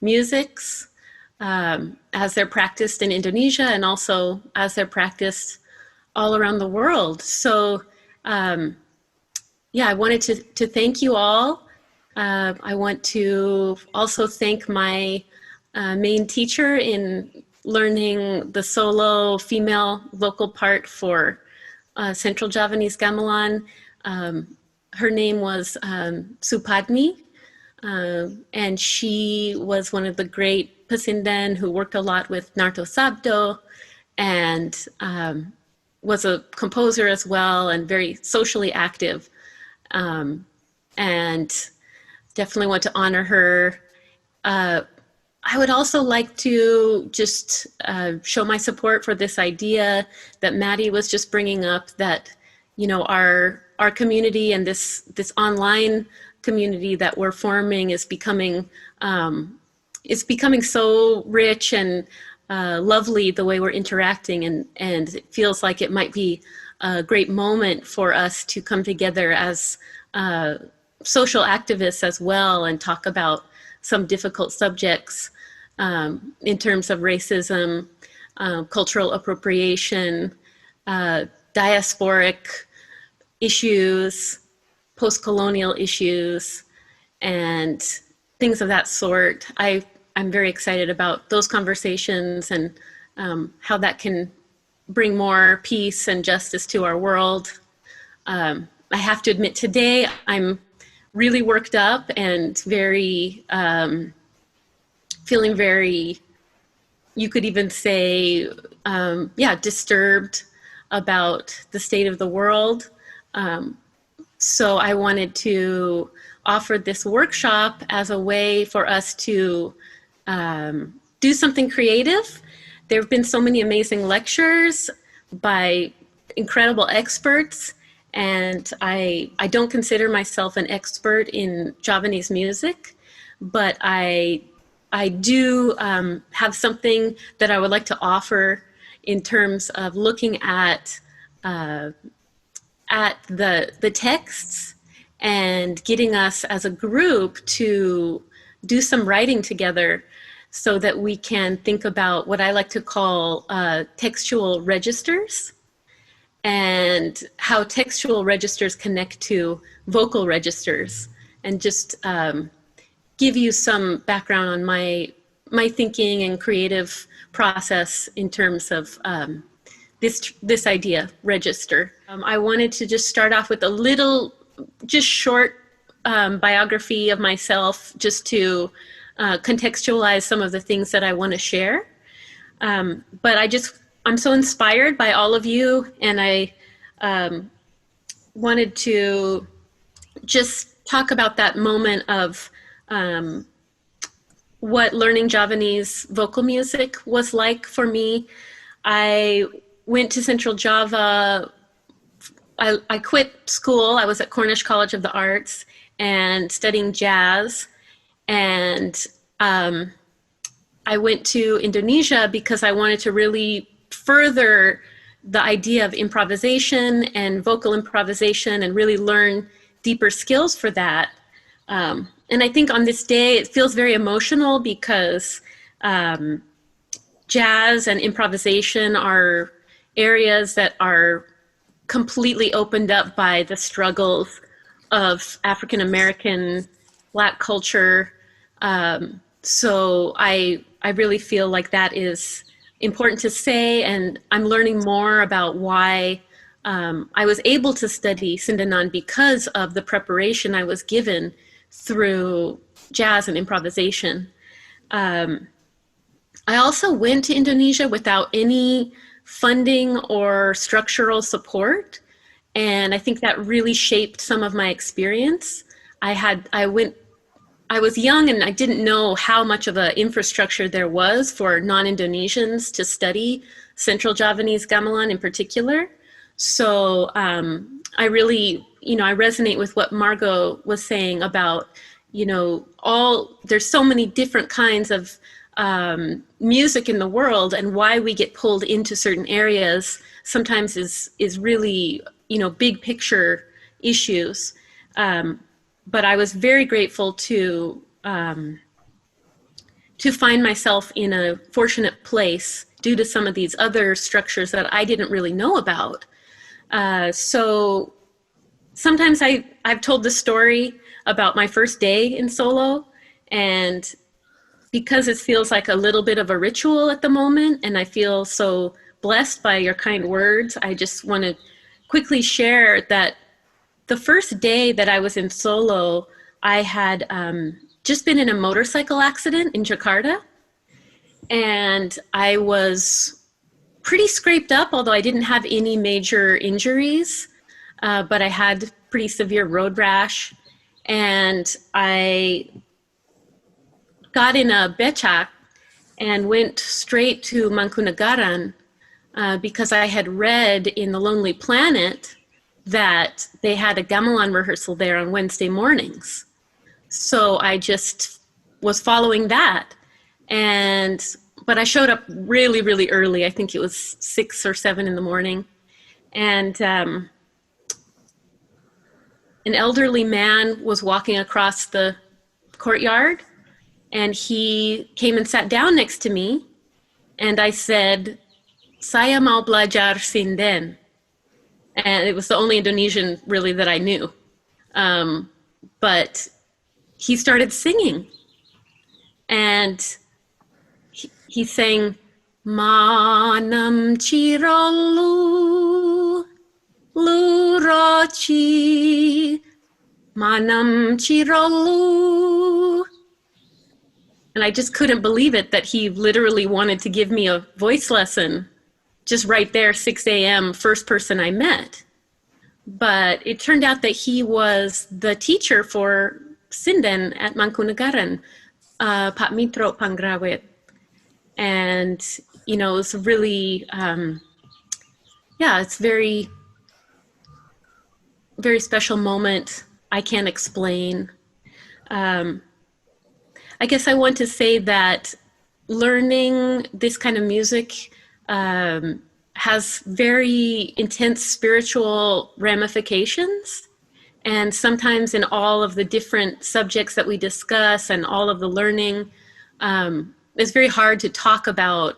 musics as they're practiced in Indonesia and also as they're practiced all around the world. So yeah, I wanted to thank you all. I want to also thank my main teacher in learning the solo female vocal part for Central Javanese Gamelan. Her name was Supadmi, and she was one of the great Pasindan who worked a lot with Narto Sabdo and was a composer as well and very socially active. And definitely want to honor her. I would also like to just show my support for this idea that Maddie was just bringing up, that, you know, our community and this online community that we're forming is becoming so rich and lovely the way we're interacting, and it feels like it might be a great moment for us to come together as social activists as well and talk about some difficult subjects in terms of racism, cultural appropriation, diasporic issues, post-colonial issues, and things of that sort. I'm very excited about those conversations and how that can bring more peace and justice to our world. I have to admit, today I'm really worked up and very, feeling very, you could even say, yeah, disturbed about the state of the world. So I wanted to offer this workshop as a way for us to do something creative. There have been so many amazing lectures by incredible experts, and I don't consider myself an expert in Javanese music, but I do have something that I would like to offer in terms of looking at the texts and getting us as a group to do some writing together so that we can think about what I like to call textual registers, and how textual registers connect to vocal registers, and just give you some background on my thinking and creative process in terms of this idea, register. I wanted to just start off with a little, just short biography of myself, just to contextualize some of the things that I want to share. But I'm so inspired by all of you, and I wanted to just talk about that moment of what learning Javanese vocal music was like for me. I went to Central Java. I quit school. I was at Cornish College of the Arts and studying jazz. And I went to Indonesia because I wanted to really further the idea of improvisation and vocal improvisation and really learn deeper skills for that. And I think on this day, it feels very emotional because jazz and improvisation are areas that are completely opened up by the struggles of African American Black culture. So I really feel like that is important to say, and I'm learning more about why I was able to study Sindanan because of the preparation I was given through jazz and improvisation. I also went to Indonesia without any funding or structural support, and I think that really shaped some of my experience. I was young and I didn't know how much of an infrastructure there was for non-Indonesians to study Central Javanese Gamelan in particular. So I really, I resonate with what Margot was saying about, there's so many different kinds of music in the world, and why we get pulled into certain areas sometimes is really, big picture issues. But I was very grateful to to find myself in a fortunate place due to some of these other structures that I didn't really know about. So sometimes I've told the story about my first day in solo, and because it feels like a little bit of a ritual at the moment, and I feel so blessed by your kind words, I just want to quickly share that the first day that I was in solo, I had just been in a motorcycle accident in Jakarta, and I was pretty scraped up, although I didn't have any major injuries, but I had pretty severe road rash, and I got in a becak and went straight to Mangkunegaran because I had read in The Lonely Planet that they had a gamelan rehearsal there on Wednesday mornings. So I just was following that. But I showed up really, really early. I think it was 6 or 7 in the morning. And an elderly man was walking across the courtyard, and he came and sat down next to me. And I said, "Saya mau belajar sinden." And it was the only Indonesian really that I knew. But he started singing. And he sang, "Manam cirolu, luroci, manam cirolu." And I just couldn't believe it that he literally wanted to give me a voice lesson just right there, 6 a.m., first person I met. But it turned out that he was the teacher for Sinden at Mangkunegaran, Pak Mitro Pangrawit. And, it was really, it's very, very special moment. I can't explain. I guess I want to say that learning this kind of music has very intense spiritual ramifications. And sometimes in all of the different subjects that we discuss and all of the learning, it's very hard to talk about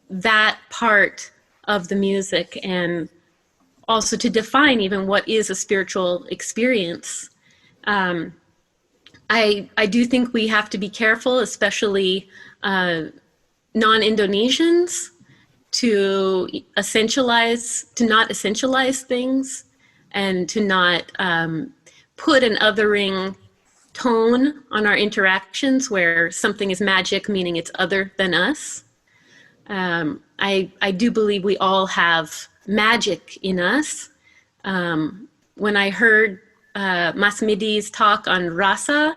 that part of the music, and also to define even what is a spiritual experience. I do think we have to be careful, especially non-Indonesians, to not essentialize things, and to not put an othering tone on our interactions where something is magic, meaning it's other than us. I do believe we all have magic in us. When I heard Mas Midi's talk on rasa,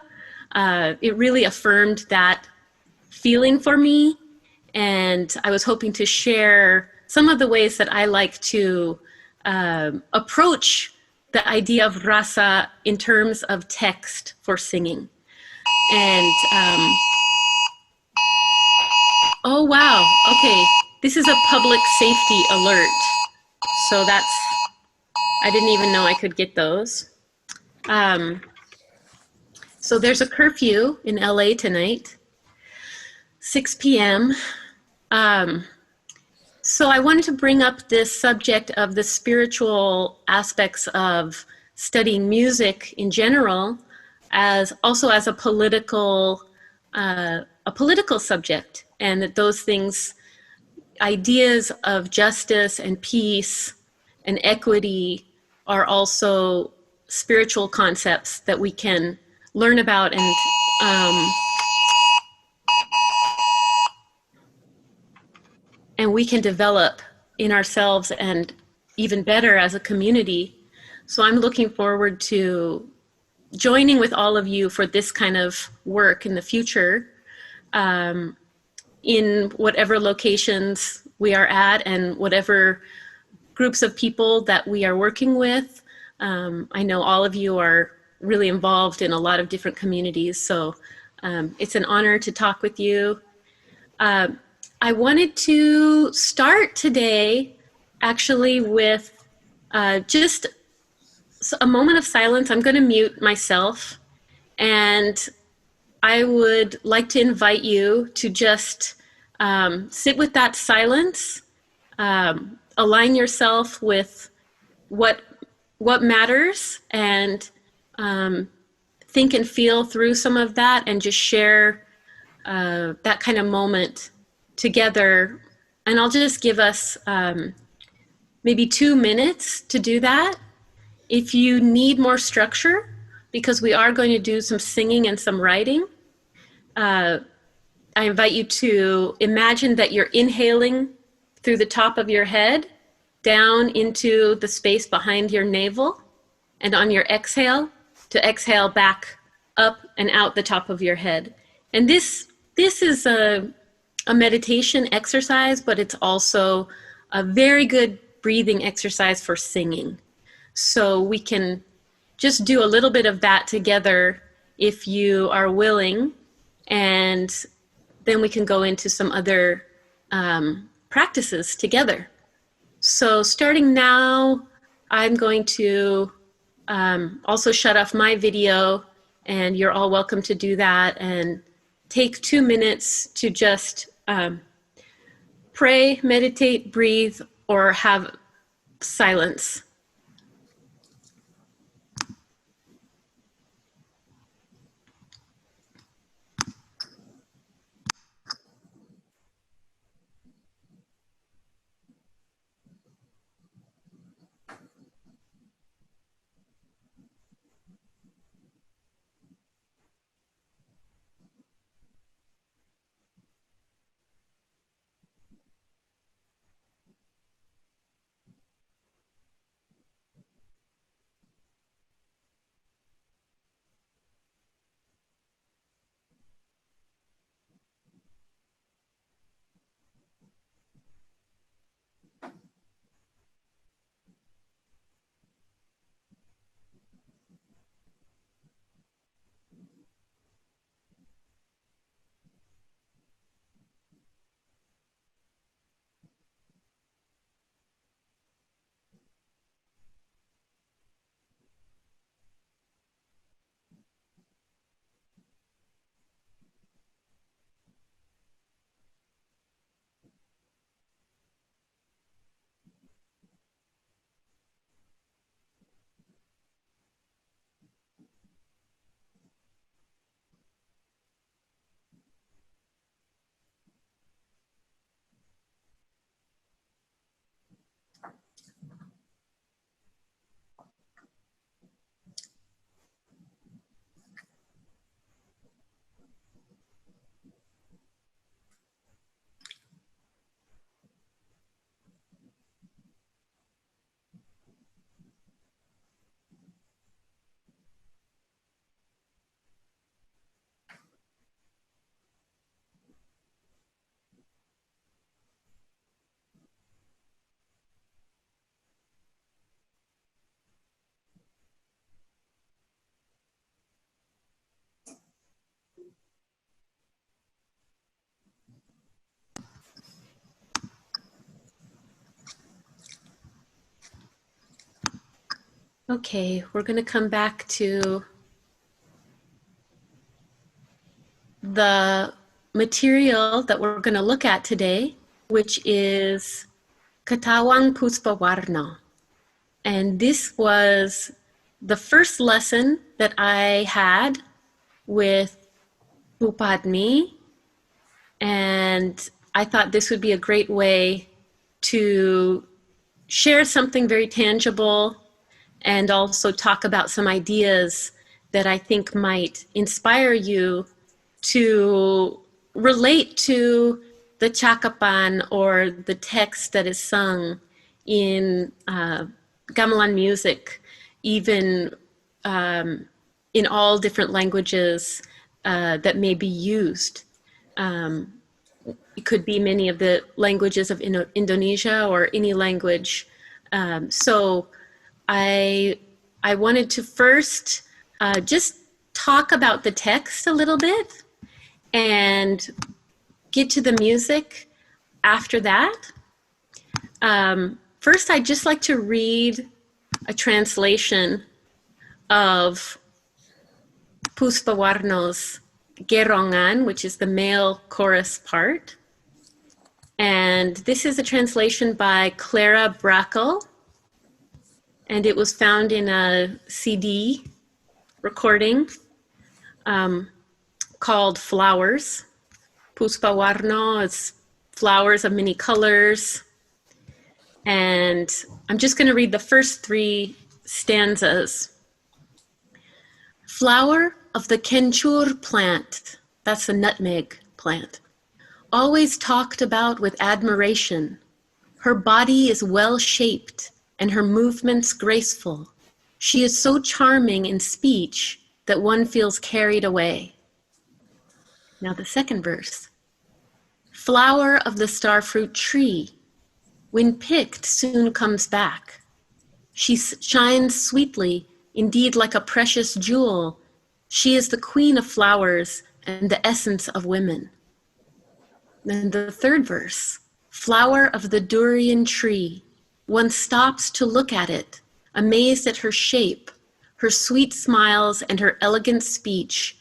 it really affirmed that feeling for me. And I was hoping to share some of the ways that I like to approach the idea of rasa in terms of text for singing. And, oh wow, okay. This is a public safety alert. So I didn't even know I could get those. So there's a curfew in LA tonight, 6 p.m. So I wanted to bring up this subject of the spiritual aspects of studying music in general, as also as a political subject, and that those things, ideas of justice and peace and equity, are also spiritual concepts that we can learn about and we can develop in ourselves and even better as a community. So I'm looking forward to joining with all of you for this kind of work in the future, in whatever locations we are at and whatever groups of people that we are working with. I know all of you are really involved in a lot of different communities, so it's an honor to talk with you. I wanted to start today actually with just a moment of silence. I'm going to mute myself, and I would like to invite you to just sit with that silence, align yourself with what matters, and think and feel through some of that, and just share that kind of moment together. And I'll just give us maybe 2 minutes to do that. If you need more structure, because we are going to do some singing and some writing, I invite you to imagine that you're inhaling through the top of your head down into the space behind your navel, and on your exhale, to exhale back up and out the top of your head. And this is a meditation exercise, but it's also a very good breathing exercise for singing. So we can just do a little bit of that together if you are willing, and then we can go into some other practices together. So starting now, I'm going to also shut off my video, and you're all welcome to do that, and take 2 minutes to just pray, meditate, breathe, or have silence. Okay, we're going to come back to the material that we're going to look at today, which is Katawang Puspawarna. And this was the first lesson that I had with Bupadni, and I thought this would be a great way to share something very tangible and also talk about some ideas that I think might inspire you to relate to the chakapan, or the text that is sung in gamelan music, even in all different languages that may be used. It could be many of the languages of Indonesia, or any language. So I wanted to first just talk about the text a little bit and get to the music after that. First, I'd just like to read a translation of Puspawarno's gerongan, which is the male chorus part. And this is a translation by Clara Brackle, and it was found in a CD recording called Flowers. Puspa Warno is flowers of many colors. And I'm just going to read the first 3 stanzas. Flower of the kencur plant, that's the nutmeg plant, always talked about with admiration. Her body is well shaped and her movements graceful. She is so charming in speech that one feels carried away. Now the second verse. Flower of the starfruit tree, when picked soon comes back. She shines sweetly, indeed like a precious jewel. She is the queen of flowers and the essence of women. Then the third verse, flower of the durian tree. One stops to look at it, amazed at her shape. Her sweet smiles and her elegant speech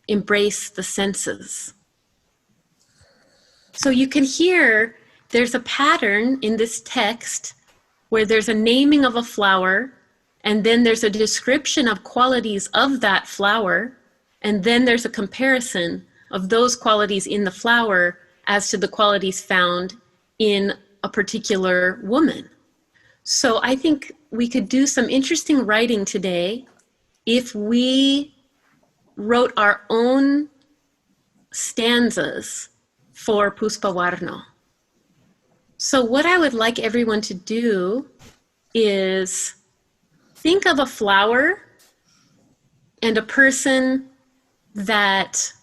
embrace the senses. So you can hear there's a pattern in this text where there's a naming of a flower, and then there's a description of qualities of that flower, and then there's a comparison of those qualities in the flower as to the qualities found in a particular woman. So I think we could do some interesting writing today if we wrote our own stanzas for Puspa Warno. So what I would like everyone to do is think of a flower and a person that,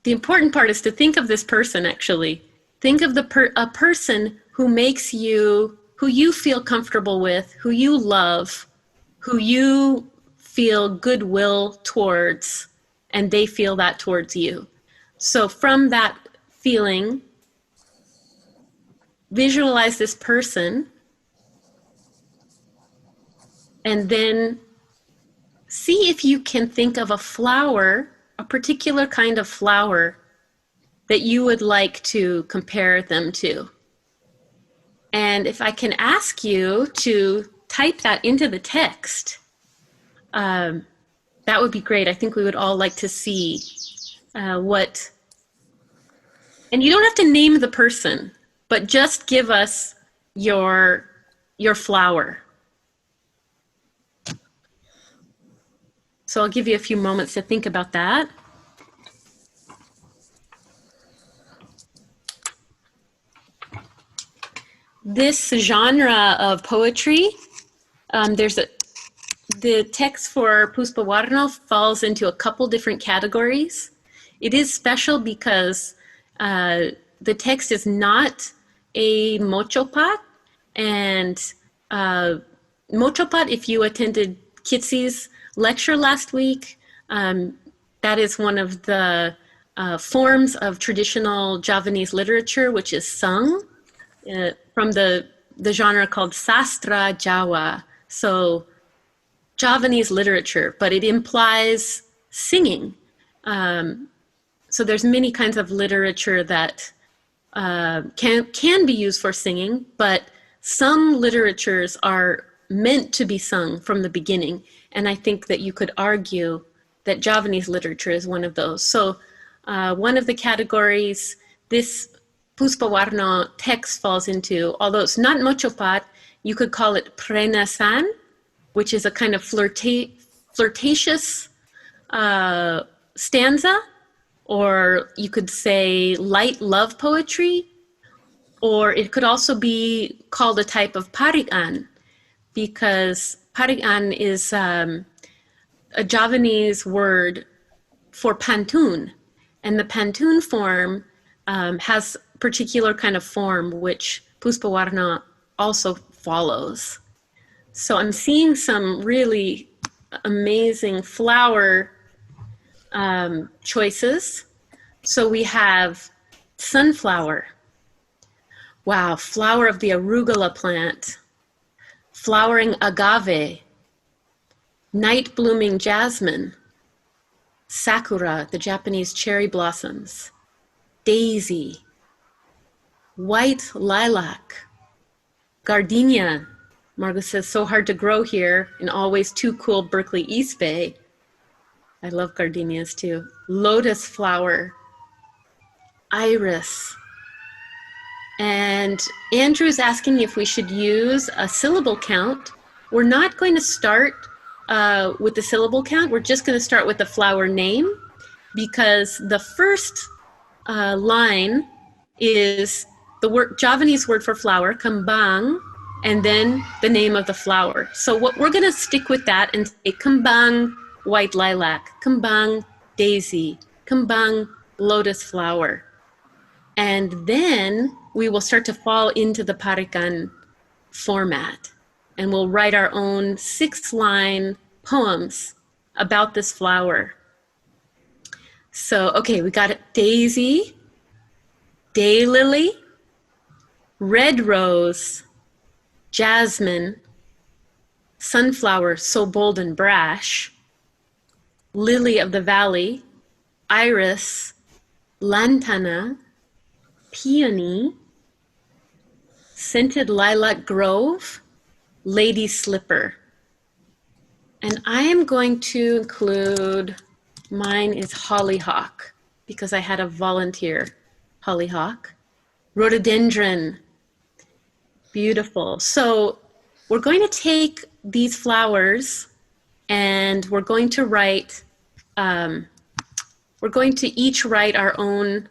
the important part is to think of this person actually. Think of a person who makes you, who you feel comfortable with, who you love, who you feel goodwill towards, and they feel that towards you. So from that feeling, visualize this person, and then see if you can think of a flower, a particular kind of flower that you would like to compare them to. And if I can ask you to type that into the text, that would be great. I think we would all like to see what, and you don't have to name the person, but just give us your flower. So I'll give you a few moments to think about that. This genre of poetry, the text for Puspa Warno falls into a couple different categories. It is special because the text is not a mochopat, and mochopat, if you attended Kitsy's lecture last week, that is one of the forms of traditional Javanese literature, which is sung from the genre called Sastra Jawa. So Javanese literature, but it implies singing. So there's many kinds of literature that can be used for singing, but some literatures are meant to be sung from the beginning. And I think that you could argue that Javanese literature is one of those. So one of the categories this Puspa Warno text falls into, although it's not mochopat, you could call it prenasan, which is a kind of flirtatious stanza, or you could say light love poetry, or it could also be called a type of parigan, because parigan is a Javanese word for pantun, and the pantun form has particular kind of form which Puspa Warno also follows. So I'm seeing some really amazing flower choices. So we have sunflower. Wow, flower of the arugula plant. Flowering agave. Night blooming jasmine. sakura, the Japanese cherry blossoms, daisy, white lilac, gardenia. Margot says, so hard to grow here and always too cool Berkeley East Bay. I love gardenias too. Lotus flower, iris. And Andrew's asking if we should use a syllable count. We're not going to start with the syllable count. We're just going to start with the flower name, because the first line is the Javanese word for flower, kembang, and then the name of the flower. So what we're going to stick with that and say kembang white lilac, kembang daisy, kembang lotus flower. And then we will start to fall into the parikan format, and we'll write our own 6-line poems about this flower. So, okay, we got it. Daisy, daylily, red rose, jasmine, sunflower, so bold and brash, lily of the valley, iris, lantana, peony, scented lilac grove, lady slipper. And I am going to include, mine is hollyhock, because I had a volunteer hollyhock. Rhododendron, beautiful. So we're going to take these flowers and we're going to write, we're going to each write our own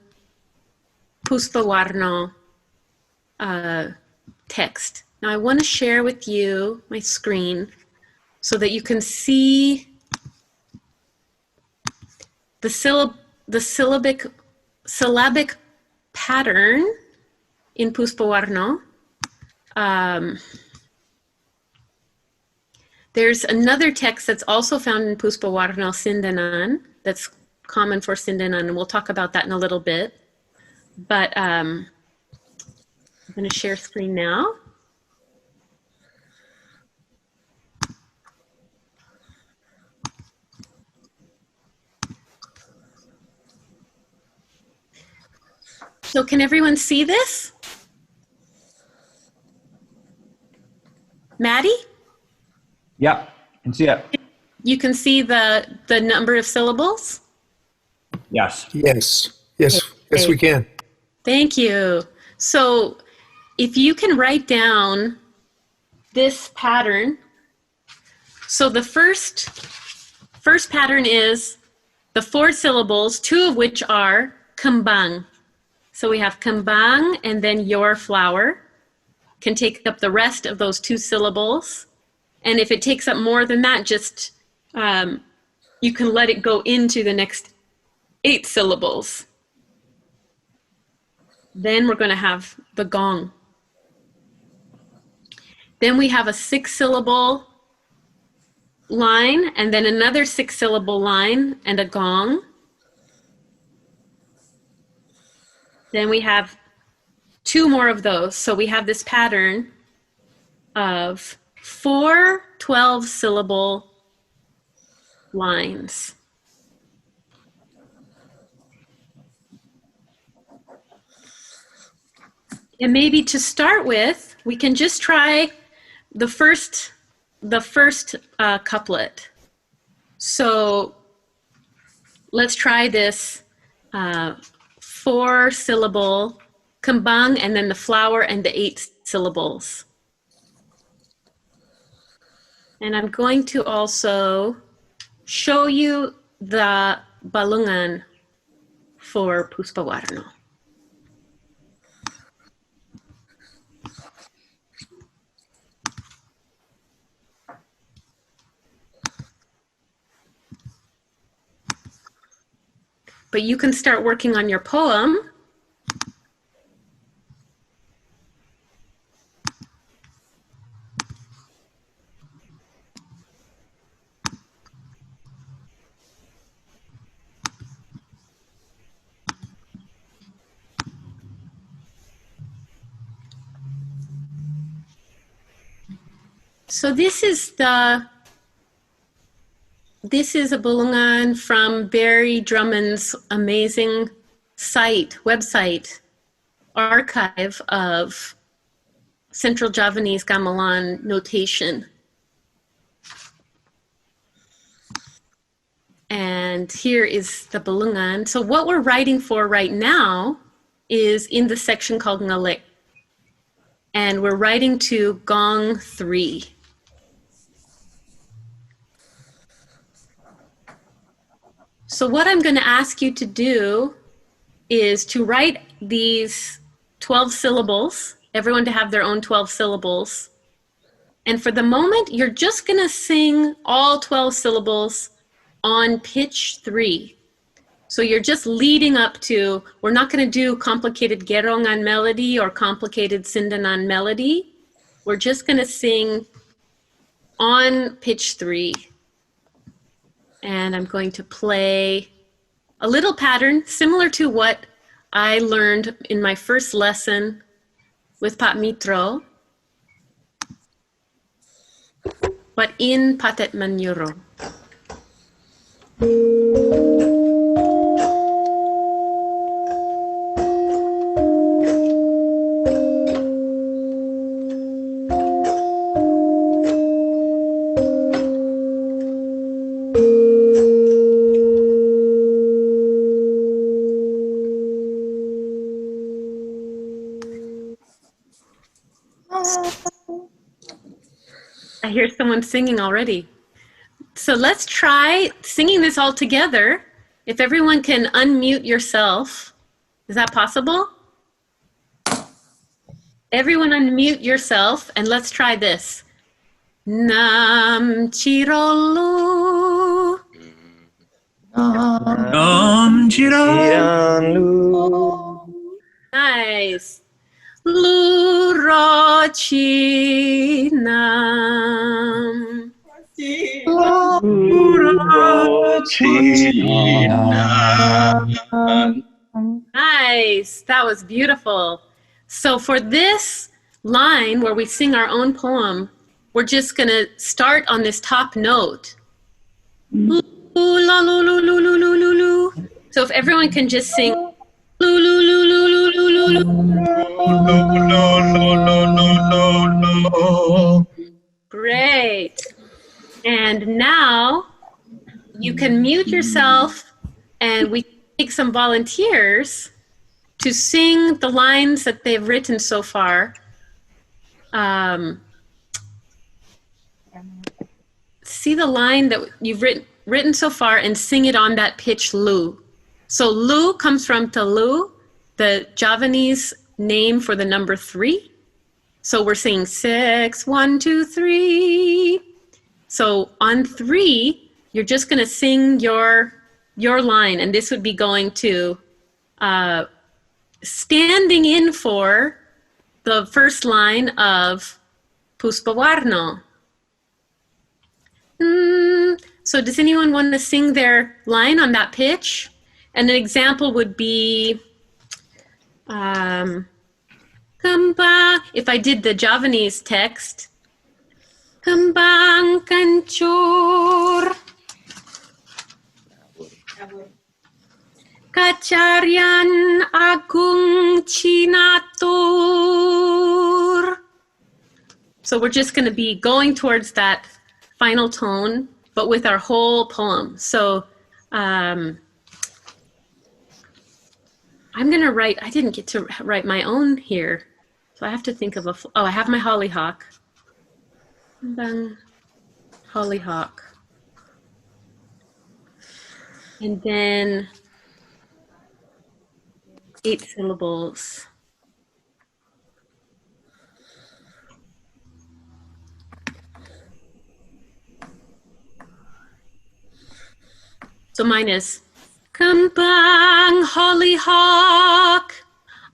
Puspawarna text. Now I want to share with you my screen so that you can see the syllabic pattern in Puspawarna. There's another text that's also found in Puspawarna, Sindanan, that's common for Sindanan, and we'll talk about that in a little bit. But I'm going to share screen now. So can everyone see this? Maddie? Yeah, I can see it. You can see the number of syllables? Yes. Yes, yes, yes, we can. Thank you. So if you can write down this pattern. So the first pattern is the 4 syllables, 2 of which are kembang. So we have kembang and then your flower can take up the rest of those 2 syllables. And if it takes up more than that, just you can let it go into the next 8 syllables. Then we're going to have the gong. Then we have a 6-syllable line, and then another 6-syllable line and a gong. Then we have 2 more of those. So we have this pattern of 4 12-syllable lines. And maybe to start with, we can just try the first couplet. So let's try this 4-syllable kembang and then the flower and the 8 syllables. And I'm going to also show you the balungan for Puspawarna. But you can start working on your poem. So this is the this is a bulungan from Barry Drummond's amazing website, archive of Central Javanese Gamelan notation. And here is the bulungan. So what we're writing for right now is in the section called Ngalek. And we're writing to gong 3. So what I'm going to ask you to do is to write these 12 syllables, everyone to have their own 12 syllables. And for the moment, you're just going to sing all 12 syllables on pitch 3. So you're just leading up to, we're not going to do complicated gerongan melody or complicated sindanan melody. We're just going to sing on pitch 3. And I'm going to play a little pattern similar to what I learned in my first lesson with Pat Mitro, but in Patet Manyuro. I hear someone singing already. So let's try singing this all together. If everyone can unmute yourself. Is that possible? Everyone unmute yourself and let's try this. Nam chirolu. Nam chirolu. Nice. Lurochi nam. Nice. That was beautiful. So for this line where we sing our own poem, we're just going to start on this top note. So if everyone can just sing. Great. And now you can mute yourself and we take some volunteers to sing the lines that they've written so far. See the line that you've written so far and sing it on that pitch lu. So lu comes from talu, the Javanese name for the number 3. So we're singing 6, 1, 2, 3. So on 3, you're just going to sing your line, and this would be going to standing in for the first line of Puspawarno. So does anyone want to sing their line on that pitch? And an example would be, Kembang, if I did the Javanese text, Kembang kancur, Kacarian agung cinatur. So we're just going to be going towards that final tone, but with our whole poem. So I'm going to write, I didn't get to write my own here. So I have to think of I have my hollyhock. Hollyhock. And then 8 syllables. So mine is Kembang hollyhock,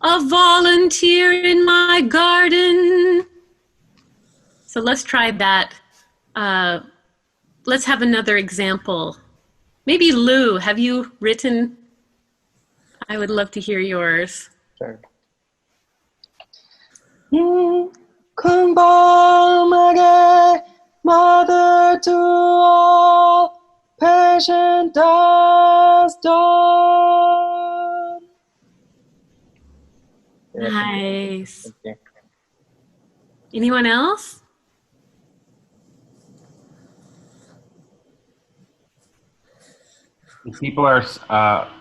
a volunteer in my garden. So let's try that. Let's have another example. Maybe Lou, have you written? I would love to hear yours. Sure. Kembang mage, mother to all, patient as dawn. Nice. Okay. Anyone else? If people are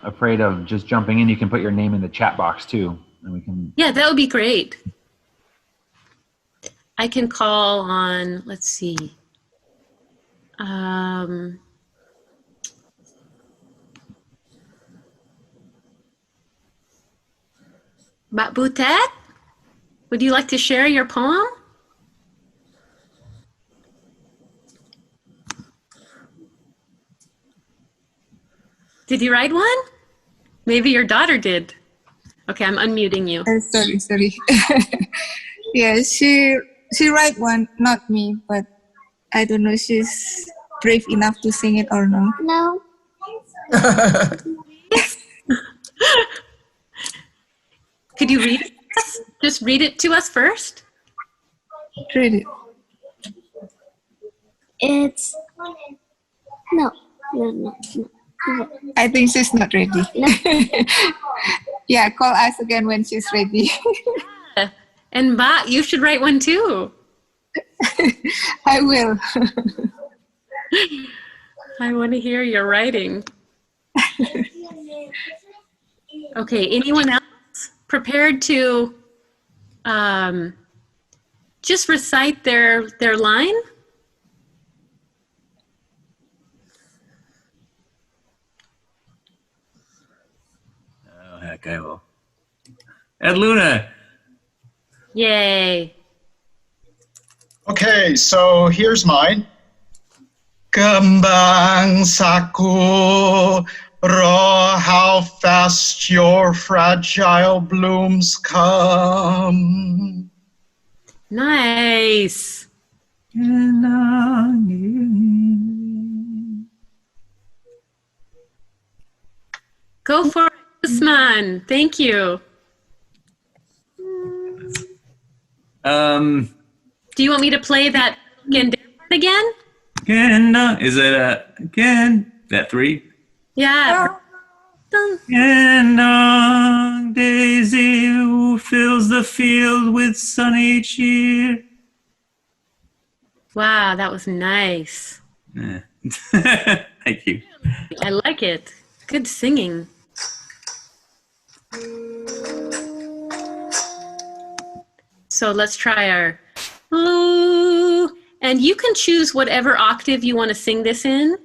afraid of just jumping in, you can put your name in the chat box too, and we can. Yeah, that would be great. I can call on, let's see. Mbak Butet, would you like to share your poem? Did you write one? Maybe your daughter did. Okay, I'm unmuting you. Sorry. Yeah, she write one, not me, but I don't know if she's brave enough to sing it or not. No. Could you read it to us? Just read it to us first. Read it. It's no. I think she's not ready. No. Yeah, call us again when she's ready. And Mbak, you should write one too. I will. I want to hear your writing. Okay, anyone else prepared to just recite their line? Oh, heck, I will. Ed Luna. Yay. Okay, so here's mine. Kembang sakura, how fast your fragile blooms come. Nice. Go for it, Usman. Thank you. Do you want me to play that again? Is it again? That 3? Yeah. Gendong daisy who fills the field with sun each year. Wow, that was nice. Thank you. I like it. Good singing. So let's try our Lou. And you can choose whatever octave you want to sing this in.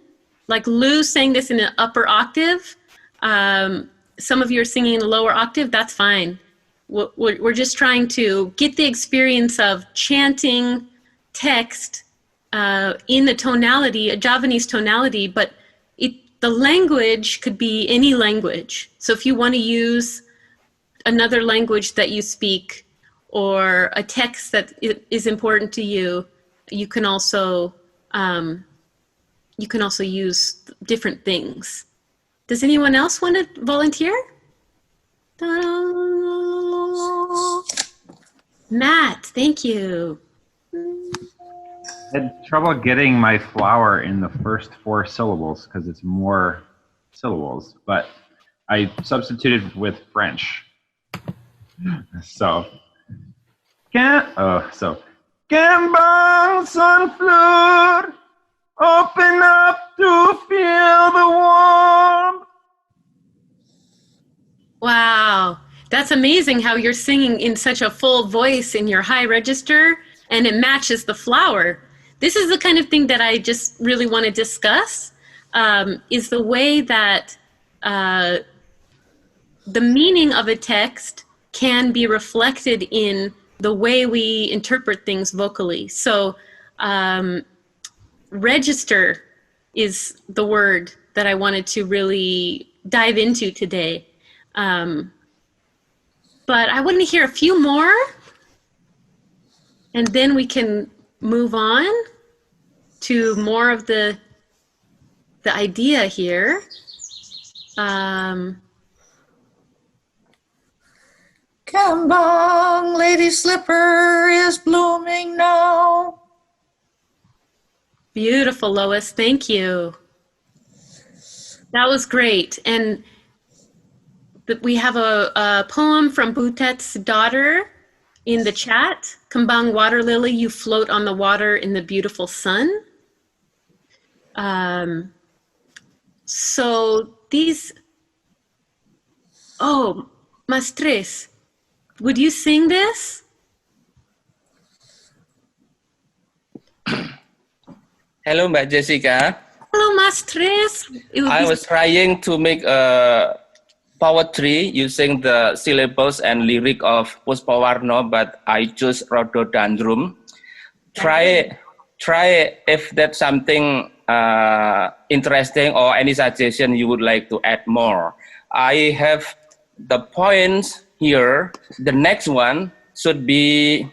Like Lou sang this in an upper octave. Some of you are singing in a lower octave. That's fine. We're just trying to get the experience of chanting text in the tonality, a Javanese tonality, but the language could be any language. So if you want to use another language that you speak or a text that is important to you, you can also use different things. Does anyone else want to volunteer? Matt, thank you. I had trouble getting my flower in the first 4 syllables because it's more syllables, but I substituted with French. So, Kembang sunflower, open up to feel the warmth. Wow, that's amazing how you're singing in such a full voice in your high register and it matches the flower. This is the kind of thing that I just really want to discuss, is the way that the meaning of a text can be reflected in the way we interpret things vocally. So register is the word that I wanted to really dive into today. But I want to hear a few more, and then we can move on to more of the idea here. Kembang, lady slipper is blooming now. Beautiful, Lois. Thank you. That was great. And we have a poem from Butet's daughter in the chat. Kembang water lily, you float on the water in the beautiful sun. So these, oh, Mas Tres, would you sing this? Hello, Mbak Jessica. Hello, Mas Tres. I was trying to make a poetry using the syllables and lyric of Puspawarno, but I choose Rhododendron. Try if that's something interesting or any suggestion you would like to add more. I have the points here. The next one should be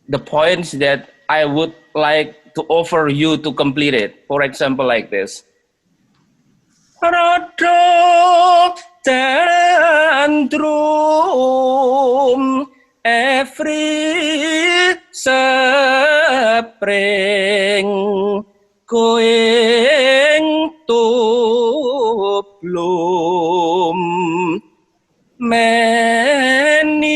the points that I would like to offer you to complete it. For example, like this. Rhododendron every spring going to bloom. Many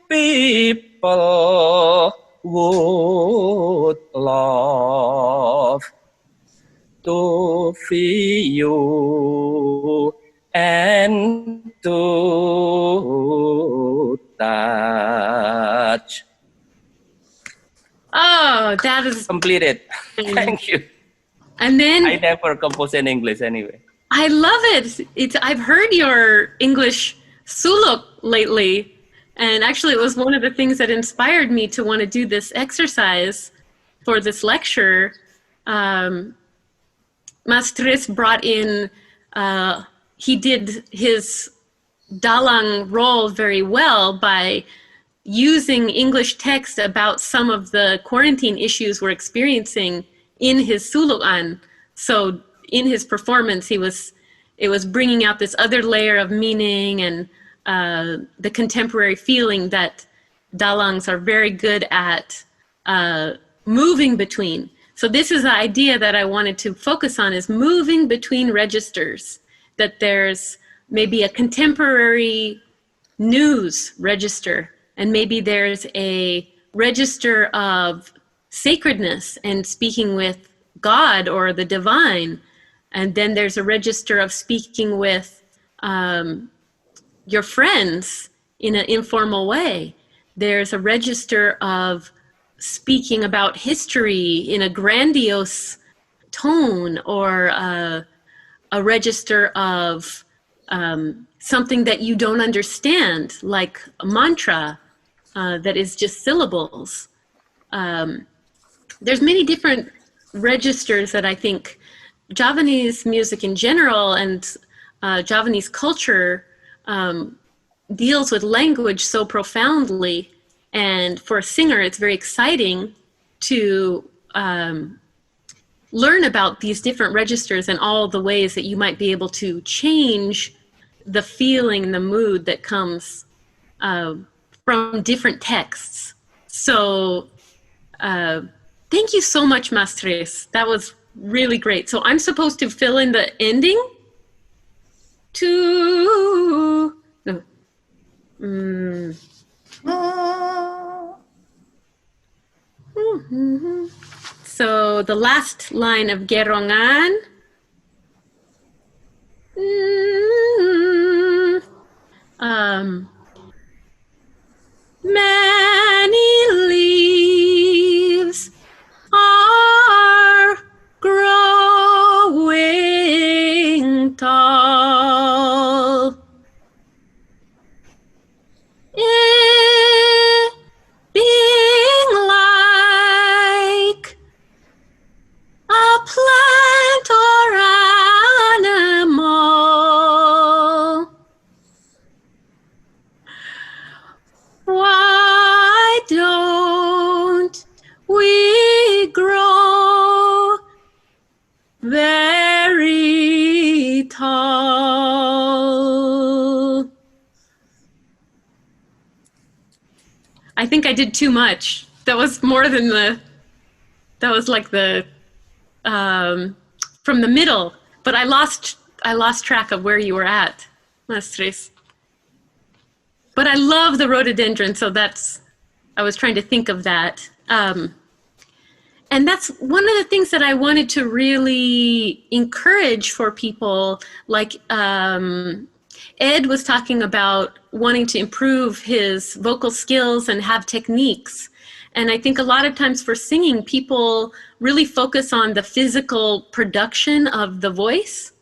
people would love to feel and to touch. Oh, that is completed. Thank you. And then I never compose in English anyway. I love it. I've heard your English suluk lately, and actually it was one of the things that inspired me to want to do this exercise for this lecture. Mastris brought in, he did his dalang role very well by using English text about some of the quarantine issues we're experiencing in his sulukan. So in his performance, it was bringing out this other layer of meaning and the contemporary feeling that dalangs are very good at moving between. So this is the idea that I wanted to focus on, is moving between registers, that there's maybe a contemporary news register, and maybe there's a register of sacredness and speaking with God or the divine. And then there's a register of speaking with your friends in an informal way. There's a register of speaking about history in a grandiose tone, or a register of something that you don't understand, like a mantra that is just syllables. There's many different registers that I think Javanese music in general and Javanese culture deals with language so profoundly. And for a singer, it's very exciting to learn about these different registers and all the ways that you might be able to change the feeling, the mood that comes from different texts. So thank you so much, Mastres. That was really great. So I'm supposed to fill in the ending to... No. So the last line of Gerongan. Many leaves are growing tall. Being like a plant or animal. Why don't we grow very tall? I think I did too much. That was more than that was like the from the middle, but I lost track of where you were at, Maestris. But I love the rhododendron, so I was trying to think of that. And that's one of the things that I wanted to really encourage for people. Like Ed was talking about wanting to improve his vocal skills and have techniques. And I think a lot of times for singing, people really focus on the physical production of the voice.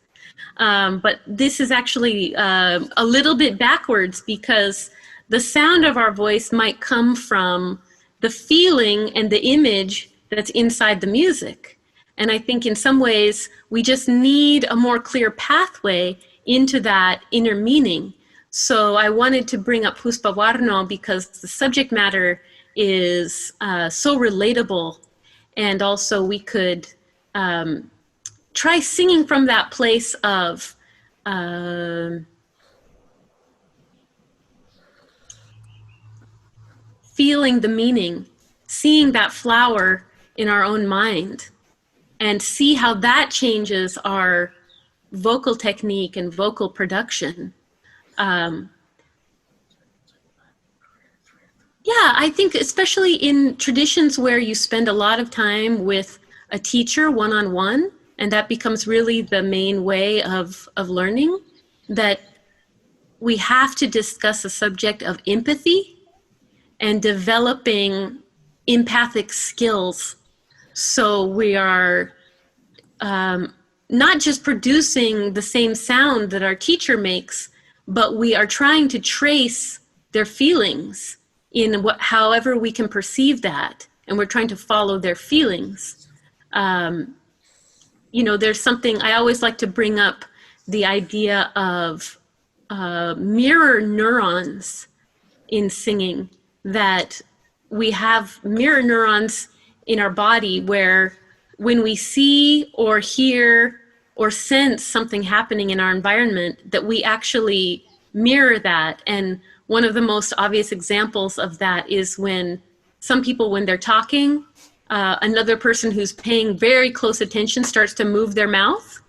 But this is actually a little bit backwards, because the sound of our voice might come from the feeling and the image that's inside the music. And I think in some ways, we just need a more clear pathway into that inner meaning. So I wanted to bring up Puspawarno because the subject matter is so relatable. And also we could try singing from that place of feeling the meaning, seeing that flower in our own mind, and see how that changes our vocal technique and vocal production. Yeah, I think especially in traditions where you spend a lot of time with a teacher one-on-one, and that becomes really the main way of learning, that we have to discuss the subject of empathy and developing empathic skills. So we are not just producing the same sound that our teacher makes, but we are trying to trace their feelings in however we can perceive that, and we're trying to follow their feelings. You know, there's something, I always like to bring up the idea of mirror neurons in singing, that we have mirror neurons in our body where when we see or hear or sense something happening in our environment, that we actually mirror that. And one of the most obvious examples of that is when some people, when they're talking, another person who's paying very close attention starts to move their mouth.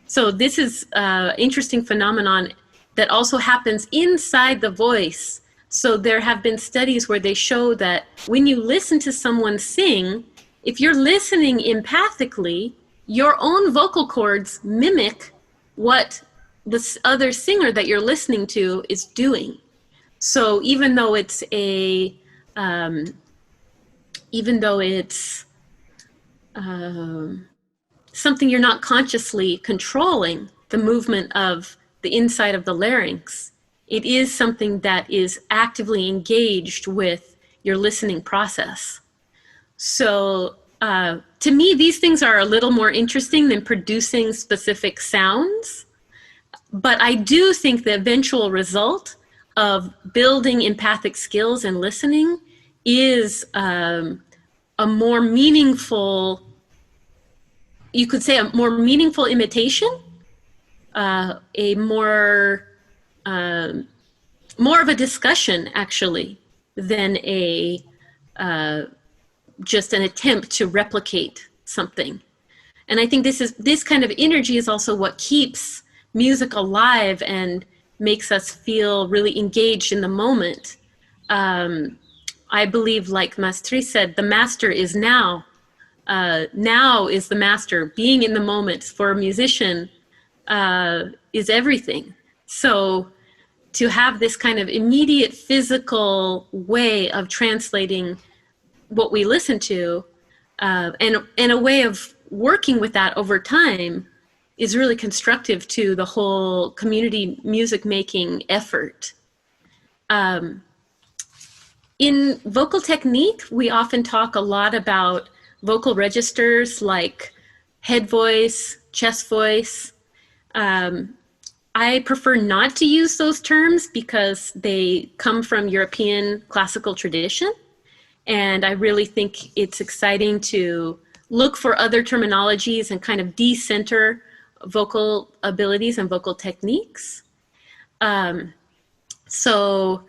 So this is an interesting phenomenon that also happens inside the voice. So there have been studies where they show that when you listen to someone sing, if you're listening empathically, your own vocal cords mimic what this other singer that you're listening to is doing. So even though it's something you're not consciously controlling, the movement of the inside of the larynx, it is something that is actively engaged with your listening process. So to me, these things are a little more interesting than producing specific sounds. But I do think the eventual result of building empathic skills and listening is a more meaningful, you could say a more meaningful imitation, a more of a discussion actually than a just an attempt to replicate something. And I think this kind of energy is also what keeps music alive and makes us feel really engaged in the moment. I believe, like Maestri said, the master is now. Now is the master. Being in the moment for a musician is everything. So to have this kind of immediate physical way of translating what we listen to and a way of working with that over time is really constructive to the whole community music making effort. In vocal technique, we often talk a lot about vocal registers like head voice, chest voice. I prefer not to use those terms because they come from European classical tradition. And I really think it's exciting to look for other terminologies and kind of de-center vocal abilities and vocal techniques. So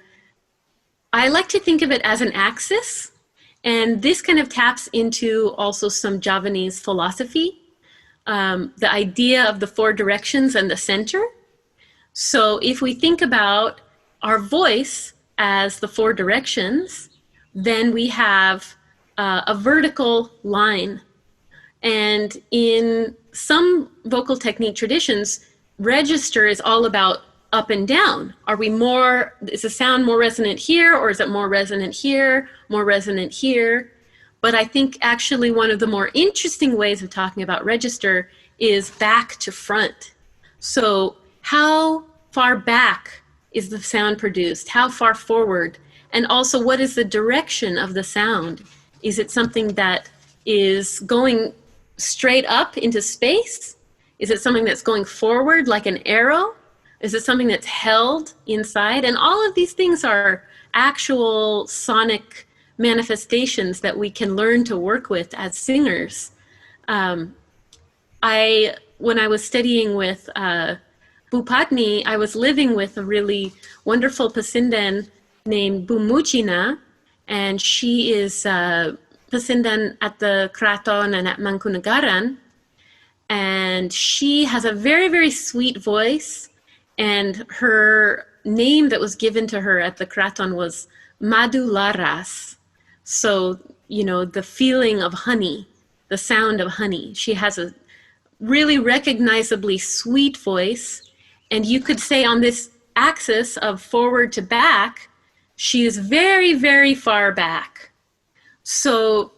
I like to think of it as an axis, and this kind of taps into also some Javanese philosophy. the idea of the four directions and the center. So if we think about our voice as the four directions, then we have a vertical line. And in some vocal technique traditions, register is all about up and down. Is the sound more resonant here, or is it more resonant here, more resonant here? But I think actually one of the more interesting ways of talking about register is back to front. So how far back is the sound produced? How far forward? And also, what is the direction of the sound? Is it something that is going straight up into space? Is it something that's going forward like an arrow? Is it something that's held inside? And all of these things are actual sonic manifestations that we can learn to work with as singers. When I was studying with Bupatni, I was living with a really wonderful Pasindan named Bu Mujina, and she is Pasindan at the Kraton and at Mangkunagaran. And she has a very, very sweet voice, and her name that was given to her at the Kraton was Madu Laras. So, the feeling of honey, the sound of honey. She has a really recognizably sweet voice, and you could say on this axis of forward to back, she is very, very far back. So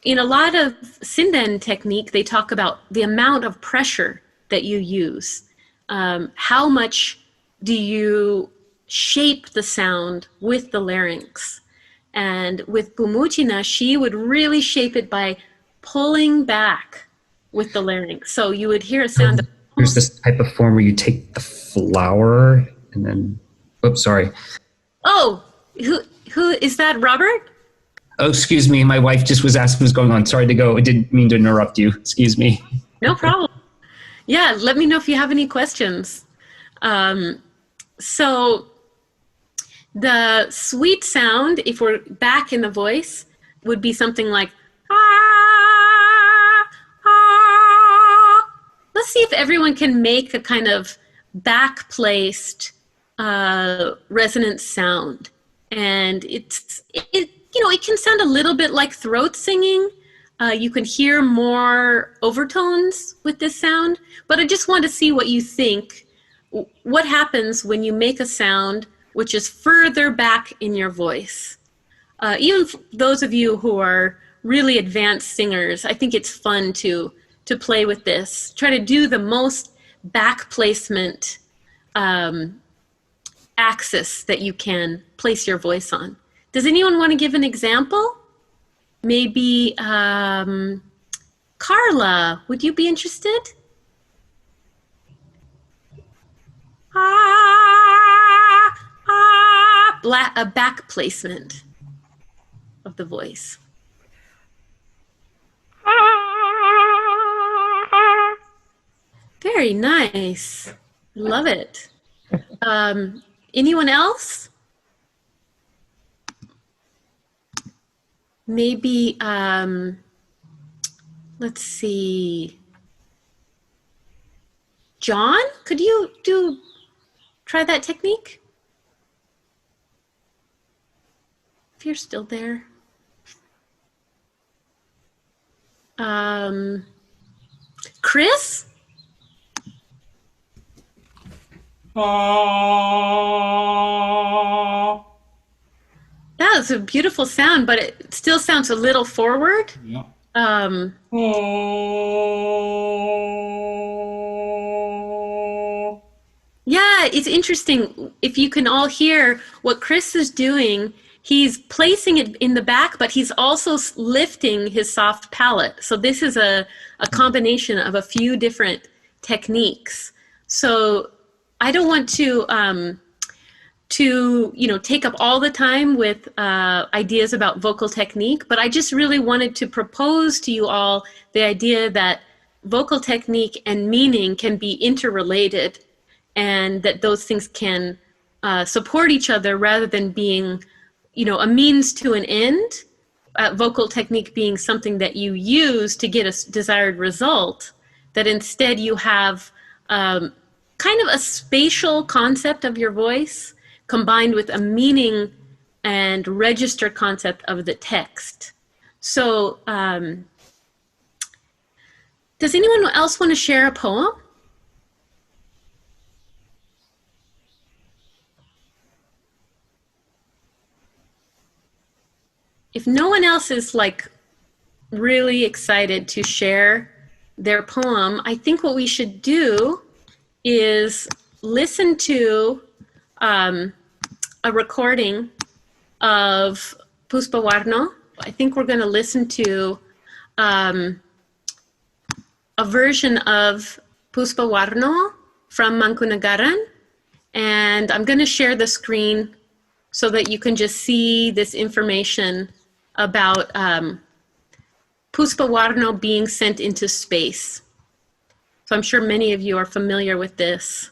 in a lot of Sindan technique, they talk about the amount of pressure that you use. How much do you shape the sound with the larynx? And with Bumuchina, she would really shape it by pulling back with the larynx. So you would hear a sound. There's this type of form where you take the flower and then, oops, sorry. Oh, who is that, Robert? Oh, excuse me. My wife just was asking what's going on. Sorry to go. I didn't mean to interrupt you. Excuse me. No problem. Yeah, let me know if you have any questions. So the sweet sound, if we're back in the voice, would be something like, ah, ah. Let's see if everyone can make a kind of back-placed resonant sound. And it can sound a little bit like throat singing. You can hear more overtones with this sound, but I just want to see what you think. What happens when you make a sound which is further back in your voice? Even those of you who are really advanced singers, I think it's fun to play with this. Try to do the most back placement axis that you can place your voice on. Does anyone want to give an example? Maybe Carla, would you be interested? A back placement of the voice. Very nice. Love it. Anyone else? Maybe, let's see. John, could you try that technique? If you're still there. Chris? That was a beautiful sound, but it still sounds a little forward. Yeah. Yeah, it's interesting. If you can all hear what Chris is doing, he's placing it in the back, but he's also lifting his soft palate. So this is a combination of a few different techniques. So I don't want to take up all the time with ideas about vocal technique, but I just really wanted to propose to you all the idea that vocal technique and meaning can be interrelated, and that those things can support each other rather than being, a means to an end. Vocal technique being something that you use to get a desired result, that instead you have kind of a spatial concept of your voice combined with a meaning and register concept of the text. So does anyone else want to share a poem? If no one else is like really excited to share their poem, I think what we should do is listen to a recording of Puspa Warno. I think we're going to listen to a version of Puspa Warno from Mangkunagaran, and I'm going to share the screen so that you can just see this information about Puspa Warno being sent into space. So I'm sure many of you are familiar with this.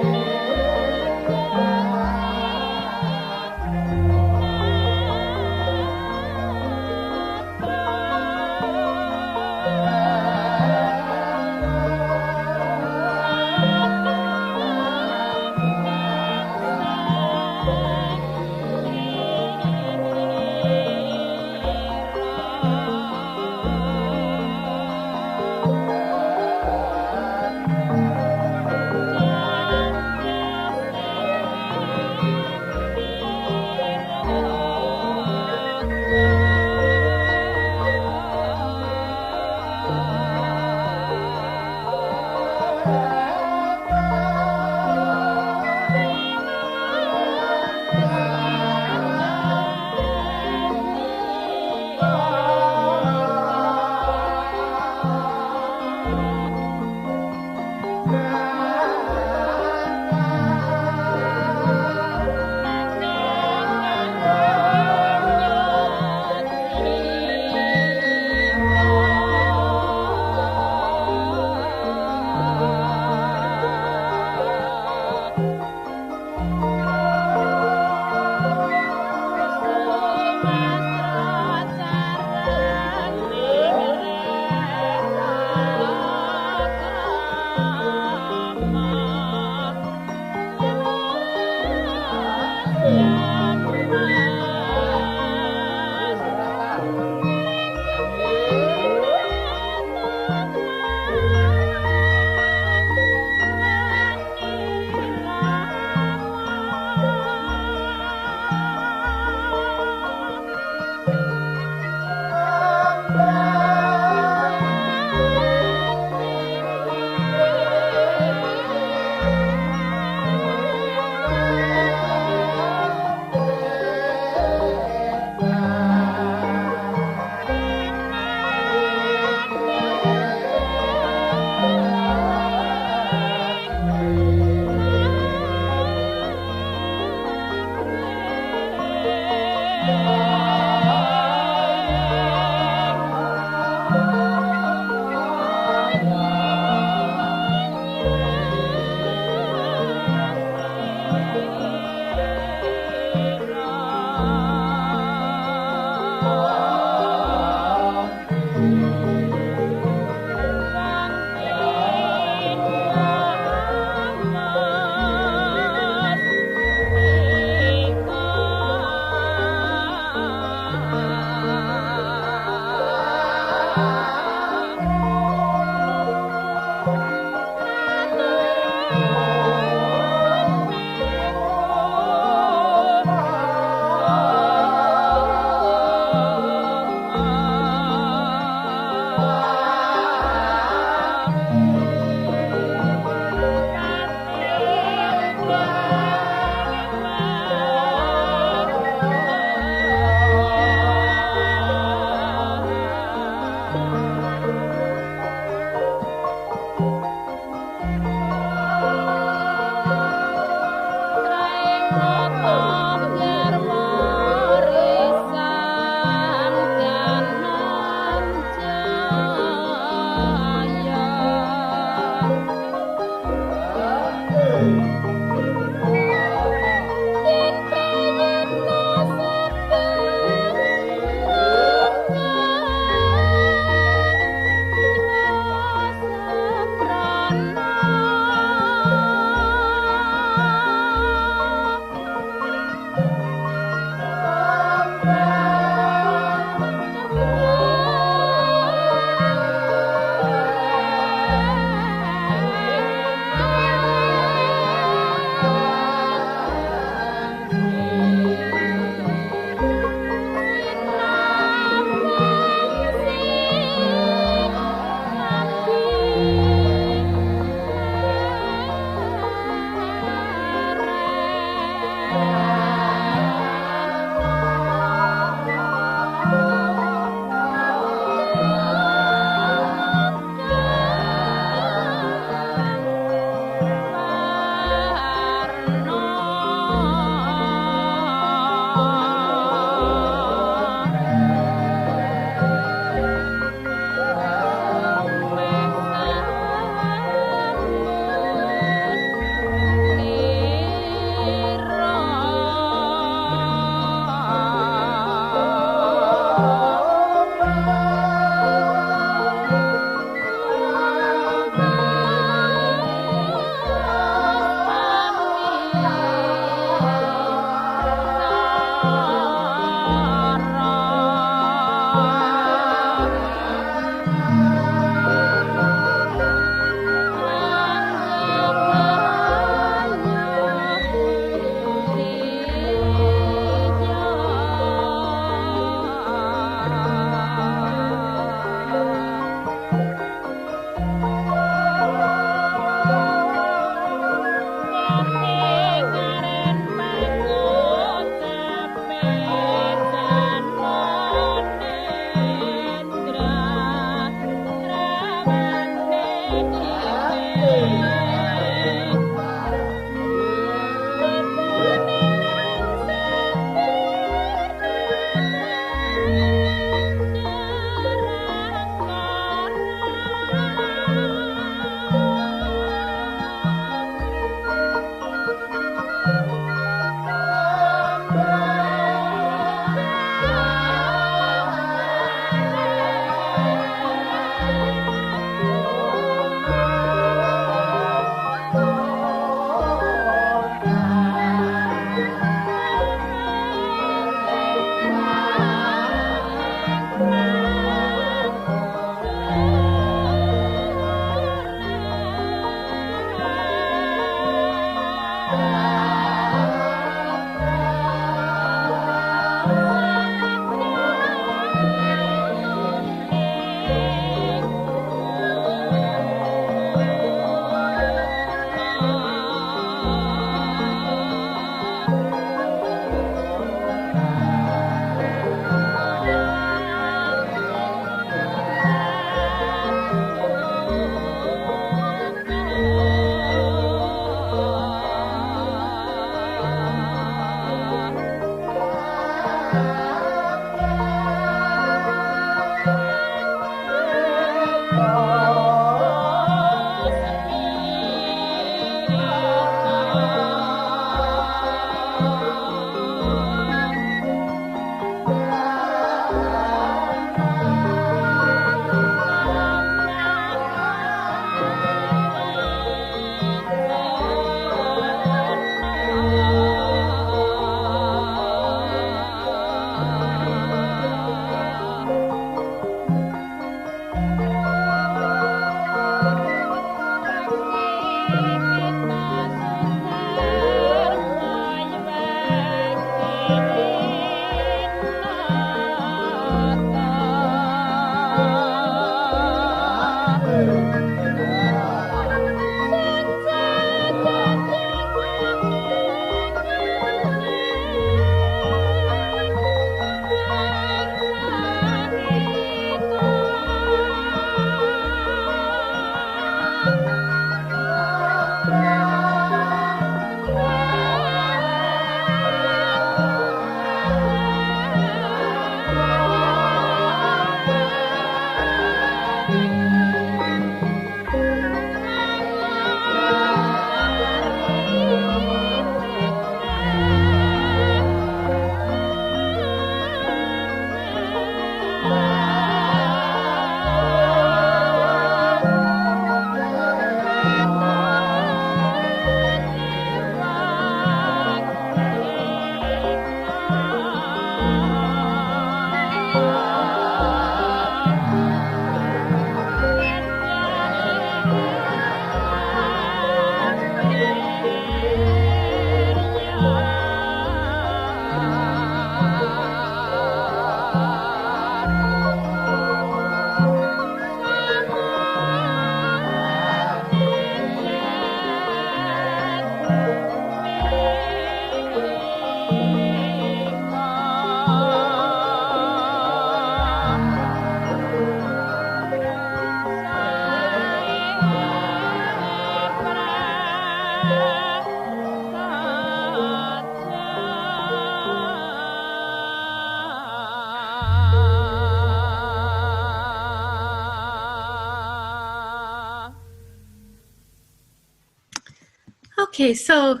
Okay, so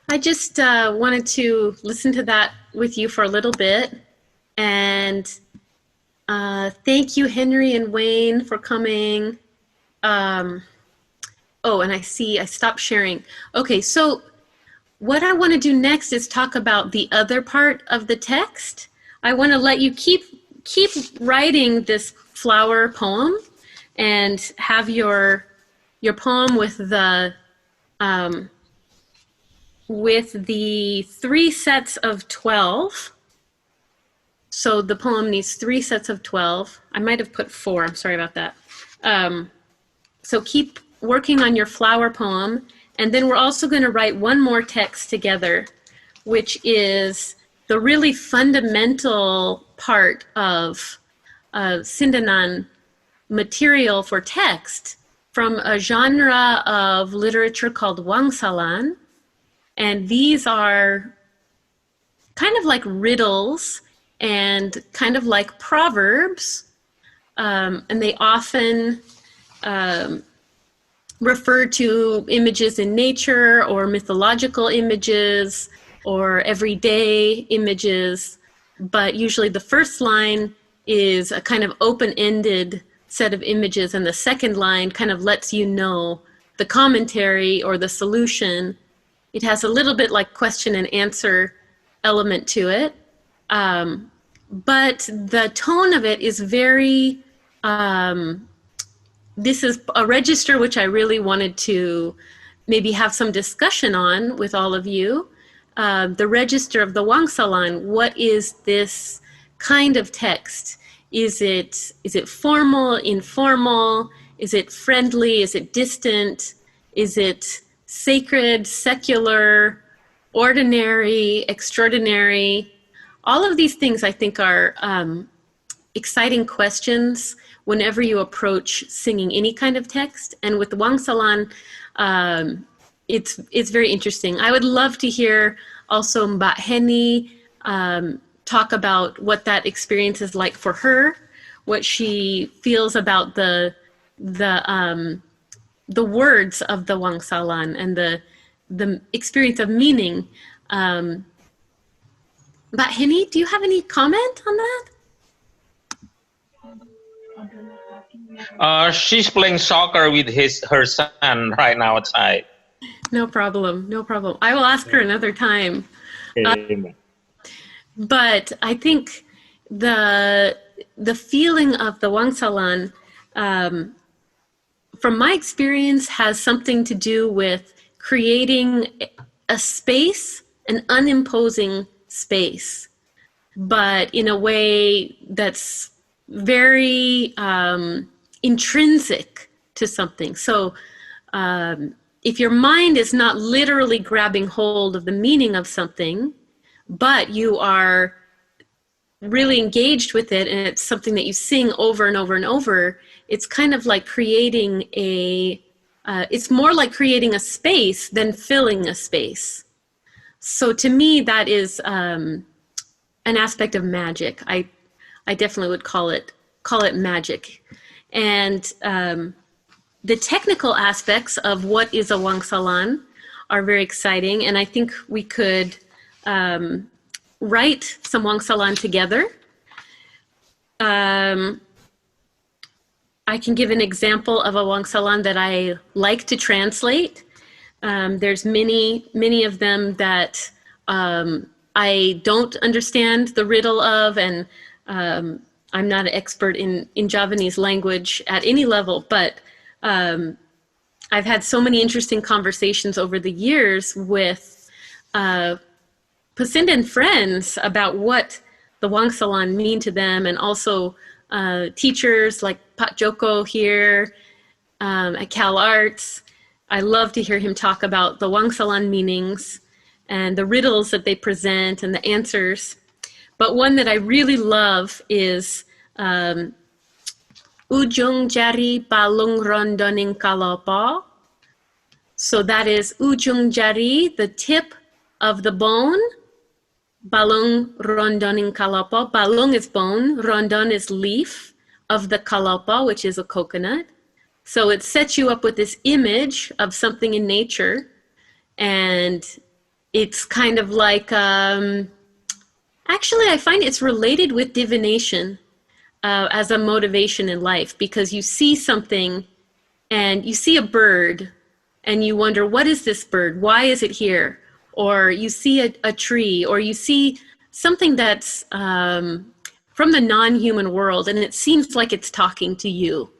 I just wanted to listen to that with you for a little bit. And thank you, Henry and Wayne, for coming. Oh, and I see I stopped sharing. Okay, so what I want to do next is talk about the other part of the text. I want to let you keep writing this flower poem and have your poem with the 3 sets of 12. So the poem needs 3 sets of 12. I might have put 4. I'm sorry about that. So keep working on your flower poem. And then we're also going to write one more text together, which is the really fundamental part of Sindanan material for text from a genre of literature called Wangsalan. And these are kind of like riddles and kind of like proverbs. And they often refer to images in nature or mythological images or everyday images. But usually the first line is a kind of open-ended set of images, and the second line kind of lets you know the commentary or the solution. It has a little bit like question and answer element to it. But the tone of it is very, this is a register which I really wanted to maybe have some discussion on with all of you. The register of the Wangsalan. What is this kind of text? Is it formal, informal? Is it friendly? Is it distant? Is it sacred, secular, ordinary, extraordinary? All of these things I think are exciting questions whenever you approach singing any kind of text. And with the Wangsalan, it's very interesting. I would love to hear also Mbak Henny talk about what that experience is like for her, what she feels about the words of the Wangsalan and the experience of meaning. Mbak Henny, do you have any comment on that? She's playing soccer with her son right now outside. No problem, no problem. I will ask her another time. But I think the feeling of the Wangsalan, from my experience, has something to do with creating a space, an unimposing space, but in a way that's very intrinsic to something. So if your mind is not literally grabbing hold of the meaning of something, but you are really engaged with it and it's something that you sing over and over and over, it's kind of like creating it's more like creating a space than filling a space. So to me, that is an aspect of magic. I definitely would call it magic. And the technical aspects of what is a Wangsalan are very exciting. And I think we could write some Wangsalan together. I can give an example of a Wangsalan that I like to translate. There's many of them that I don't understand the riddle of, and I'm not an expert in Javanese language at any level, but I've had so many interesting conversations over the years with Pasindan friends about what the Wangsalan mean to them, and also teachers like Pat Joko here at Cal Arts. I love to hear him talk about the Wangsalan meanings and the riddles that they present and the answers. But one that I really love is Ujung Jari Balung Rondoning Kalopo. So that is Ujung Jari, the tip of the bone. Balung Rondoning Kalopo. Balung is bone, rondon is leaf of the kalopo, which is a coconut. So it sets you up with this image of something in nature. And it's kind of like, actually, I find it's related with divination as a motivation in life, because you see something and you see a bird and you wonder, what is this bird? Why is it here? Or you see a tree, or you see something that's from the non-human world, and it seems like it's talking to you.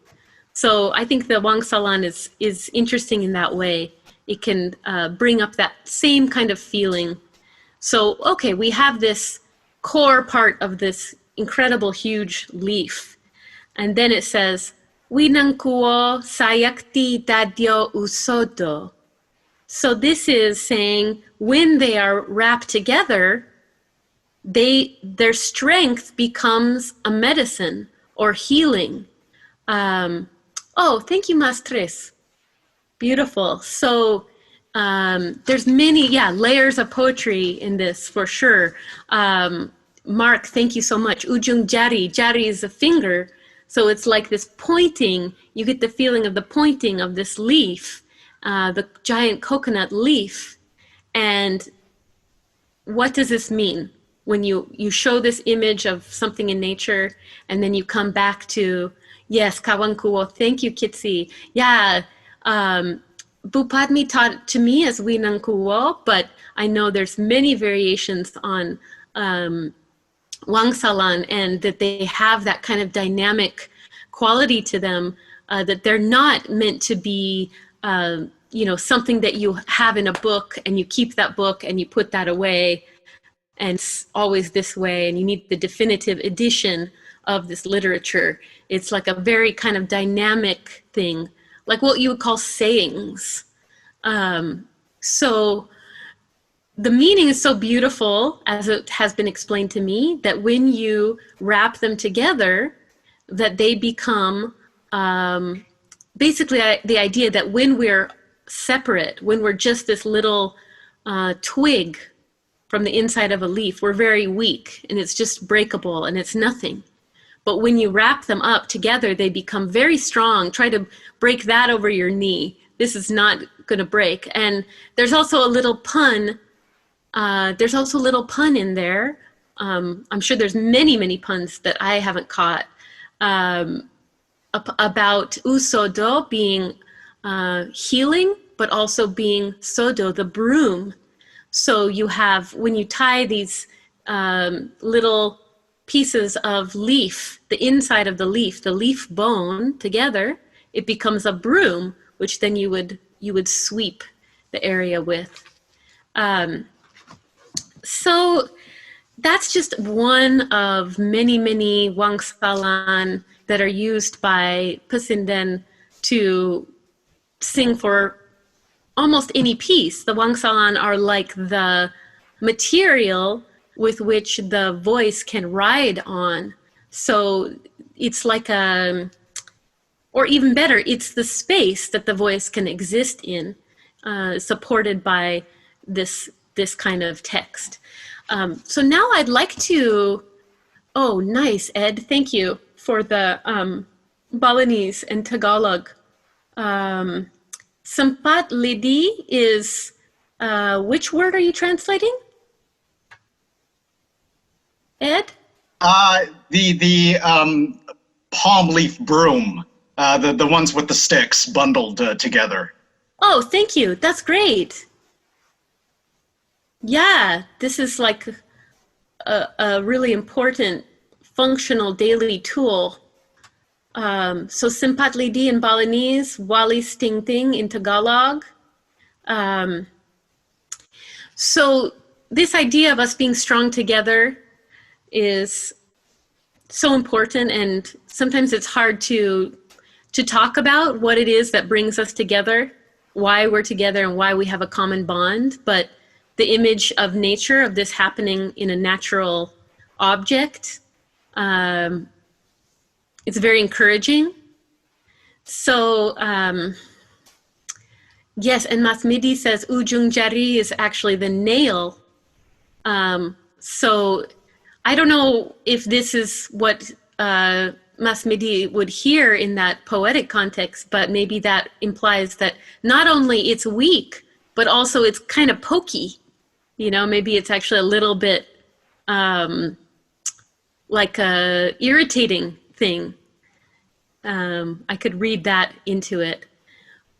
So I think the Wangsalan is interesting in that way. It can bring up that same kind of feeling. So, okay, we have this core part of this incredible huge leaf. And then it says, Winangkuo sayakti dadyo usodo. So this is saying when they are wrapped together, their strength becomes a medicine or healing. Oh, thank you, Mastres. Beautiful. So there's many, layers of poetry in this for sure. Mark, thank you so much. Ujung jari. Jari is a finger. So it's like this pointing. You get the feeling of the pointing of this leaf, the giant coconut leaf. And what does this mean? When you show this image of something in nature, and then you come back to, yes, Kawankuo, thank you, Kitsi. Yeah, Bupadmi taught to me as Winangkuo, but I know there's many variations on Wangsalan, and that they have that kind of dynamic quality to them, that they're not meant to be, something that you have in a book and you keep that book and you put that away and it's always this way, and you need the definitive edition of this literature. It's like a very kind of dynamic thing, like what you would call sayings. So the meaning is so beautiful, as it has been explained to me, that when you wrap them together, that they become basically the idea that when we're separate, when we're just this little twig from the inside of a leaf, we're very weak and it's just breakable and it's nothing. But when you wrap them up together, they become very strong. Try to break that over your knee. This is not going to break. And there's also a little pun. In there. I'm sure there's many, many puns that I haven't caught about usodo being healing, but also being sodo, the broom. So you have, when you tie these little pieces of leaf, the inside of the leaf bone together, it becomes a broom, which then you would sweep the area with. So that's just one of many, many Wangsalan that are used by Pusinden to sing for almost any piece. The Wangsalan are like the material with which the voice can ride on. So it's like or even better, it's the space that the voice can exist in, supported by this kind of text. So now I'd like to, oh, nice, Ed, thank you for the Balinese and Tagalog. Sempat lidi is, which word are you translating? Ed? The palm leaf broom, the ones with the sticks bundled together. Oh, thank you. That's great. Yeah, this is like a really important functional daily tool. So Sempat lidi in Balinese, Walis ting ting in Tagalog. So this idea of us being strong together is so important, and sometimes it's hard to talk about what it is that brings us together, why we're together and why we have a common bond. But the image of nature, of this happening in a natural object, it's very encouraging. So yes, and Masmidi says ujung jari is actually the nail. So I don't know if this is what Masmidi would hear in that poetic context, but maybe that implies that not only it's weak, but also it's kind of pokey. You know, maybe it's actually a little bit like a irritating thing. I could read that into it.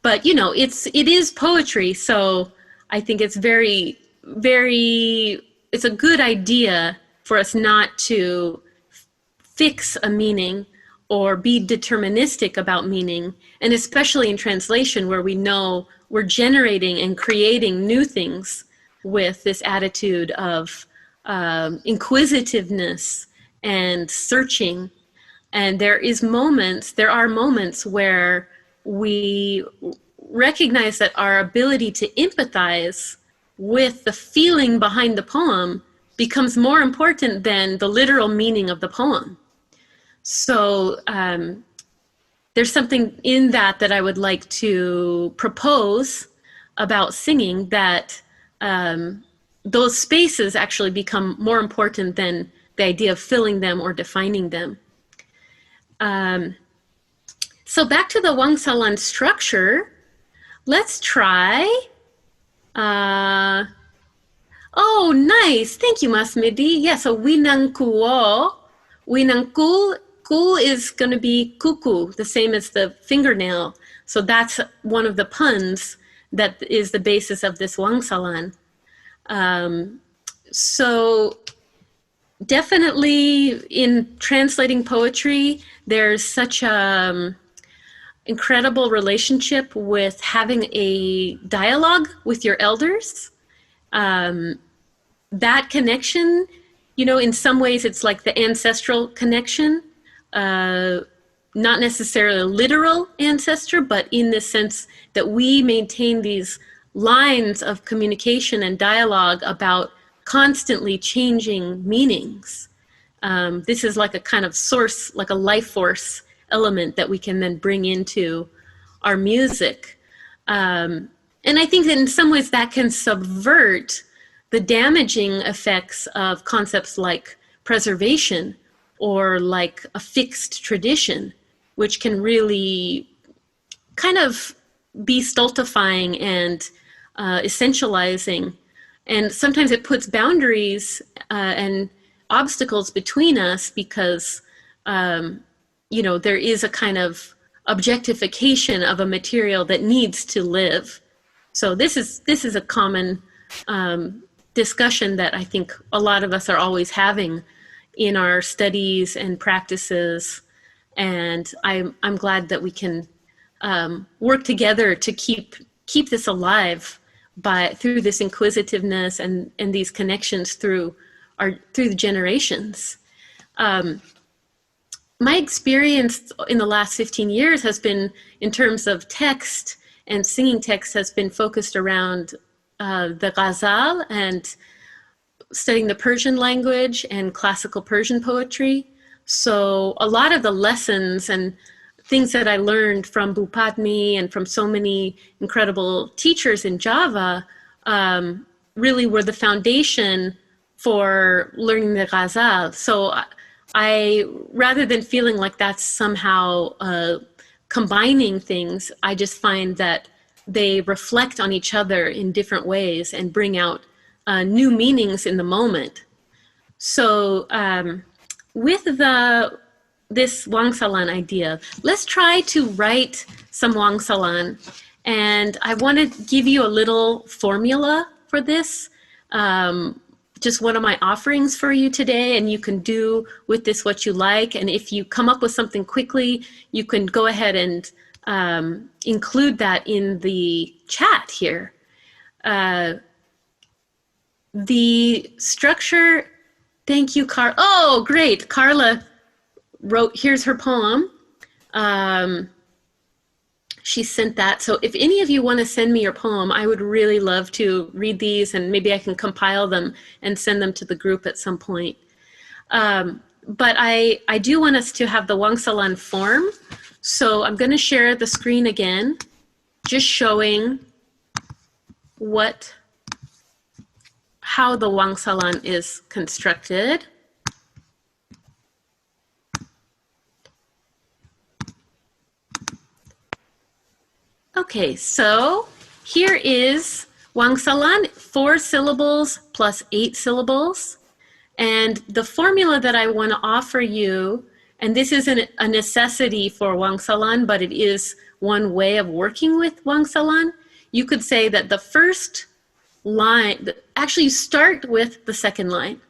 But, you know, it is poetry, so I think it's it's a good idea for us not to fix a meaning or be deterministic about meaning, and especially in translation where we know we're generating and creating new things with this attitude of inquisitiveness and searching. And there are moments where we recognize that our ability to empathize with the feeling behind the poem becomes more important than the literal meaning of the poem. So there's something in that I would like to propose about singing, that those spaces actually become more important than the idea of filling them or defining them. So back to the Wangsalan structure, let's try. Oh, nice. Thank you, Mas Midi. Yeah, so winangkuo. Winangku, ku is going to be kuku, the same as the fingernail. So that's one of the puns that is the basis of this Wangsalan. So definitely in translating poetry, there's such a incredible relationship with having a dialogue with your elders. That connection, you know, in some ways it's like the ancestral connection, not necessarily a literal ancestor, but in the sense that we maintain these lines of communication and dialogue about constantly changing meanings. This is like a kind of source, like a life force element that we can then bring into our music. And I think that in some ways that can subvert the damaging effects of concepts like preservation or like a fixed tradition, which can really kind of be stultifying and essentializing. And sometimes it puts boundaries and obstacles between us because, you know, there is a kind of objectification of a material that needs to live. So this is a common discussion that I think a lot of us are always having in our studies and practices. And I'm glad that we can work together to keep this alive through this inquisitiveness and these connections through the generations. My experience in the last 15 years has been, in terms of text and singing text, has been focused around the ghazal and studying the Persian language and classical Persian poetry. So a lot of the lessons and things that I learned from Bupatni and from so many incredible teachers in Java really were the foundation for learning the ghazal. So I, rather than feeling like that's somehow combining things, I just find that they reflect on each other in different ways and bring out new meanings in the moment. So with this Wangsalan idea, let's try to write some Wangsalan. And I want to give you a little formula for this. Just one of my offerings for you today, and you can do with this what you like. And if you come up with something quickly, you can go ahead and include that in the chat here. The structure, thank you, Carla. Oh, great. Carla wrote, here's her poem. She sent that. So if any of you want to send me your poem, I would really love to read these, and maybe I can compile them and send them to the group at some point. But I do want us to have the Wangsalan form. So I'm going to share the screen again, just showing how the Wangsalan is constructed. Okay, so here is Wangsalan, 4 syllables plus 8 syllables. And the formula that I want to offer you, and this isn't a necessity for Wangsalan, but it is one way of working with Wangsalan. You could say that the first line, actually you start with the second line.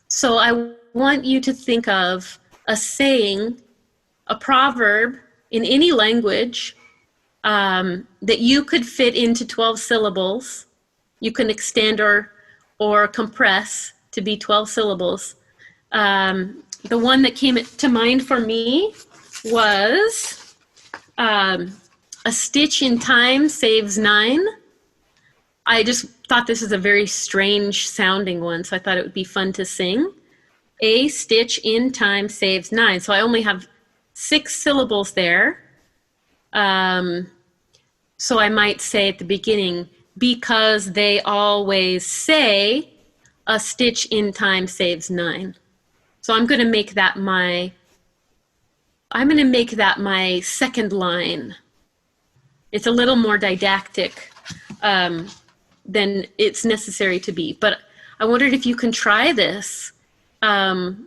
So I want you to think of a saying, a proverb in any language that you could fit into 12 syllables. You can extend or compress to be 12 syllables. The one that came to mind for me was a stitch in time saves 9. I just thought this was a very strange sounding one, so I thought it would be fun to sing. A stitch in time saves 9. So I only have 6 syllables there. So I might say at the beginning, because they always say a stitch in time saves 9. So I'm going to make that my second line. It's a little more didactic than it's necessary to be. But I wondered if you can try this. Can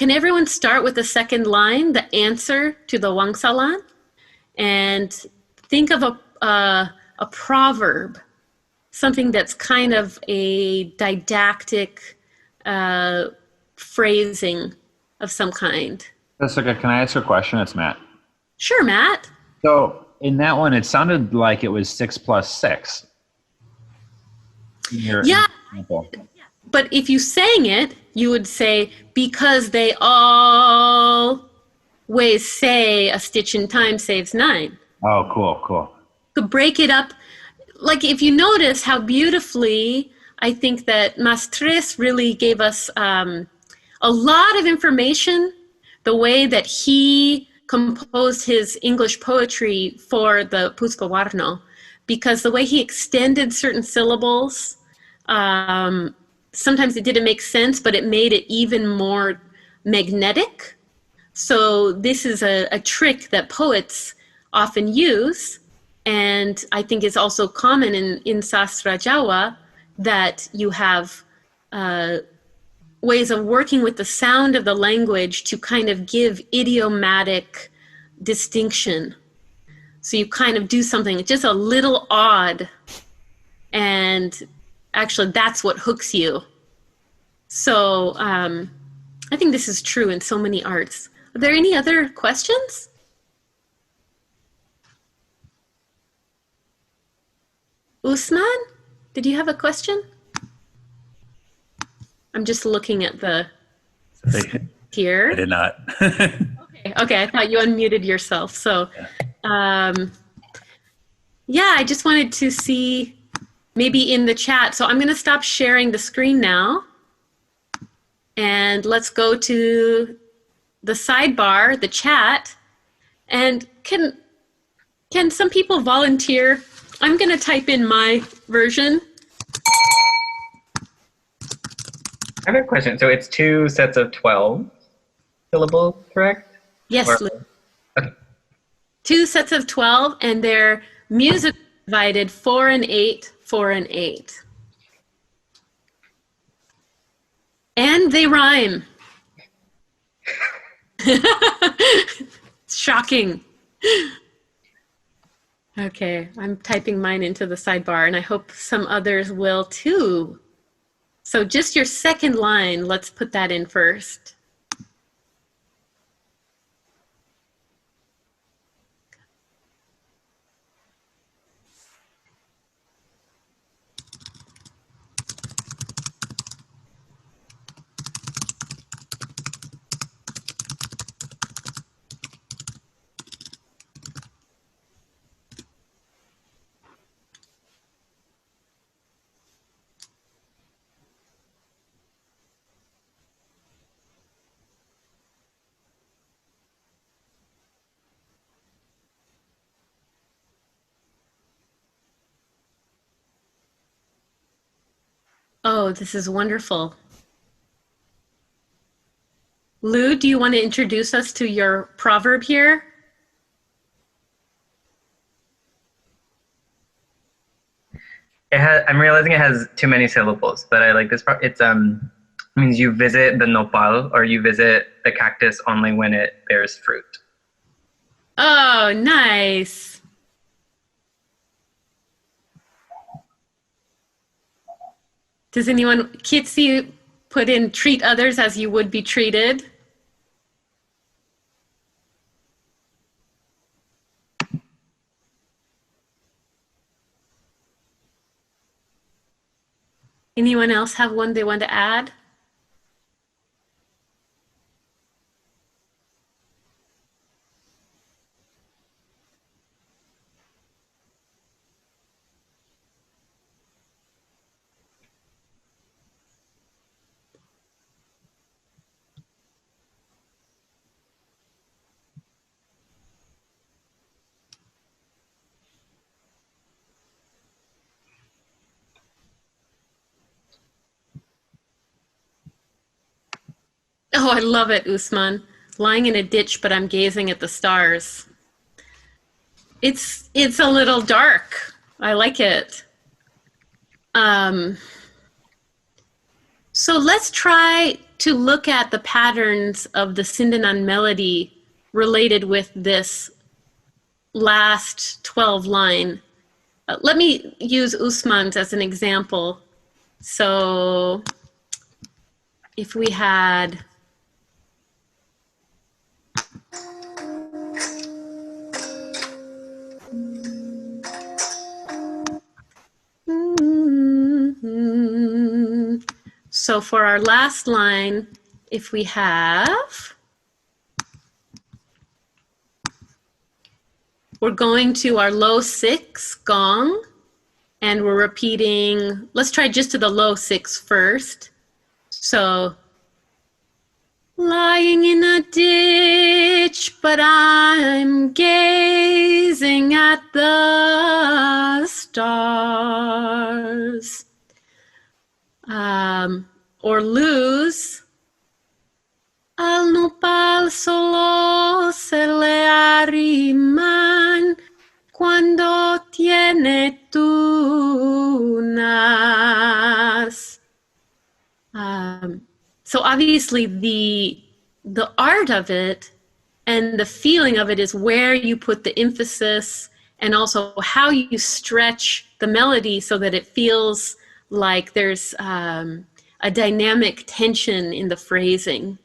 everyone start with the second line, the answer to the Wangsalan? And think of a proverb, something that's kind of a didactic phrasing of some kind. Jessica, can I ask a question? It's Matt. Sure, Matt. So in that one, it sounded like it was 6 plus 6. Yeah, but if you sang it, you would say, because they always say a stitch in time saves 9. Oh, cool, cool. To break it up, like if you notice how beautifully, I think that Mastres really gave us a lot of information, the way that he composed his English poetry for the Puspawarno, because the way he extended certain syllables, sometimes it didn't make sense, but it made it even more magnetic. So this is a trick that poets often use, and I think it's also common in Sastra Jawa that you have ways of working with the sound of the language to kind of give idiomatic distinction. So you kind of do something just a little odd, and actually that's what hooks you. So I think this is true in so many arts. Are there any other questions? Usman, did you have a question? I'm just looking at the here. I did not. Okay, I thought you unmuted yourself. So, yeah, I just wanted to see maybe in the chat. So I'm going to stop sharing the screen now. And let's go to the sidebar, the chat. And can some people volunteer? I'm going to type in my version. I have a question. So it's 2 sets of 12 syllables, correct? Yes, Lou. Okay. 2 sets of 12, and they're music divided 4 and 8, 4 and 8. And they rhyme. Shocking. Okay, I'm typing mine into the sidebar, and I hope some others will too. So just your second line, let's put that in first. Oh, this is wonderful. Lou, do you want to introduce us to your proverb here? I'm realizing it has too many syllables, but I like this part. It's means you visit the nopal or you visit the cactus only when it bears fruit. Oh, nice. Does anyone, Kitsi, put in treat others as you would be treated? Anyone else have one they want to add? Oh, I love it, Usman. Lying in a ditch, but I'm gazing at the stars. It's a little dark. I like it. So let's try to look at the patterns of the Sindanan melody related with this last 12 line. Let me use Usman's as an example. So if we had... So for our last line, if we have, we're going to our low 6 gong, and we're repeating, let's try just to the low 6 first. So, lying in a ditch, but I'm gazing at the stars. Or lose. Al nopal solo se le arriman cuando tiene tunas. So obviously the art of it and the feeling of it is where you put the emphasis and also how you stretch the melody so that it feels like there's a dynamic tension in the phrasing.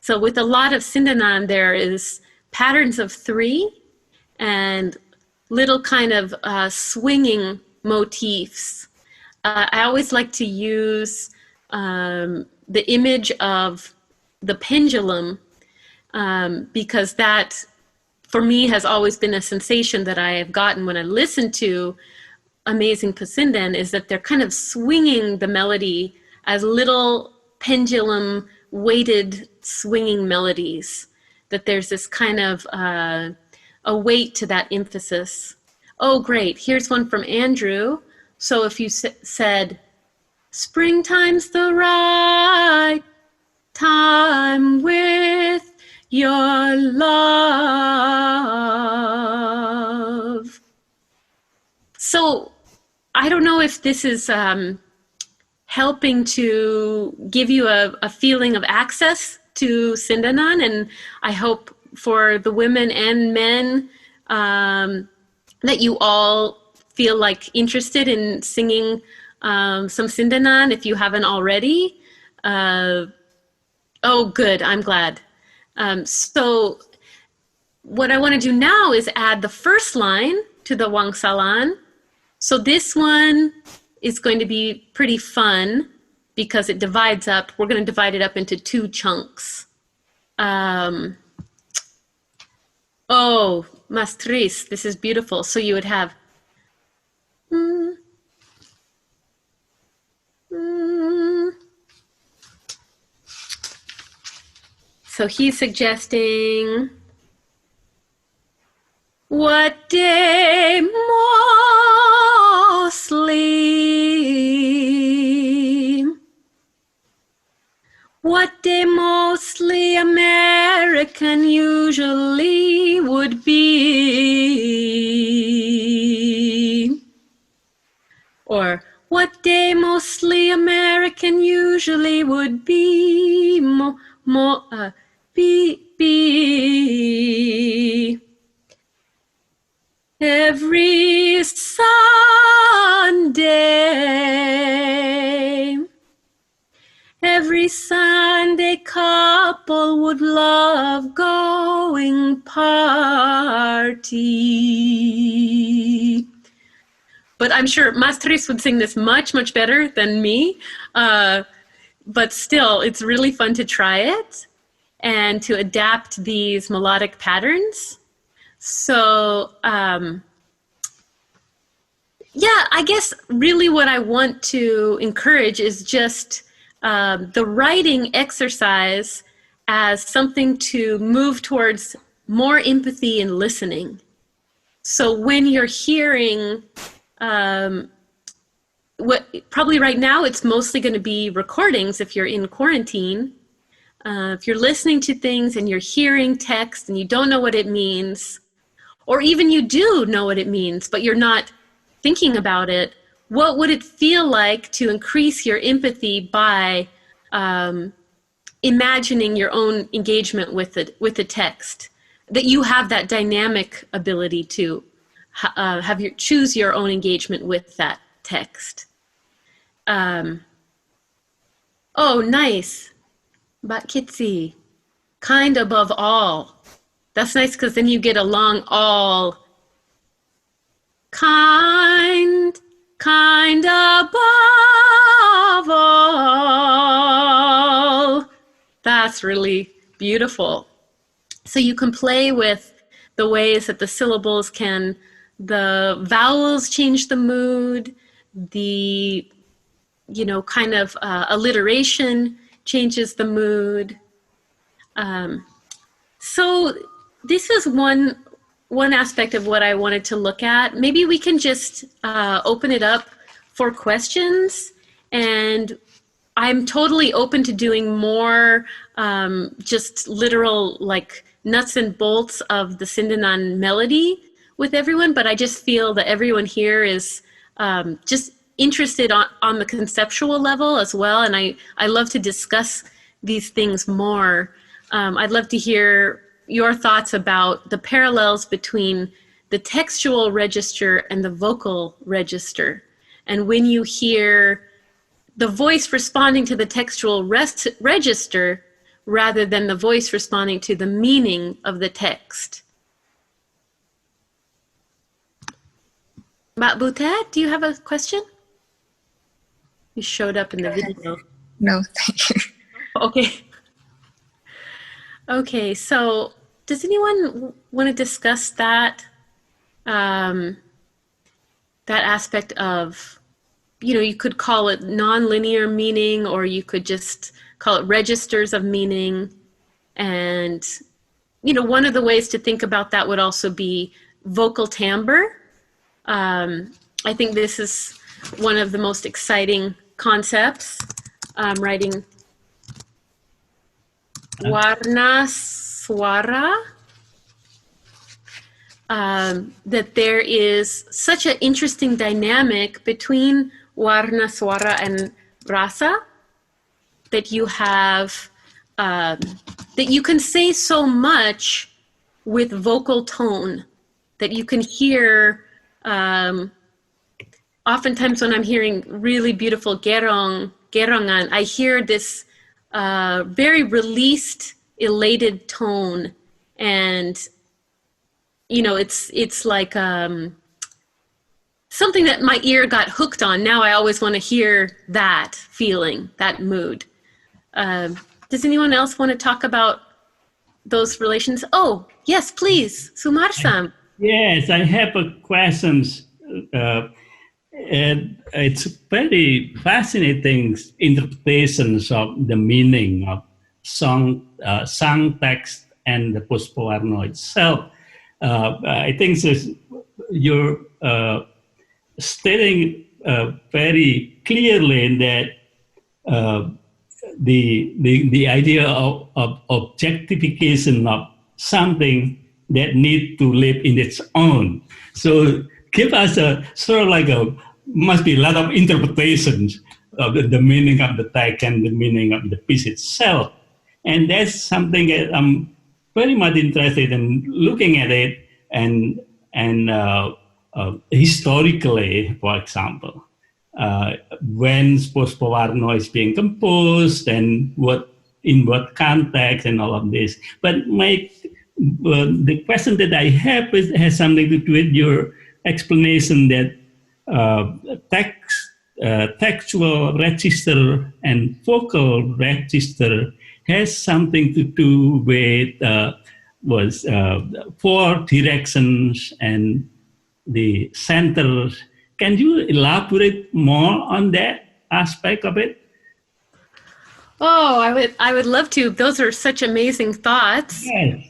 So with a lot of Sindanan, there is patterns of 3 and little kind of swinging motifs. I always like to use the image of the pendulum because that, for me, has always been a sensation that I have gotten when I listen to Amazing Pasindan, is that they're kind of swinging the melody as little pendulum weighted swinging melodies, that there's this kind of a weight to that emphasis. Oh, great. Here's one from Andrew. So if you said, springtime's the right time with your love. So I don't know if this is helping to give you a feeling of access to Sindanan, and I hope for the women and men that you all feel like interested in singing some Sindanan if you haven't already. Oh, good, I'm glad. So what I want to do now is add the first line to the Wangsalan. So this one is going to be pretty fun because it divides up. We're going to divide it up into 2 chunks. Oh, Mastris, this is beautiful. So you would have So he's suggesting what day mostly, what day mostly American usually would be, Or what day mostly American usually would be be every Sunday. Every Sunday couple would love going party. But I'm sure Mastris would sing this much, much better than me. But still, it's really fun to try it and to adapt these melodic patterns. So, yeah, I guess really what I want to encourage is just the writing exercise as something to move towards more empathy and listening. So when you're hearing, probably right now it's mostly going to be recordings if you're in quarantine. If you're listening to things and you're hearing text and you don't know what it means, or even you do know what it means, but you're not thinking about it, what would it feel like to increase your empathy by imagining your own engagement with the text? That you have that dynamic ability to choose your own engagement with that text. Oh, nice. Mbak Kitsi. Kind above all. That's nice because then you get a long all. Kind above all. That's really beautiful. So you can play with the ways that the syllables can, the vowels change the mood, the, kind of alliteration changes the mood. So this is one aspect of what I wanted to look at. Maybe we can just open it up for questions, and I'm totally open to doing more just literal like nuts and bolts of the Sindanan melody with everyone, but I just feel that everyone here is just interested on the conceptual level as well, and I love to discuss these things more. I'd love to hear your thoughts about the parallels between the textual register and the vocal register. And when you hear the voice responding to the textual register rather than the voice responding to the meaning of the text. Mbak Butet, do you have a question? You showed up in the video. No, thank you. Okay. Okay, so does anyone want to discuss that that aspect of, you could call it nonlinear meaning, or you could just call it registers of meaning. And, one of the ways to think about that would also be vocal timbre. I think this is one of the most exciting concepts. Writing Warna Swara, that there is such an interesting dynamic between Warna Swara and Rasa, that you have, that you can say so much with vocal tone, that you can hear, oftentimes when I'm hearing really beautiful gerongan, I hear this very released, elated tone, and it's like something that my ear got hooked on. Now I always want to hear that feeling, that mood. Does anyone else want to talk about those relations? Oh, yes, please, Sumarsam. Yes, I have a questions. And it's very fascinating interpretations of the meaning of song text and the Puspawarna itself. I think you're stating very clearly that the idea of objectification of something that need to live in its own. So give us a sort of like a must be a lot of interpretations of the meaning of the text and the meaning of the piece itself. And that's something that I'm very much interested in looking at it and historically, for example, when Puspawarna is being composed and in what context and all of this. But the question that I have has something to do with your explanation that textual register and vocal register has something to do with four directions and the center. Can you elaborate more on that aspect of it? Oh, I would love to. Those are such amazing thoughts. Yes.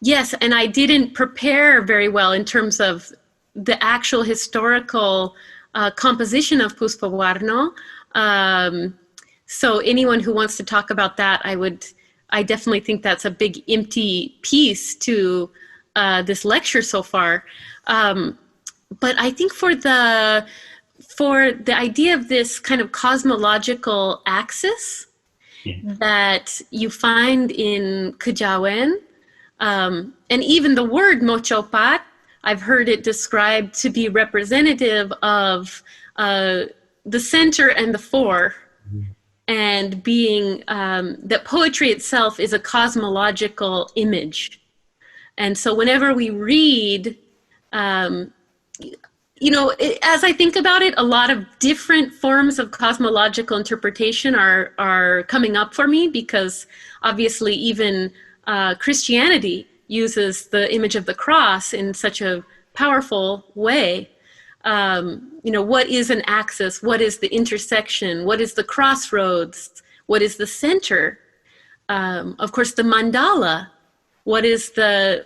Yes, and I didn't prepare very well in terms of the actual historical composition of Puspawarna. So anyone who wants to talk about that, I definitely think that's a big empty piece to this lecture so far. But I think for the idea of this kind of cosmological axis that you find in Kejawen, and even the word mocopat, I've heard it described to be representative of the center and the four, and being that poetry itself is a cosmological image. And so whenever we read, as I think about it, a lot of different forms of cosmological interpretation are coming up for me, because obviously even Christianity uses the image of the cross in such a powerful way. What is an axis? What is the intersection? What is the crossroads? What is the center? Of course, the mandala. What is the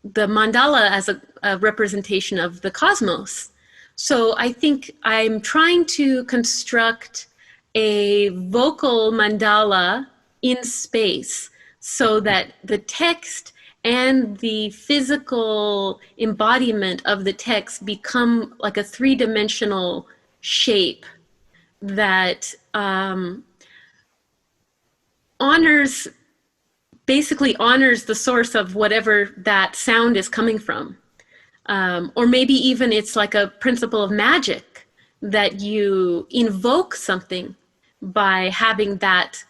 mandala as a representation of the cosmos? So I think I'm trying to construct a vocal mandala in space so that the text and the physical embodiment of the text become like a three-dimensional shape that basically honors the source of whatever that sound is coming from. Or maybe even it's like a principle of magic, that you invoke something by having that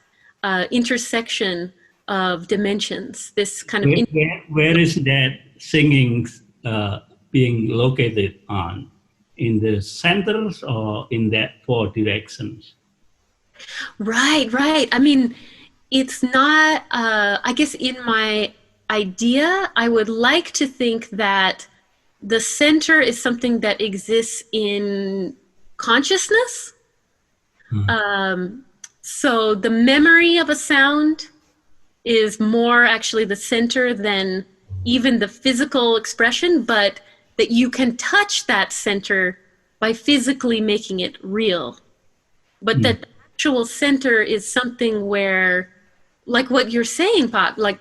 intersection of dimensions, this kind of... Where is that singing being located on? In the centers or in that four directions? Right. I mean, it's not, I guess in my idea, I would like to think that the center is something that exists in consciousness. So the memory of a sound is more actually the center than even the physical expression, but that you can touch that center by physically making it real. But that the actual center is something where, like what you're saying, Pop, like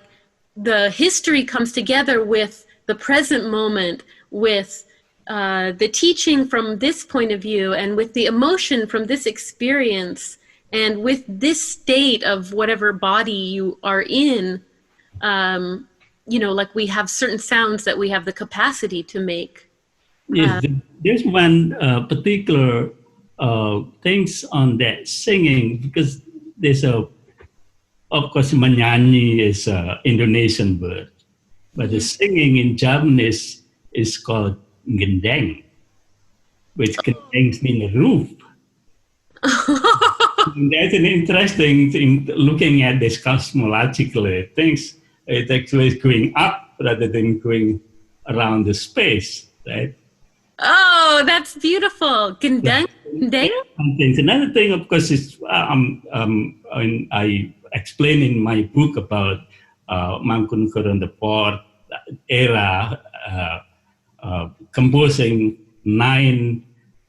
the history comes together with the present moment, with the teaching from this point of view, and with the emotion from this experience, and with this state of whatever body you are in, like we have certain sounds that we have the capacity to make. Yes, there's one particular things on that singing, because there's of course, menyanyi is an Indonesian word, but the singing in Javanese is called gendeng, which gendeng means roof. That's an interesting thing, looking at this cosmologically. Things, it actually is going up rather than going around the space, right? Oh, that's beautiful. Gendeng? Another thing, of course, is I explain in my book about Mangkunegaran the Port era, composing 9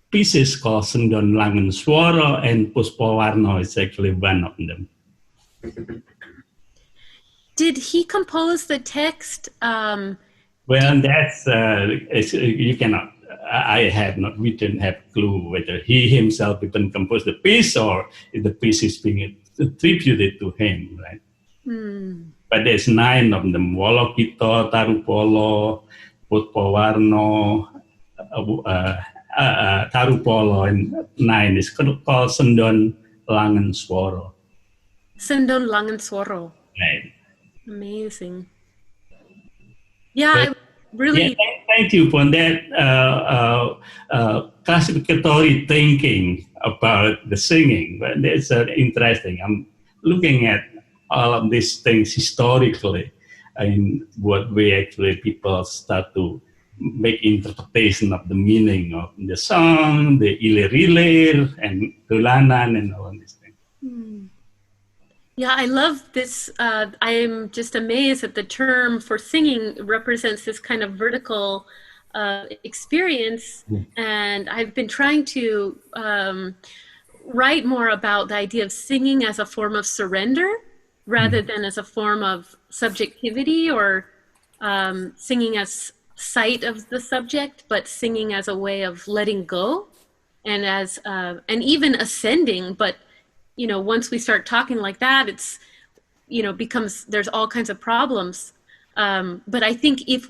pieces called Sendon Langen Swara, and Puspawarna is actually one of them. Did he compose the text? Well, that's you cannot we didn't have clue whether he himself even composed the piece or if the piece is being attributed to him, right? But there's 9 of them: Wolo Kito, Tarupolo, Putpawarno, Tarupolo, and 9 is called Sendon Langen Sworo. Sendon Langen Sworo. Right. Amazing. Yeah, really. Yeah, thank you for that classificatory thinking about the singing. But it's interesting. I'm looking at all of these things historically, and what way actually people start to make interpretation of the meaning of the song, the ilir-ilir, and tulanan, and all of these things. Yeah, I love this. I am just amazed that the term for singing represents this kind of vertical experience. And I've been trying to write more about the idea of singing as a form of surrender rather than as a form of subjectivity, or singing as sight of the subject, but singing as a way of letting go and as and even ascending. But once we start talking like that, it's, there's all kinds of problems. But I think if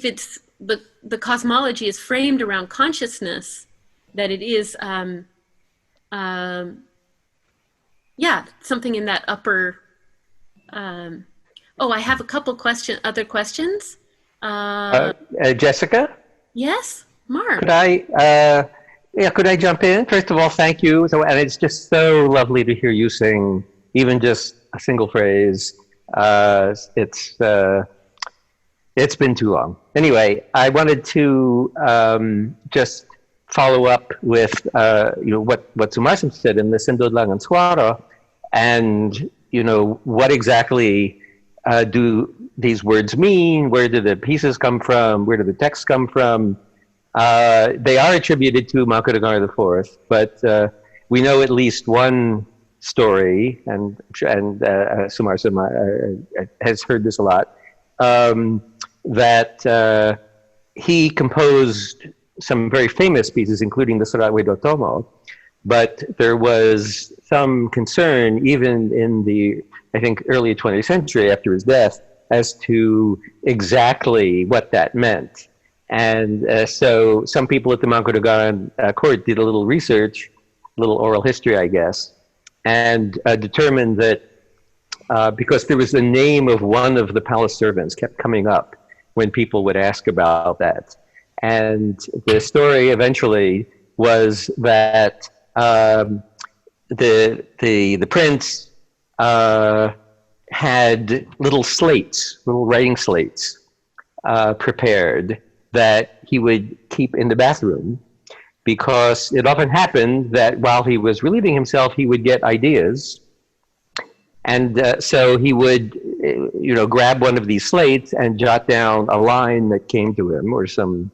it's the cosmology is framed around consciousness, that it is, something in that upper. I have a couple other questions. Jessica? Yes, Mark. Could I jump in? First of all, thank you. And it's just so lovely to hear you sing, even just a single phrase. It's been too long. Anyway, I wanted to just follow up with what Sumarsan said in the Sindodlangan Suara, and what exactly do these words mean? Where do the pieces come from? Where do the texts come from? They are attributed to Mangkunegaran IV, but we know at least one story, and Sumar has heard this a lot, that he composed some very famous pieces, including the Surat Wedotomo, but there was some concern, even in the, I think, early 20th century after his death, as to exactly what that meant. And so some people at the Mangkunegaran court did a little research, a little oral history, I guess, and determined that because there was the name of one of the palace servants kept coming up when people would ask about that. And the story eventually was that the prince had little slates, little writing slates prepared that he would keep in the bathroom, because it often happened that while he was relieving himself, he would get ideas. And so he would, grab one of these slates and jot down a line that came to him, or some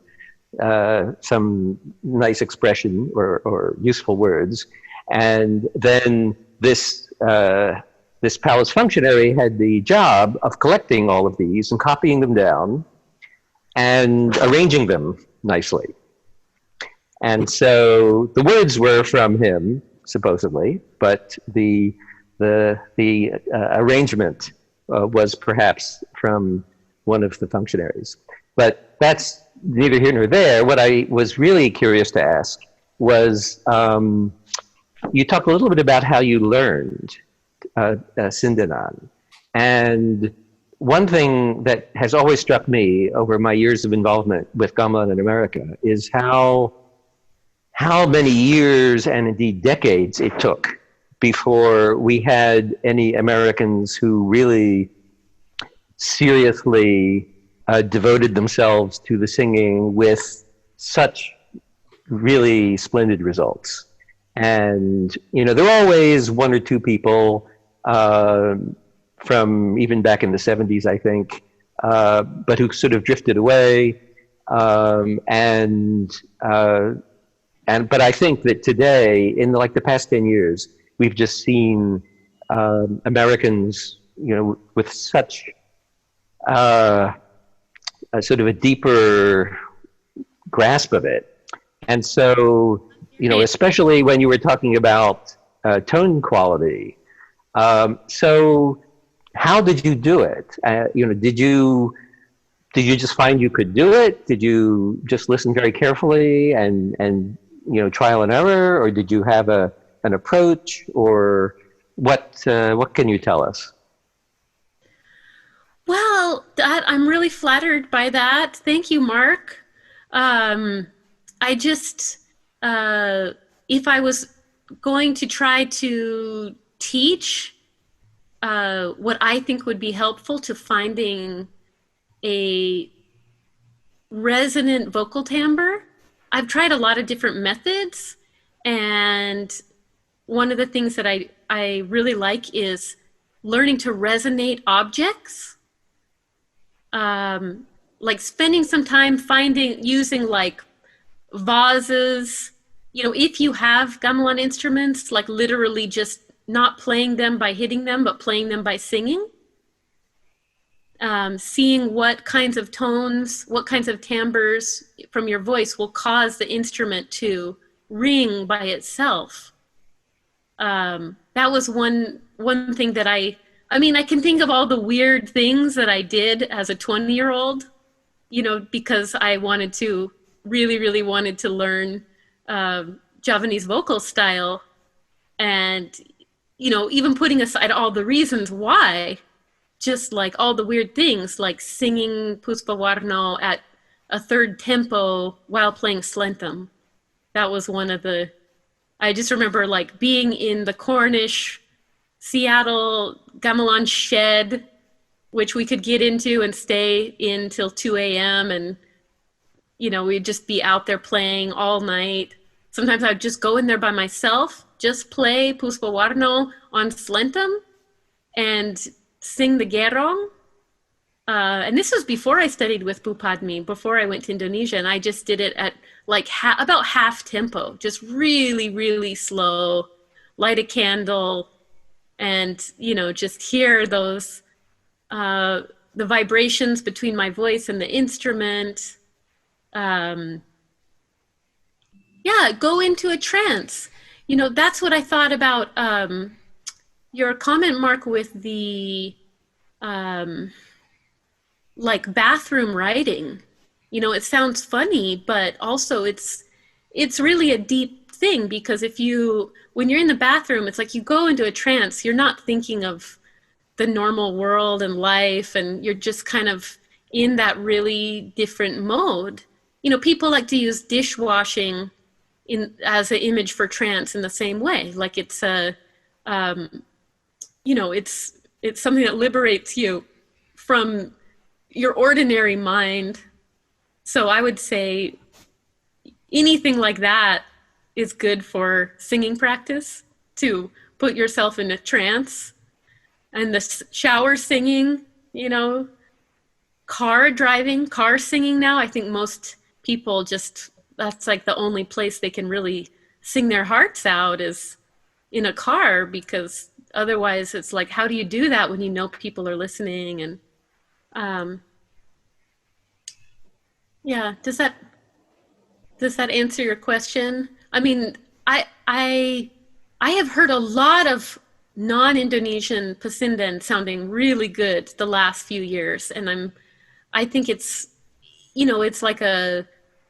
nice expression or useful words. And then this palace functionary had the job of collecting all of these and copying them down and arranging them nicely. And so the words were from him, supposedly, but the arrangement was perhaps from one of the functionaries. But that's neither here nor there. What I was really curious to ask was, you talked a little bit about how you learned Sindanan. And one thing that has always struck me over my years of involvement with Gamelan in America is how many years and indeed decades it took before we had any Americans who really seriously devoted themselves to the singing with such really splendid results. And, there were always one or two people from even back in the 70s, I think, but who sort of drifted away. But I think that today, in the past 10 years, we've just seen Americans, with such a sort of a deeper grasp of it. And so, especially when you were talking about tone quality. So how did you do it? Did you just find you could do it? Did you just listen very carefully and trial and error, or did you have an approach, or what can you tell us? Well, I'm really flattered by that. Thank you, Mark. I just, if I was going to try to teach what I think would be helpful to finding a resonant vocal timbre, I've tried a lot of different methods, and one of the things that I really like is learning to resonate objects. Like spending some time using like vases, if you have gamelan instruments, like literally just not playing them by hitting them, but playing them by singing. Seeing what kinds of tones, what kinds of timbres from your voice will cause the instrument to ring by itself. That was one thing that I can think of all the weird things that I did as a 20-year-old, because I really wanted to learn Javanese vocal style. And, even putting aside all the reasons why, just like all the weird things, like singing Puspa Warno at a third tempo while playing Slentum. That was one of I just remember like being in the Cornish Seattle gamelan shed, which we could get into and stay in till 2 a.m. And, we'd just be out there playing all night. Sometimes I'd just go in there by myself, just play Puspa Warno on Slentum and sing the gerong. And this was before I studied with Bu Padmi, before I went to Indonesia, and I just did it at like about half tempo, just really, really slow, light a candle, and, just hear those, the vibrations between my voice and the instrument. Go into a trance. That's what I thought about your comment, Mark, with the like bathroom writing. It sounds funny, but also it's really a deep thing, because when you're in the bathroom, it's like you go into a trance, you're not thinking of the normal world and life, and you're just kind of in that really different mode. People like to use dishwashing as an image for trance in the same way. Like it's it's something that liberates you from your ordinary mind. So I would say anything like that is good for singing practice, to put yourself in a trance. And the shower singing, car driving, car singing now, I think most people that's like the only place they can really sing their hearts out is in a car, because otherwise it's like, how do you do that when people are listening? And does that answer your question? I have heard a lot of non-Indonesian Pasindan sounding really good the last few years, and I think it's it's like a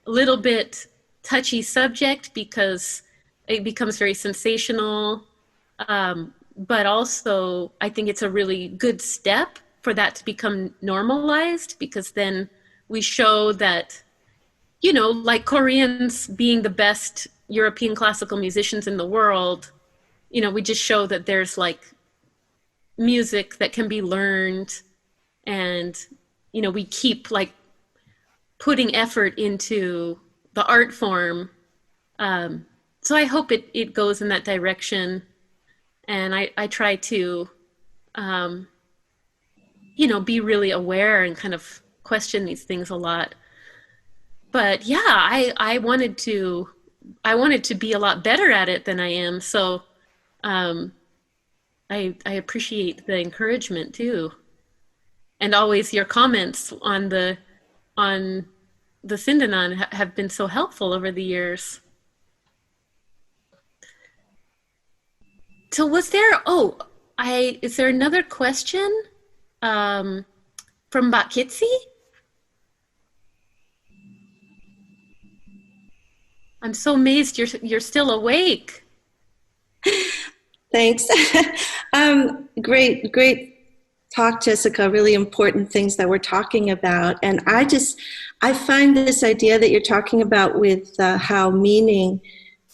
little bit touchy subject, because it becomes very sensational, but also I think it's a really good step for that to become normalized, because then we show that, like Koreans being the best European classical musicians in the world, we just show that there's like music that can be learned, and, we keep like putting effort into the art form. So I hope it goes in that direction. And I try to, be really aware and kind of question these things a lot. But yeah, I wanted to be a lot better at it than I am. So I appreciate the encouragement too. And always your comments on the Sindanan have been so helpful over the years. So was there, is there another question from Mbak Kitsi? I'm so amazed you're still awake. Thanks. Great talk, Jessica. Really important things that we're talking about. And I find this idea that you're talking about with how meaning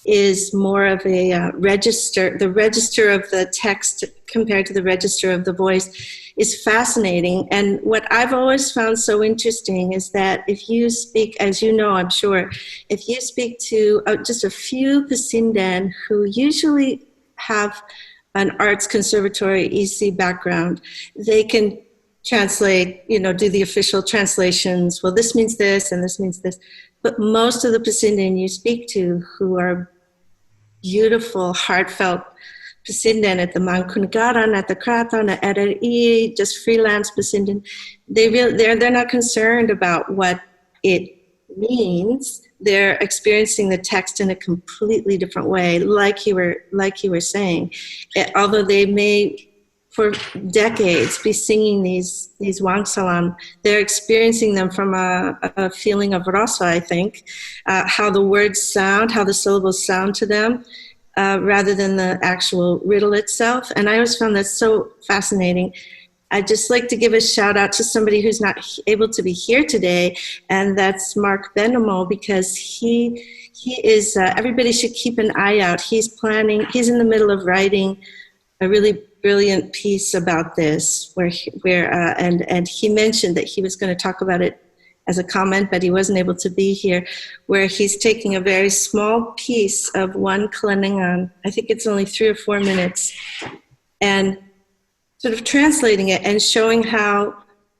is more of a register, the register of the text compared to the register of the voice is fascinating. And what I've always found so interesting is that if you speak, as you know, I'm sure, if you speak to just a few Pasindan who usually have an arts conservatory EC background, they can translate, do the official translations. Well, this means this and this means this. But most of the Pasindan you speak to who are beautiful, heartfelt Pasindan at the Mangkunegaran, at the Kraton, at RRI, just freelance Pasindan, they're not concerned about what it means. They're experiencing the text in a completely different way, like you were saying. Although they may, for decades, be singing these wangsalan, they're experiencing them from a feeling of rasa, I think, how the words sound, how the syllables sound to them, rather than the actual riddle itself. And I always found that so fascinating. I'd just like to give a shout out to somebody who's not able to be here today, and that's Mark Benamo, because he is, everybody should keep an eye out. He's in the middle of writing a really brilliant piece about this, and he mentioned that he was going to talk about it as a comment, but he wasn't able to be here, where he's taking a very small piece of one Kelenengan, I think it's only 3 or 4 minutes, and sort of translating it and showing how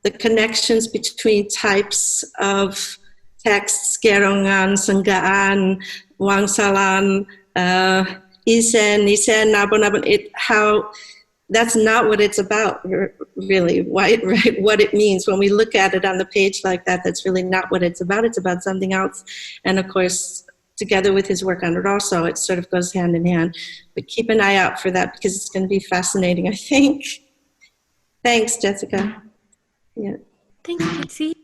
the connections between types of texts, gerongan, senggaan, wangsalan, isen, nabon, how that's not what it's about, really, right? What it means. When we look at it on the page like that, that's really not what it's about. It's about something else. And of course, together with his work on Rosso, it sort of goes hand in hand. But keep an eye out for that, because it's going to be fascinating, I think. Thanks, Jessica. Yeah. Thanks, Mitzi.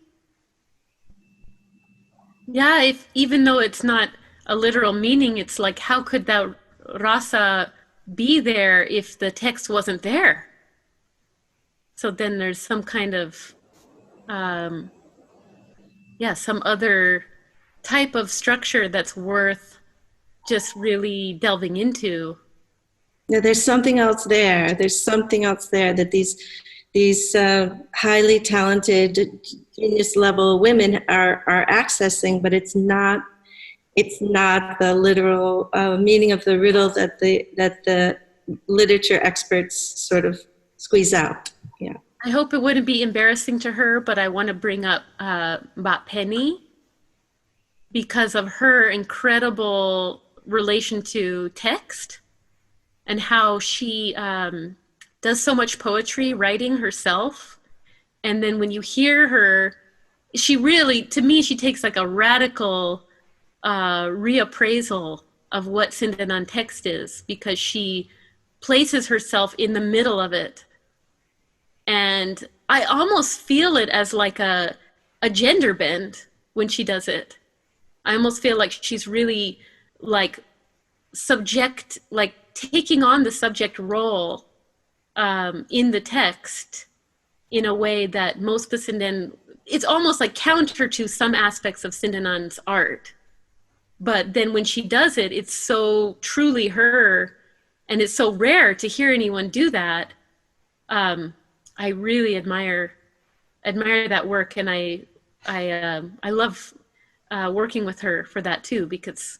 Yeah, even though it's not a literal meaning, it's like, how could that rasa be there if the text wasn't there? So then there's some kind of, some other type of structure that's worth just really delving into. Yeah, there's something else there. There's something else there that these highly talented, genius level women are accessing, but it's not the literal meaning of the riddle that the literature experts sort of squeeze out. Yeah. I hope it wouldn't be embarrassing to her, but I want to bring up Mbak Penny, because of her incredible relation to text and how she does so much poetry writing herself. And then when you hear her, she really, to me, she takes like a radical reappraisal of what Sindanan text is, because she places herself in the middle of it. And I almost feel it as like a gender bend when she does it. I almost feel like she's really like taking on the subject role in the text in a way that most Pasindan, it's almost like counter to some aspects of Sindanan's art. But then when she does it, it's so truly her, and it's so rare to hear anyone do that. I really admire that work, and I love working with her for that too, because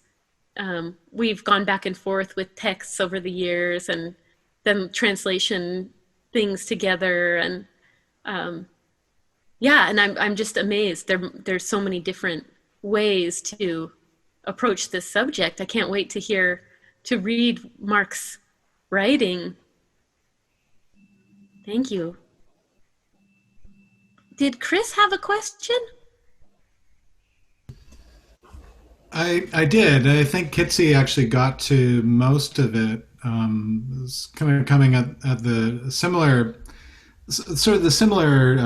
we've gone back and forth with texts over the years, and then translation things together, and and I'm just amazed. There's so many different ways to approach this subject. I can't wait to read Mark's writing. Thank you. Did Chris have a question? I did. I think Kitsy actually got to most of it. It's kind of coming at the similar, sort of the similar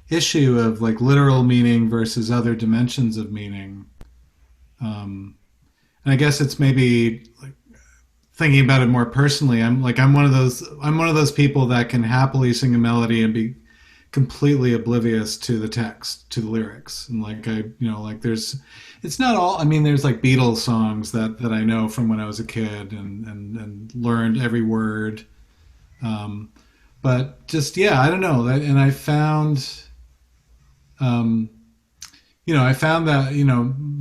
issue of like literal meaning versus other dimensions of meaning. And I guess it's maybe like thinking about it more personally. I'm one of those people that can happily sing a melody and be completely oblivious to the text, to the lyrics. And like it's not all, I mean, there's like Beatles songs that I know from when I was a kid and learned every word. But just, yeah, I don't know. And I found, I found that,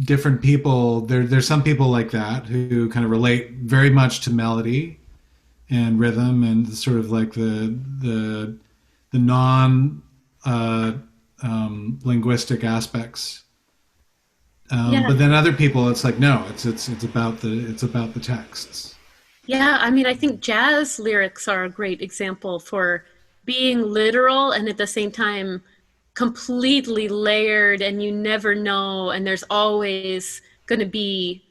different people, there's some people like that who kind of relate very much to melody and rhythm and sort of like the non linguistic aspects. But then other people, it's like, no, it's about the texts. Yeah, I mean, I think jazz lyrics are a great example for being literal and at the same time completely layered, and you never know, and there's always going to be,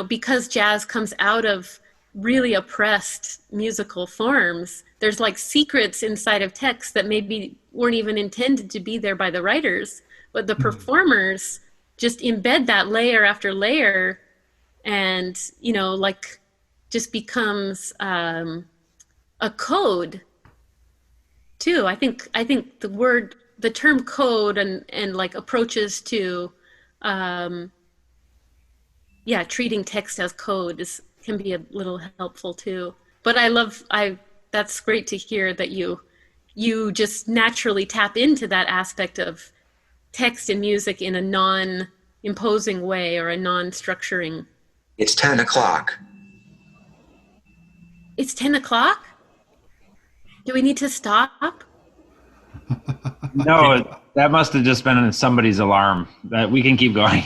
because jazz comes out of really oppressed musical forms, there's like secrets inside of text that maybe weren't even intended to be there by the writers, but the performers just embed that layer after layer, and just becomes a code too. I think the term code and like approaches to treating text as code can be a little helpful too. But that's great to hear that you just naturally tap into that aspect of text and music in a non-imposing way or a non-structuring. It's 10 o'clock. It's 10 o'clock? Do we need to stop? No, that must have just been somebody's alarm. That we can keep going.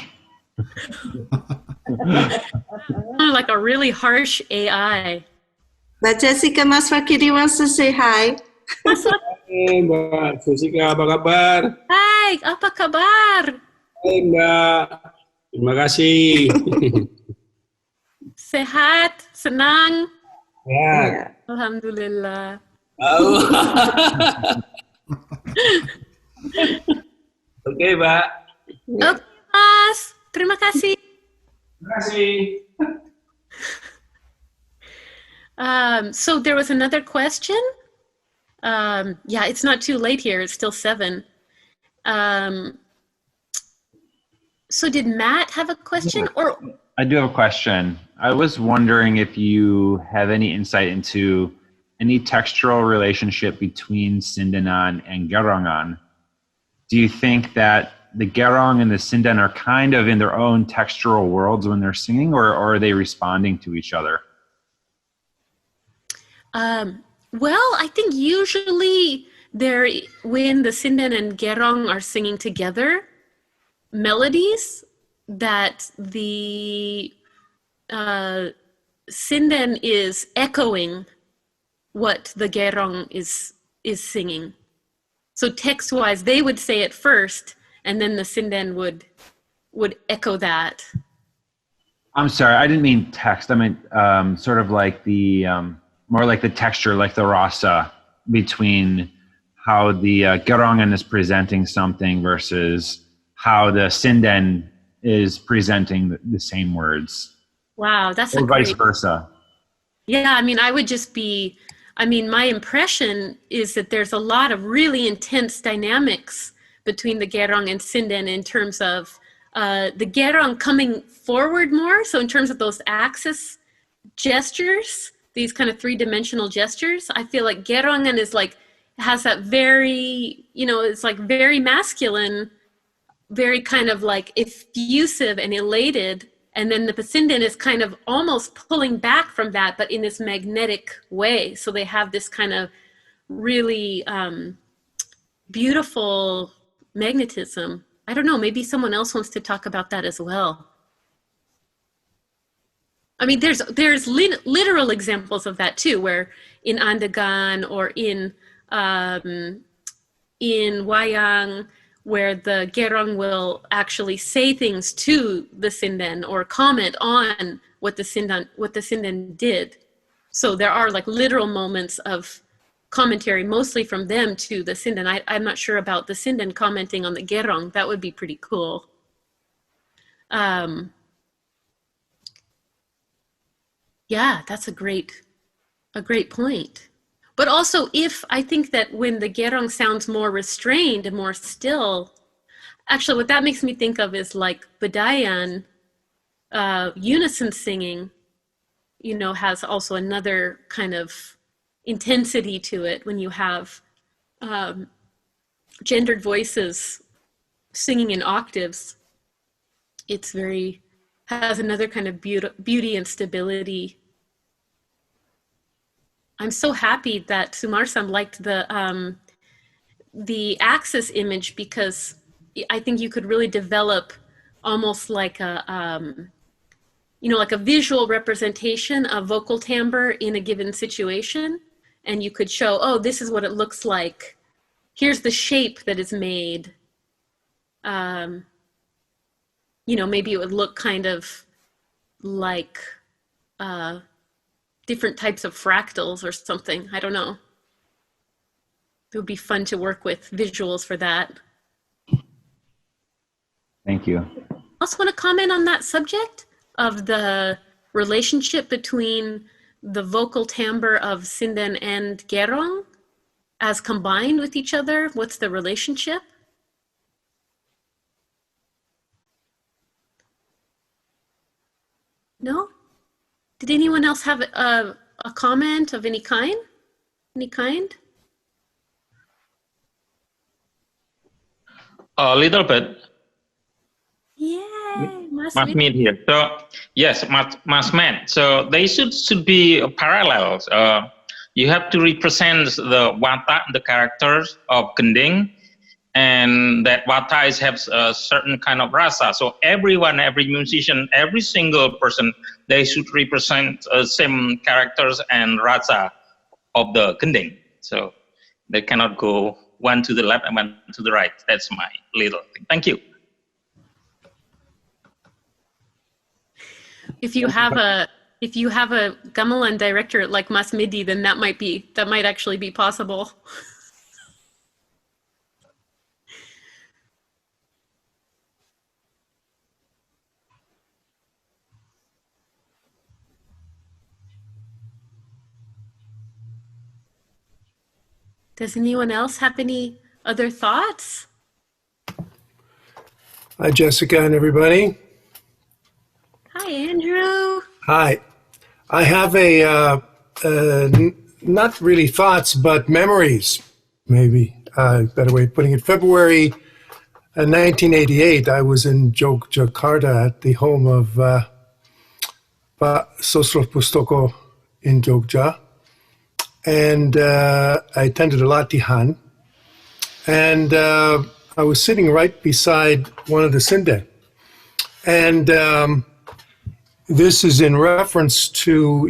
Like a really harsh AI. But Jessika, Mas Fakiri wants to say hi. Hai Mbak Jessika, apa kabar? Hai, apa kabar? Hai Mbak, terima kasih. Sehat, senang. Ya. Alhamdulillah. Oke, Mbak. Oke, Mas. Terima kasih. Terima kasih. So there was another question. It's not too late here. It's still 7. So did Matt have a question? Or I do have a question. I was wondering if you have any insight into any textural relationship between Sindanan and Gerongan. Do you think that the Gerong and the Sindan are kind of in their own textural worlds when they're singing, or are they responding to each other? Well, I think usually when the Sindan and Gerong are singing together, melodies that the Sindan is echoing what the Gerong is singing. So text-wise, they would say it first, and then the Sindan would echo that. I'm sorry, I didn't mean text. I meant sort of like the more like the texture, like the rasa between how the Gerongan is presenting something versus how the Sindan is presenting the same words. Wow, that's or vice versa. Yeah, I mean, my impression is that there's a lot of really intense dynamics between the Gerong and Sindan in terms of the Gerong coming forward more. So in terms of those axis gestures, these kind of 3-dimensional gestures, I feel like Gerongan has that very, it's like very masculine, very kind of like effusive and elated. And then the Sindan is kind of almost pulling back from that, but in this magnetic way. So they have this kind of really beautiful magnetism. I don't know, maybe someone else wants to talk about that as well. I mean, there's literal examples of that too, where in Andagan or in Wayang, where the gerong will actually say things to the sinden or comment on what the sinden did. So there are like literal moments of commentary, mostly from them to the sinden. I'm not sure about the sinden commenting on the gerong. That would be pretty cool. Yeah, that's a great point. But also, I think that when the gerong sounds more restrained and more still, actually what that makes me think of is like Badayan, unison singing, has also another kind of intensity to it when you have gendered voices singing in octaves. It's has another kind of beauty and stability. I'm so happy that Sumar-san liked the axis image, because I think you could really develop almost like a like a visual representation of vocal timbre in a given situation, and you could show, oh, this is what it looks like. Here's the shape that is made. Maybe it would look kind of like different types of fractals or something. I don't know. It would be fun to work with visuals for that. Thank you. Also want to comment on that subject of the relationship between the vocal timbre of sinden and gerong as combined with each other. What's the relationship? No? Did anyone else have a comment of any kind? A little bit. Yay, Must meet here. So yes, must meet. So they should be parallels. You have to represent the watak, the characters of gending, and that watak has a certain kind of rasa. So everyone, every musician, every single person, they should represent same characters and rasa of the gending. So they cannot go one to the left and one to the right. That's my little thing. Thank you. If you have a gamelan director like Mas Midi, then that might actually be possible. Does anyone else have any other thoughts? Hi, Jessica and everybody. Hi, Andrew. Hi. I have not really thoughts, but memories, maybe a better way of putting it. February 1988, I was in Jakarta at the home of Sosro Pustoko in Jogja. And I attended a latihan, and I was sitting right beside one of the sinden. And this is in reference to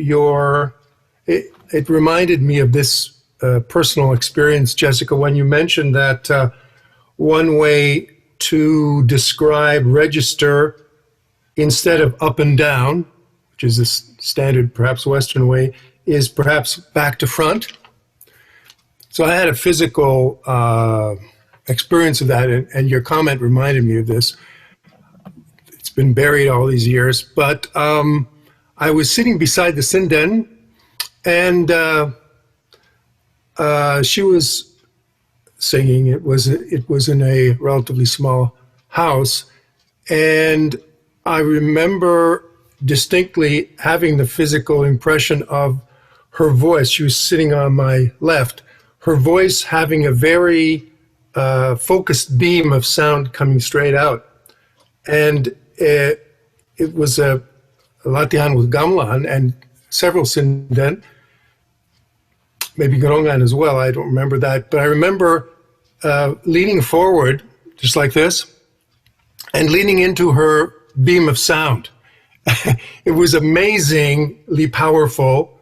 it reminded me of this personal experience, Jessica, when you mentioned that one way to describe register instead of up and down, which is a standard, perhaps Western way, is perhaps back to front. So I had a physical experience of that, and your comment reminded me of this. It's been buried all these years, but I was sitting beside the sinden, and she was singing. It was in a relatively small house, and I remember distinctly having the physical impression of her voice. She was sitting on my left. Her voice having a very focused beam of sound coming straight out. And it was a latihan with gamelan and several sinden, maybe gerongan as well, I don't remember that. But I remember leaning forward, just like this, and leaning into her beam of sound. It was amazingly powerful.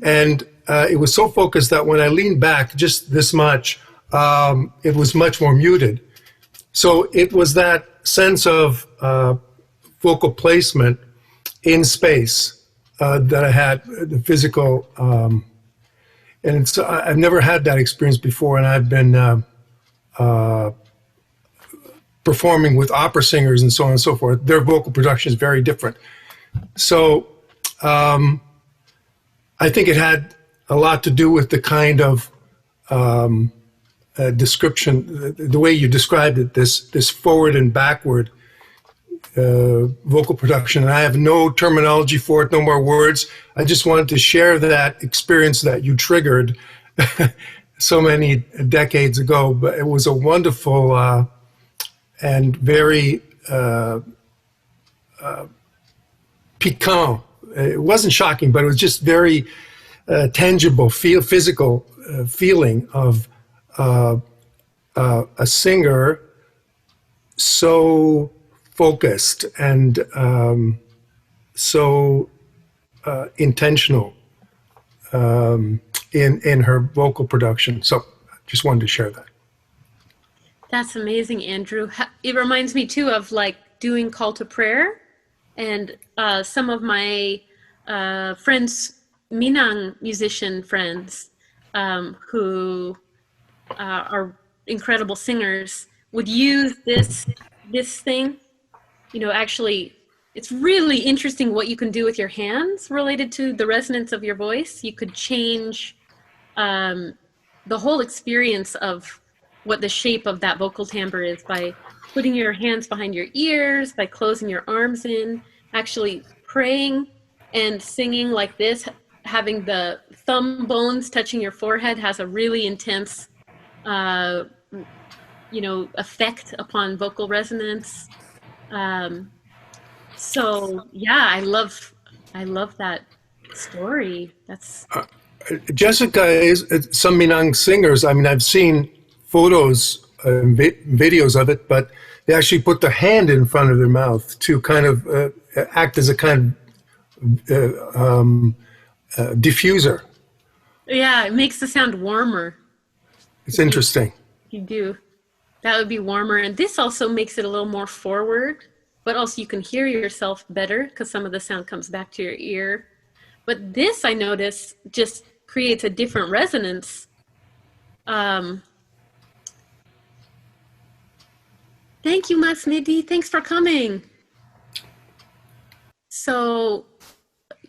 And it was so focused that when I leaned back just this much, it was much more muted. So it was that sense of vocal placement in space that I had, the physical, and it's, I've never had that experience before, and I've been performing with opera singers and so on and so forth. Their vocal production is very different. So I think it had a lot to do with the kind of description, the way you described it, this forward and backward vocal production. And I have no terminology for it, no more words. I just wanted to share that experience that you triggered so many decades ago. But it was a wonderful and very piquant. It wasn't shocking, but it was just very tangible, physical feeling of a singer so focused and so intentional in her vocal production. So just wanted to share that. That's amazing, Andrew. It reminds me too of like doing call to prayer, and some of my friends, Minang musician friends, who are incredible singers, would use this thing. You know, actually, it's really interesting what you can do with your hands related to the resonance of your voice. You could change the whole experience of what the shape of that vocal timbre is by putting your hands behind your ears, by closing your arms in, actually praying and singing like this, having the thumb bones touching your forehead has a really intense, effect upon vocal resonance. So yeah, I love that story. That's Jessica is some Minang singers. I mean, I've seen photos and videos of it, but they actually put their hand in front of their mouth to kind of act as a kind of diffuser. Yeah, it makes the sound warmer. It's interesting. You do. That would be warmer. And this also makes it a little more forward, but also you can hear yourself better because some of the sound comes back to your ear. But this, I notice, just creates a different resonance. Thank you, Mas Nidhi. Thanks for coming. So,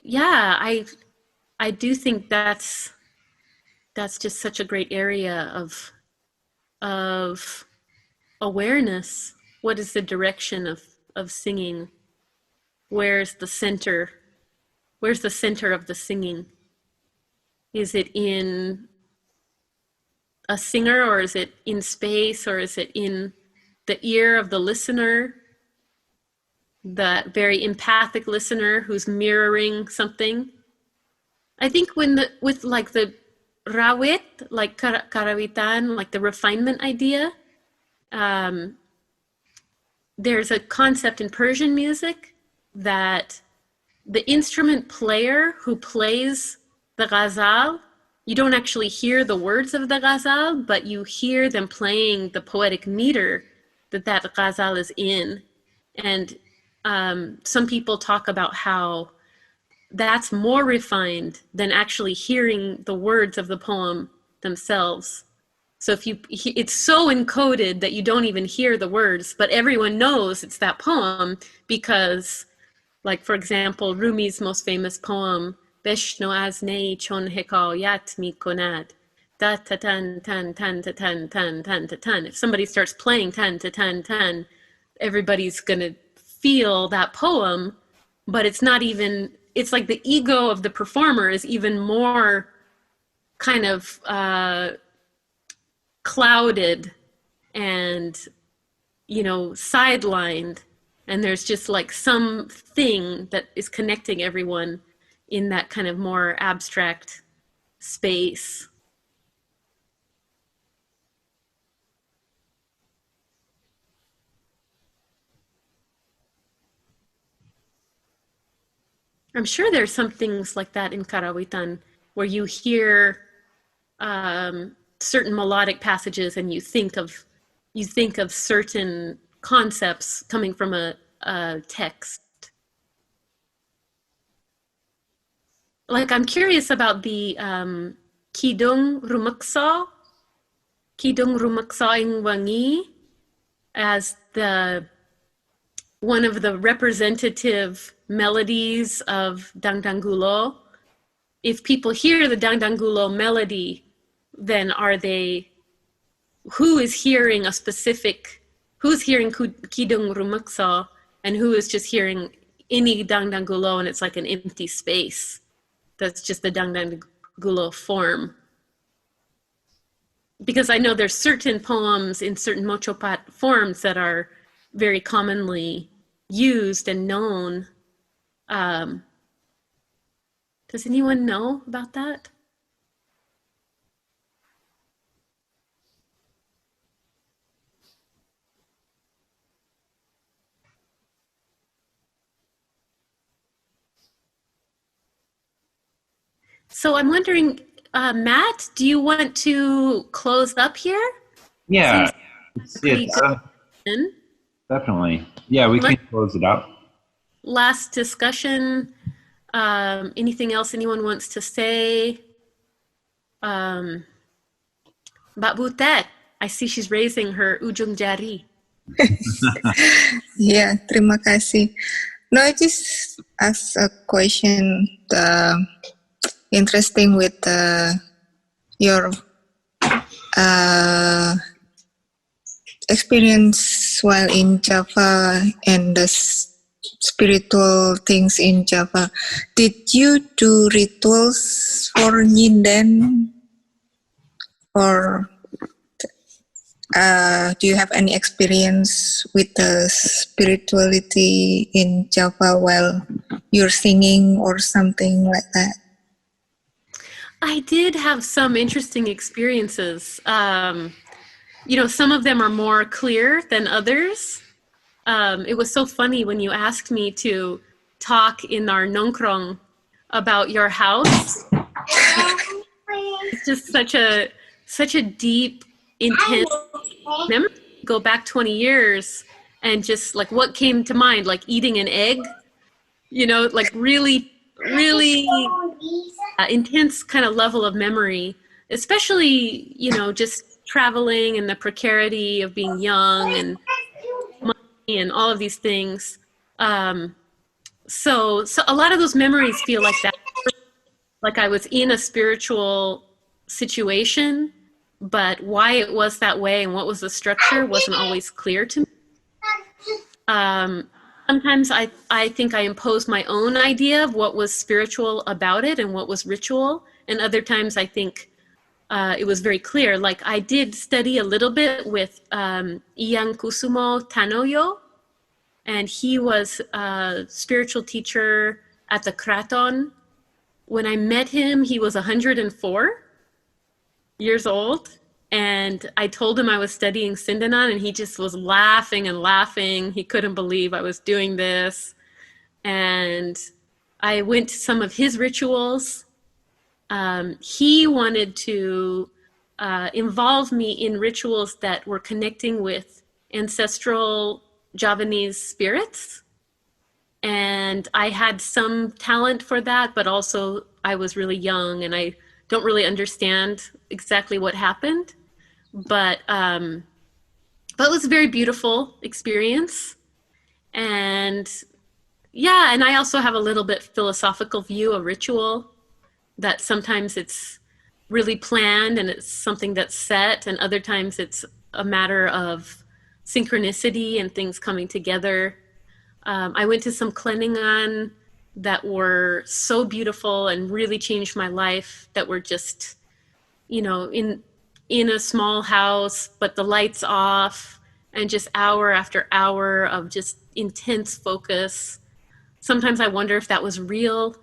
yeah, I do think that's just such a great area of awareness. What is the direction of singing? Where's the center? Where's the center of the singing? Is it in a singer, or is it in space, or is it in the ear of the listener, that very empathic listener who's mirroring something? I think with like the rawit, like karawitan, like the refinement idea, there's a concept in Persian music that the instrument player who plays the ghazal, you don't actually hear the words of the ghazal, but you hear them playing the poetic meter that ghazal is in. And some people talk about how that's more refined than actually hearing the words of the poem themselves. So it's so encoded that you don't even hear the words, but everyone knows it's that poem because, like, for example, Rumi's most famous poem, Beshno az nei chon hekayat mi konad, da ta tan tan tan ta tan tan tan ta tan. If somebody starts playing tan ta tan tan, everybody's gonna feel that poem, but it's not even, it's like the ego of the performer is even more kind of clouded and, sidelined. And there's just like something that is connecting everyone in that kind of more abstract space. I'm sure there's some things like that in Karawitan where you hear certain melodic passages and you think of you think of certain concepts coming from a text. Like, I'm curious about the Kidung Rumaksa ing Wangi as one of the representative melodies of Dangdangulo. If people hear the Dangdangulo melody, then who is hearing Kidung Rumaksa, and who is just hearing any Dangdangulo, and it's like an empty space. That's just the Dangdangulo form. Because I know there's certain poems in certain Mochopat forms that are very commonly used and known. Does anyone know about that? So I'm wondering, Matt, do you want to close up here? Yeah, In? definitely. Yeah, we can close it up. Last discussion. Anything else anyone wants to say? Mbak Butet, I see she's raising her ujung jari. Yeah, terima kasih. No, I just asked a question. Interesting with your experience while in Java and the spiritual things in Java. Did you do rituals for Nyinden, or do you have any experience with the spirituality in Java while you're singing or something like that? I did have some interesting experiences. You know, some of them are more clear than others. It was so funny when you asked me to talk in our nongkrong about your house. It's just such a deep, intense memory. Go back 20 years and just like what came to mind, like eating an egg, you know, like really intense kind of level of memory, especially, you know, just traveling and the precarity of being young and money and all of these things. So a lot of those memories feel like that, like I was in a spiritual situation, but why it was that way and what was the structure wasn't always clear to me. Sometimes I think I imposed my own idea of what was spiritual about it and what was ritual. And other times I think it was very clear. Like I did study a little bit with Iyang Kusumo Tanoyo, and he was a spiritual teacher at the Kraton. When I met him, he was 104 years old. And I told him I was studying Sindanan, and he just was laughing and laughing. He couldn't believe I was doing this. And I went to some of his rituals. He wanted to involve me in rituals that were connecting with ancestral Javanese spirits. And I had some talent for that, but also I was really young and I don't really understand exactly what happened. But it was a very beautiful experience. And yeah, and I also have a little bit philosophical view of ritual, that sometimes it's really planned and it's something that's set, and other times it's a matter of synchronicity and things coming together. I went to some Kleningan that were so beautiful and really changed my life, that were just, you know, in a small house, but the lights off, and just hour after hour of just intense focus. Sometimes I wonder if that was real.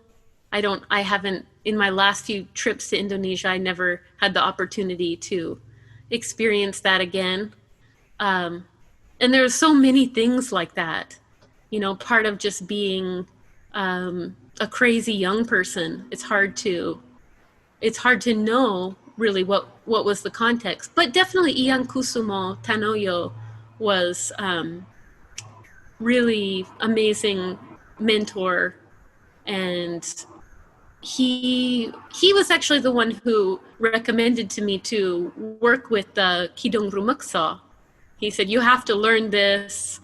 I haven't, in my last few trips to Indonesia, I never had the opportunity to experience that again. And there's so many things like that, you know, part of just being a crazy young person. It's hard to know really what was the context. But definitely Ian Kusumo Tanoyo was really amazing mentor, and he was actually the one who recommended to me to work with the Kidong Rumukso. He said, you have to learn this.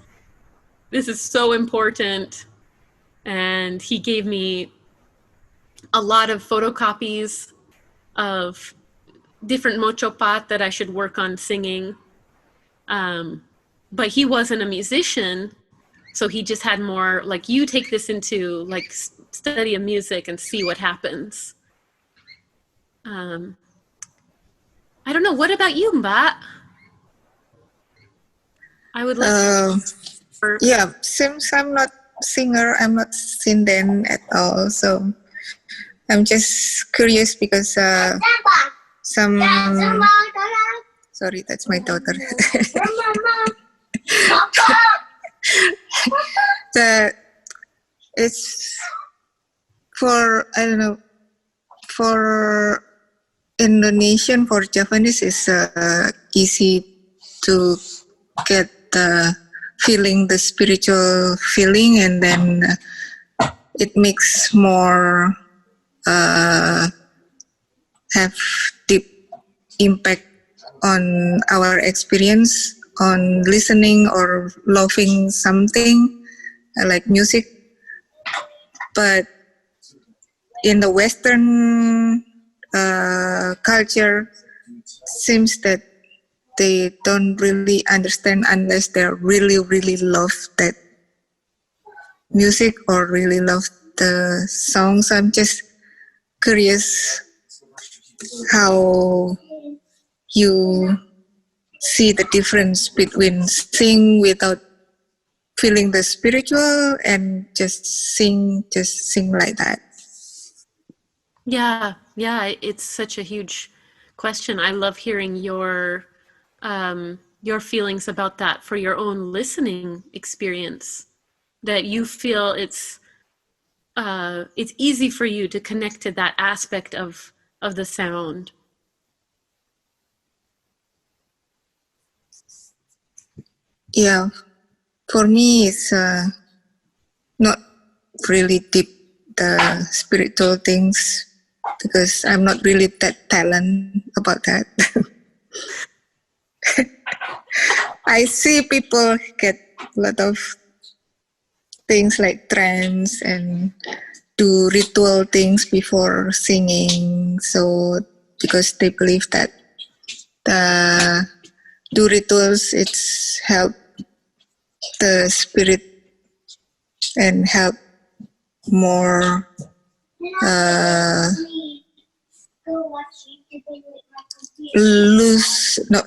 This is so important. And he gave me a lot of photocopies of different mochopat that I should work on singing. But he wasn't a musician, so he just had more like, you take this into like study of music and see what happens. I don't know. What about you, Mba? I would like yeah, since I'm not singer, I'm not sinden at all, so I'm just curious because some sorry, that's my daughter. It's for, I don't know, for Indonesian, for Javanese, it's easy to get the feeling, the spiritual feeling, and then it makes more have deep impact on our experience on listening or loving something like music. But in the Western culture, seems that they don't really understand unless they really, really love that music or really love the songs. I'm just curious how you see the difference between sing without feeling the spiritual and just sing like that. Yeah, it's such a huge question. I love hearing your feelings about that for your own listening experience, that you feel it's easy for you to connect to that aspect of the sound. Yeah, for me it's not really deep, the spiritual things, because I'm not really that talent about that. I see people get a lot of things like trance and do ritual things before singing, so because they believe that the do rituals, it's help the spirit and help more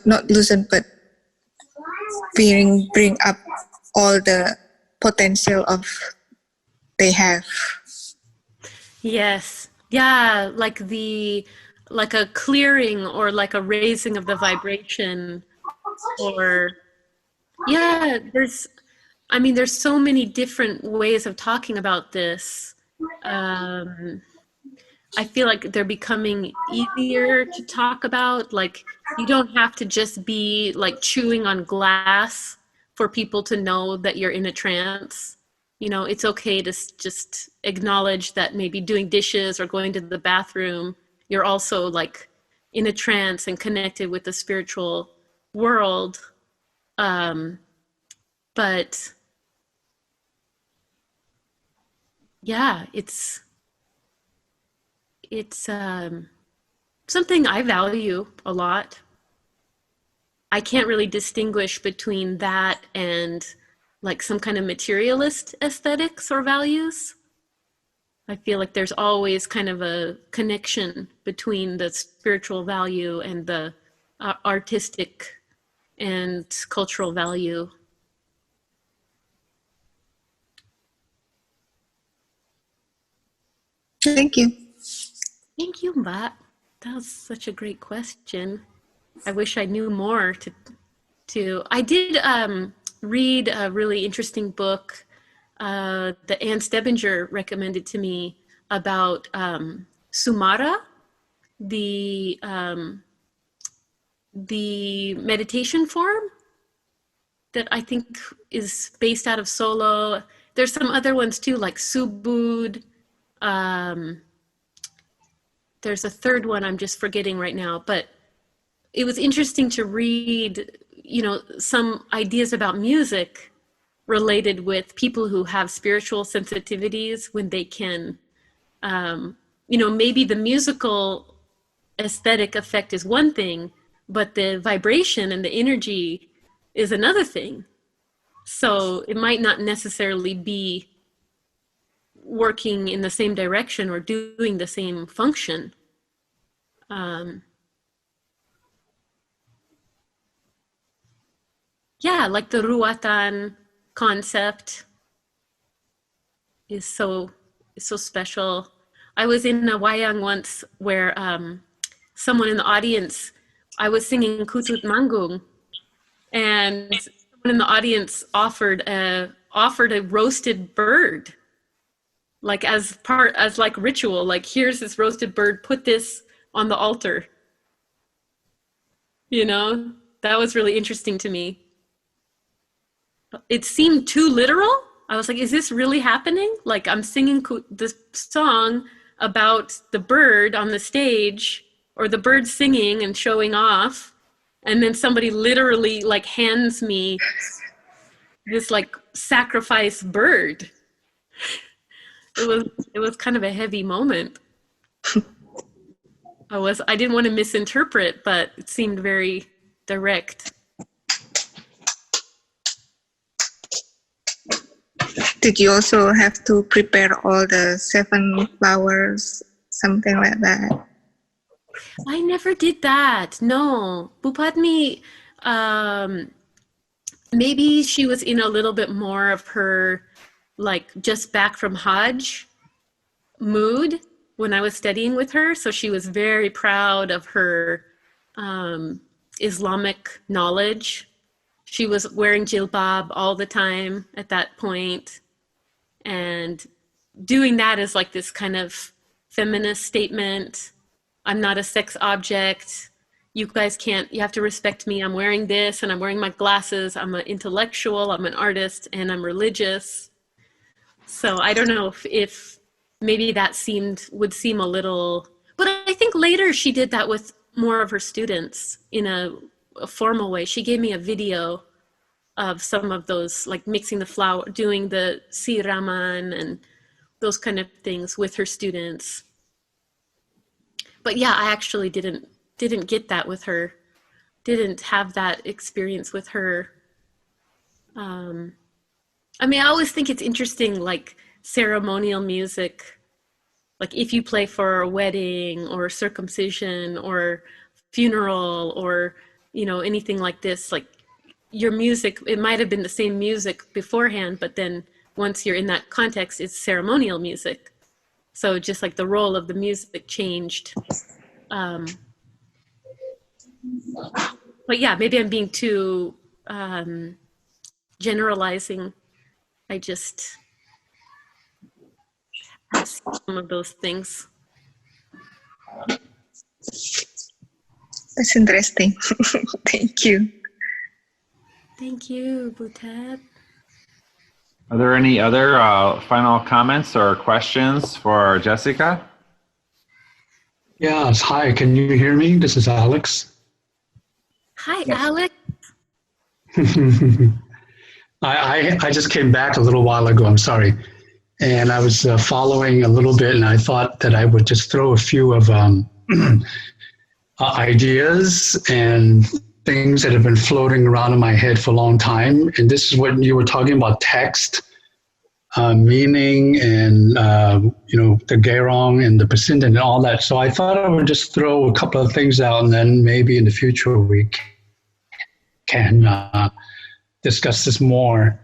not loosen, but bring up all the potential of they have. Yes. Yeah, like a clearing or like a raising of the vibration, or yeah, there's so many different ways of talking about this. I feel like they're becoming easier to talk about. Like, you don't have to just be like chewing on glass for people to know that you're in a trance. You know, it's okay to just acknowledge that maybe doing dishes or going to the bathroom, you're also like in a trance and connected with the spiritual world. But yeah, it's something I value a lot. I can't really distinguish between that and like some kind of materialist aesthetics or values. I feel like there's always kind of a connection between the spiritual value and the artistic and cultural value. Thank you. Thank you, Mbat. That was such a great question. I wish I knew more I did read a really interesting book that Anne Stebinger recommended to me about Sumara, the the meditation form that I think is based out of Solo. There's some other ones too, like Subud. There's a third one I'm just forgetting right now, but it was interesting to read, you know, some ideas about music related with people who have spiritual sensitivities when they can, you know, maybe the musical aesthetic effect is one thing, but the vibration and the energy is another thing. So it might not necessarily be working in the same direction or doing the same function. Yeah, like the ruatan concept is so special. I was in a wayang once where someone in the audience, I was singing Kutut Manggung, and someone in the audience offered a roasted bird, like as like ritual, like here's this roasted bird, put this on the altar. You know, that was really interesting to me. It seemed too literal. I was like, is this really happening? Like I'm singing this song about the bird on the stage, or the bird singing and showing off, and then somebody literally like hands me this like sacrifice bird. It was kind of a heavy moment. I didn't want to misinterpret, but it seemed very direct. Did you also have to prepare all the 7 flowers, something like that? I never did that. No. Bupatmi, maybe she was in a little bit more of her, like, just back from Hajj mood when I was studying with her. So she was very proud of her Islamic knowledge. She was wearing jilbab all the time at that point, and doing that as like this kind of feminist statement. I'm not a sex object. You guys can't, you have to respect me. I'm wearing this and I'm wearing my glasses. I'm an intellectual, I'm an artist, and I'm religious. So I don't know if maybe that would seem a little, but I think later she did that with more of her students in a formal way. She gave me a video of some of those, like mixing the flour, doing the siraman and those kind of things with her students. But yeah, I actually didn't get that with her. Didn't have that experience with her. I mean, I always think it's interesting, like ceremonial music, like if you play for a wedding or circumcision or funeral or, you know, anything like this, like your music, it might have been the same music beforehand, but then once you're in that context, it's ceremonial music. So just like the role of the music changed. But yeah, maybe I'm being too generalizing. I just have some of those things. That's interesting. Thank you. Thank you, Butet. Are there any other final comments or questions for Jessika? Yes, hi, can you hear me? This is Alex. Hi, Alex. I just came back a little while ago, I'm sorry. And I was following a little bit, and I thought that I would just throw a few of ideas and things that have been floating around in my head for a long time. And this is what you were talking about, text, meaning, and the Gairong and the Pasindan and all that. So I thought I would just throw a couple of things out, and then maybe in the future we can discuss this more.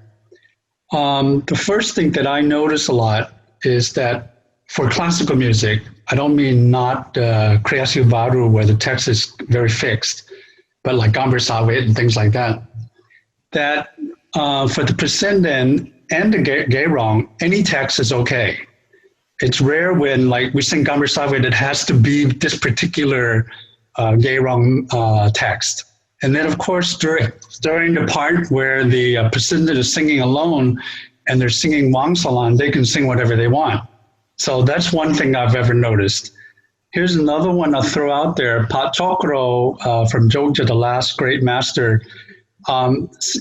The first thing that I notice a lot is that for classical music, I don't mean not Kreasi Baru where the text is very fixed, but like Gambar Sawit and things like that, that for the Pasindan and the Gairong, any text is okay. It's rare when like we sing Gambar Sawit, it has to be this particular Gamelan text. And then, of course, during the part where the Pasindan is singing alone and they're singing Wangsalan, they can sing whatever they want. So that's one thing I've ever noticed. Here's another one I'll throw out there. Pat Chokro from Jogja, the last great master,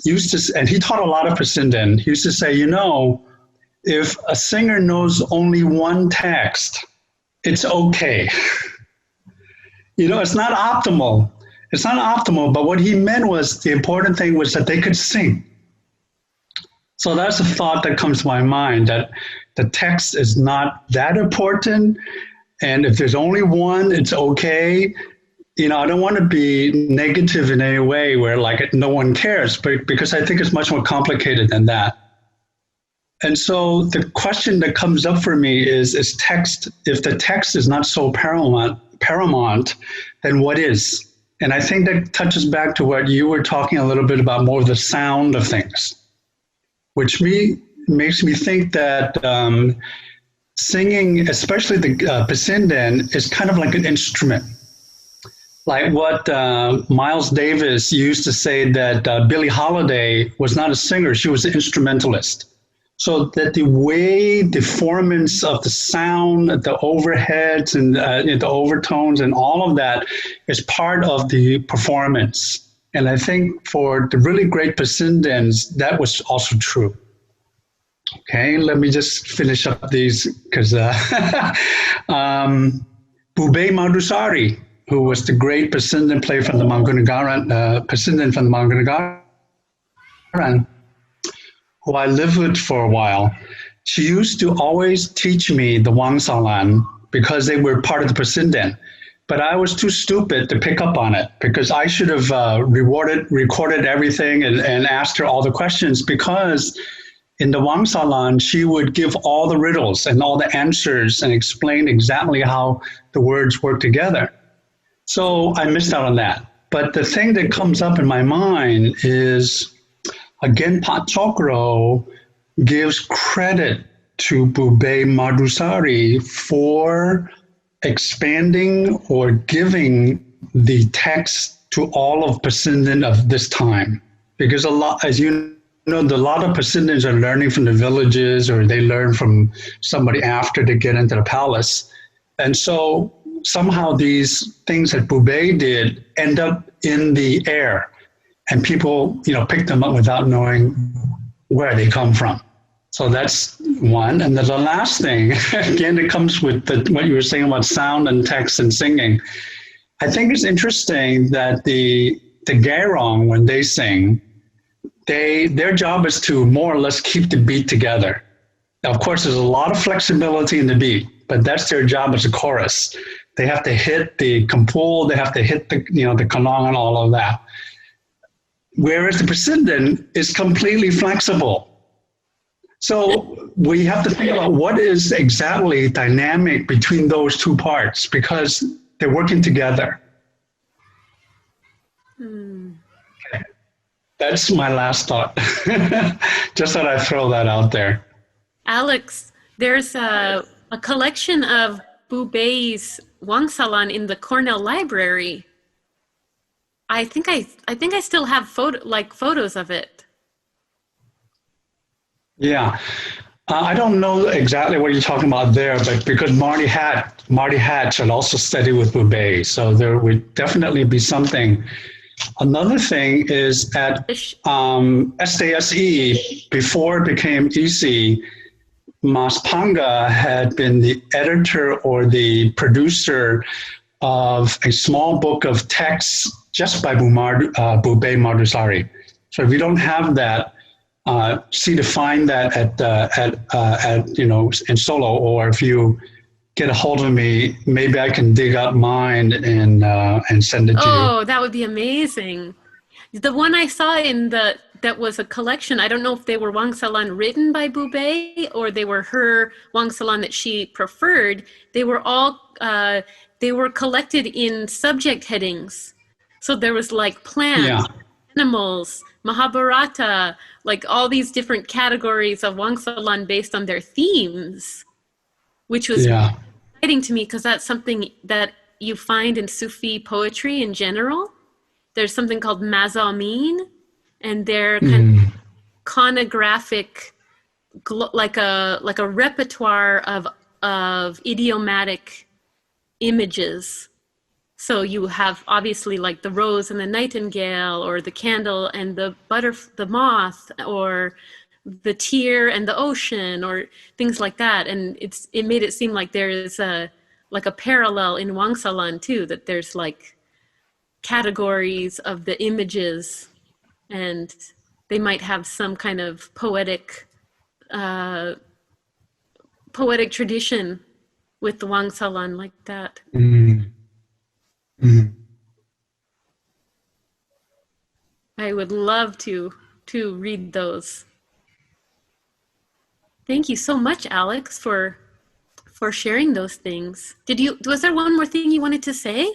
used to, and he taught a lot of Pasindan. He used to say, you know, if a singer knows only one text, it's okay. You know, it's not optimal. It's not optimal, but what he meant was the important thing was that they could sing. So that's a thought that comes to my mind, that the text is not that important. And if there's only one, it's okay. You know, I don't want to be negative in any way where like no one cares, but because I think it's much more complicated than that. And so the question that comes up for me is text, if the text is not so paramount, then what is? And I think that touches back to what you were talking a little bit about, more of the sound of things, which makes me think that singing, especially the Pasindan, is kind of like an instrument. Like what Miles Davis used to say that Billie Holiday was not a singer, she was an instrumentalist. So that the way the formants of the sound, the overheads and the overtones and all of that is part of the performance. And I think for the really great Pasindans, that was also true. Okay, let me just finish up these because Bube Madusari, who was the great Pasindan player from the Mangkunegaran, Pasindan from the Mangkunegaran, who I lived with for a while, she used to always teach me the Wangsalan because they were part of the Pasindan. But I was too stupid to pick up on it because I should have recorded everything and asked her all the questions, because in the Wangsalan, she would give all the riddles and all the answers and explain exactly how the words work together. So I missed out on that. But the thing that comes up in my mind is, again, Pat Chokro gives credit to Bube Madusari for expanding or giving the text to all of Pasindan of this time. Because a lot, as you know, a lot of Pasindans are learning from the villages, or they learn from somebody after they get into the palace. And so somehow these things that Bube did end up in the air, and people, you know, pick them up without knowing where they come from. So that's one. And then the last thing, again, it comes with what you were saying about sound and text and singing. I think it's interesting that the Gairong, when they sing, their job is to more or less keep the beat together. Now, of course, there's a lot of flexibility in the beat, but that's their job as a chorus. They have to hit the kampul, they have to hit the, you know, the kanong and all of that. Whereas the Pasindan is completely flexible. So we have to think about what is exactly dynamic between those two parts, because they're working together. Okay. That's my last thought. Just thought I'd throw that out there. Alex, there's a collection of Bube's Wangsalan in the Cornell Library. I think I still have photos of it. Yeah, I don't know exactly what you're talking about there, but because Marty Hatch had also studied with Bube, so there would definitely be something. Another thing is at SDSE, before it became EC, Mas Panga had been the editor or the producer of a small book of texts just by Bube Madusari. So if you don't have that, see to find that at you know, in Solo, or if you get a hold of me, maybe I can dig up mine and send it to you. Oh, that would be amazing. The one I saw that was a collection, I don't know if they were Wangsalan written by Bube or they were her Wangsalan that she preferred. They were all, they were collected in subject headings. So there was like plants, animals, Mahabharata, like all these different categories of Wangsalan based on their themes, which was exciting to me because that's something that you find in Sufi poetry in general. There's something called mazamin, and they're kind of conographic, like a repertoire of idiomatic images. So you have obviously like the rose and the nightingale, or the candle and the moth, or the tear and the ocean, or things like that. And it made it seem like there is a parallel in Wangsalan too, that there's like categories of the images, and they might have some kind of poetic tradition with the Wangsalan like that. I would love to read those. Thank you so much, Alex, for sharing those things. Was there one more thing you wanted to say?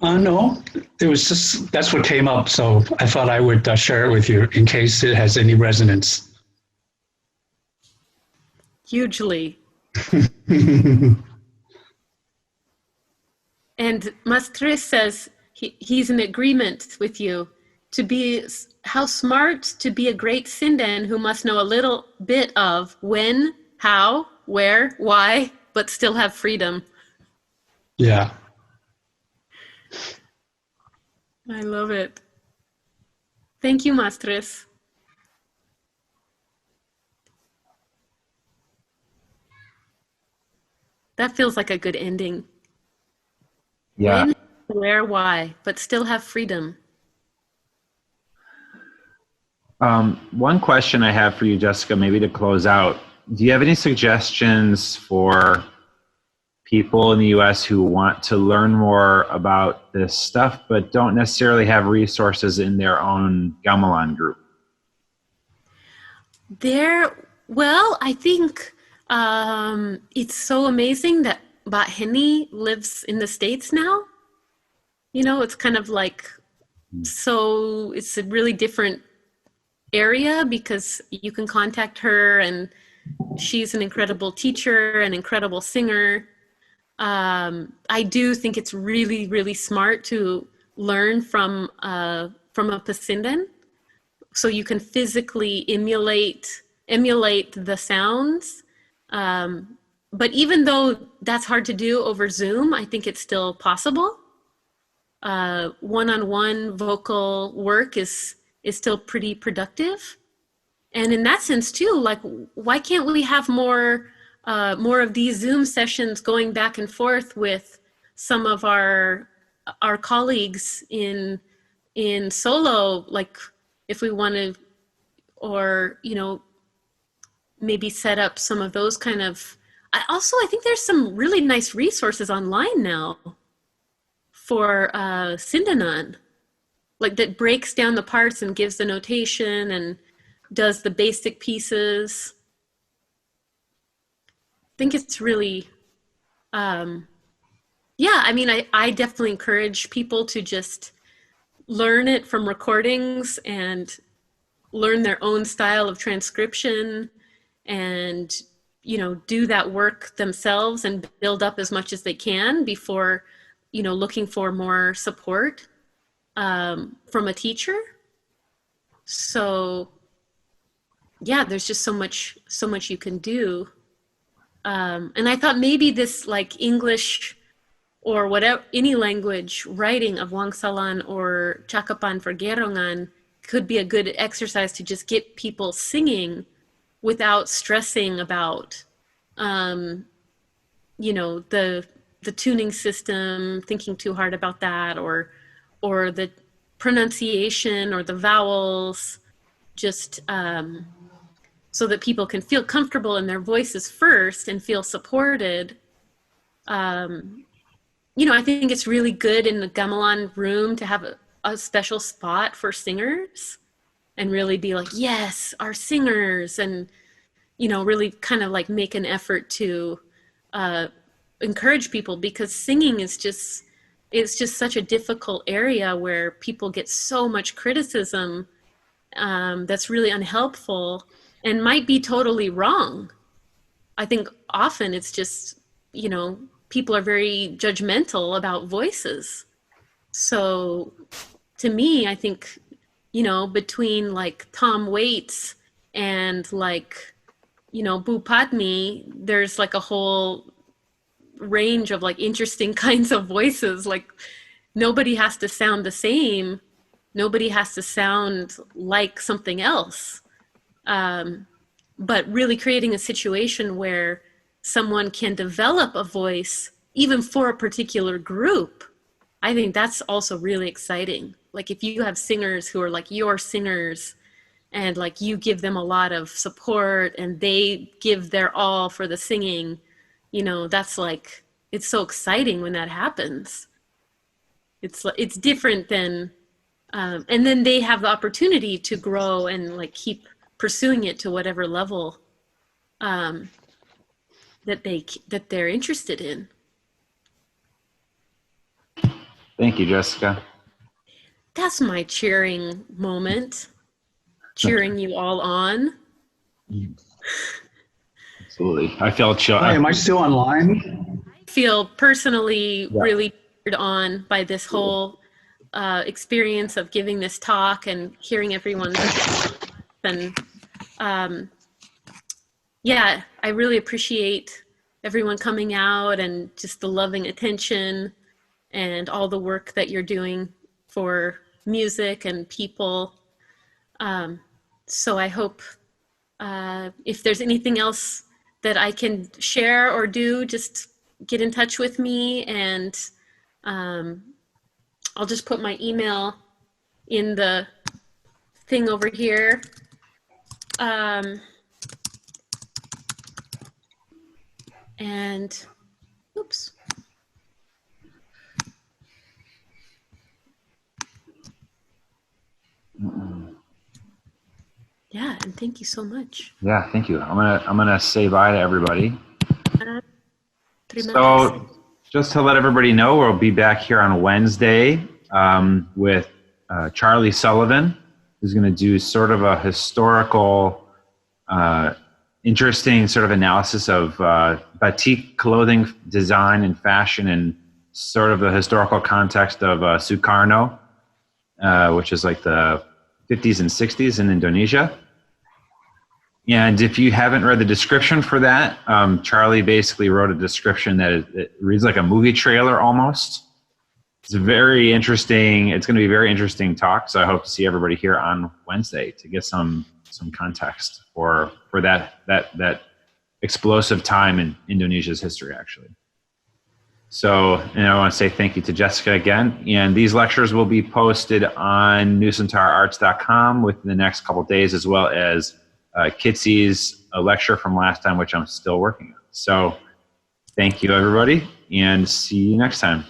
No, it was just, that's what came up. So I thought I would share it with you in case it has any resonance. Hugely. And Mastres says he's in agreement with you. How smart to be a great Sindan who must know a little bit of when, how, where, why, but still have freedom. Yeah. I love it. Thank you, Mastres. That feels like a good ending. Yeah. When, where, why, but still have freedom. One question I have for you, Jessica, maybe to close out. Do you have any suggestions for people in the US who want to learn more about this stuff, but don't necessarily have resources in their own gamelan group? I think it's so amazing that Bat Heni lives in the States now. You know, it's kind of like, so it's a really different area because you can contact her, and she's an incredible teacher, an incredible singer. I do think it's really, really smart to learn from a Pasindan, so you can physically emulate the sounds. But even though that's hard to do over Zoom, I think it's still possible. One-on-one vocal work is still pretty productive. And in that sense too, like, why can't we have more of these Zoom sessions going back and forth with some of our colleagues in solo, like if we want to, or, you know, maybe set up some of those kind of, I think there's some really nice resources online now for Sindanan, like that breaks down the parts and gives the notation and does the basic pieces. I think it's really, I mean, I definitely encourage people to just learn it from recordings and learn their own style of transcription and, you know, do that work themselves and build up as much as they can before, you know, looking for more support from a teacher. So yeah, there's just so much you can do. And I thought maybe this, like, English or whatever, any language writing of Wangsalan or Cakapan for Gerongan could be a good exercise to just get people singing without stressing about, you know, the tuning system, thinking too hard about that, or the pronunciation or the vowels, just so that people can feel comfortable in their voices first and feel supported. You know, I think it's really good in the gamelan room to have a special spot for singers and really be like, yes, our singers, and, you know, really kind of like make an effort to encourage people, because singing is just, it's just such a difficult area where people get so much criticism that's really unhelpful and might be totally wrong. I think often it's just, you know, people are very judgmental about voices. So to me, I think, you know, between like Tom Waits and like, you know, Bupatni, there's like a whole range of like interesting kinds of voices. Like nobody has to sound the same. Nobody has to sound like something else. But really creating a situation where someone can develop a voice even for a particular group, I think that's also really exciting. Like if you have singers who are like your singers and like you give them a lot of support and they give their all for the singing, you know, that's like, it's so exciting when that happens. It's different than, and then they have the opportunity to grow and like keep pursuing it to whatever level that they're interested in. Thank you, Jessica. That's my cheering moment. Cheering you all on. Absolutely. I felt chill. Hi, am I still online? I feel personally really cheered on by this whole experience of giving this talk and hearing everyone's and yeah, I really appreciate everyone coming out and just the loving attention and all the work that you're doing for music and people. So I hope if there's anything else that I can share or do, just get in touch with me, and I'll just put my email in the thing over here. And oops. Yeah, and thank you so much. Yeah, thank you. I'm gonna say bye to everybody. So just to let everybody know, we'll be back here on Wednesday with Charlie Sullivan, who's going to do sort of a historical, interesting sort of analysis of batik clothing design and fashion and sort of the historical context of Sukarno, which is like the 50s and 60s in Indonesia. And if you haven't read the description for that, Charlie basically wrote a description that it reads like a movie trailer almost. It's very interesting. It's going to be a very interesting talk. So I hope to see everybody here on Wednesday to get some context for that explosive time in Indonesia's history, actually. So, and I want to say thank you to Jessica again. And these lectures will be posted on NusantaraArts.com within the next couple of days, as well as Kitsy's lecture from last time, which I'm still working on. So thank you, everybody, and see you next time.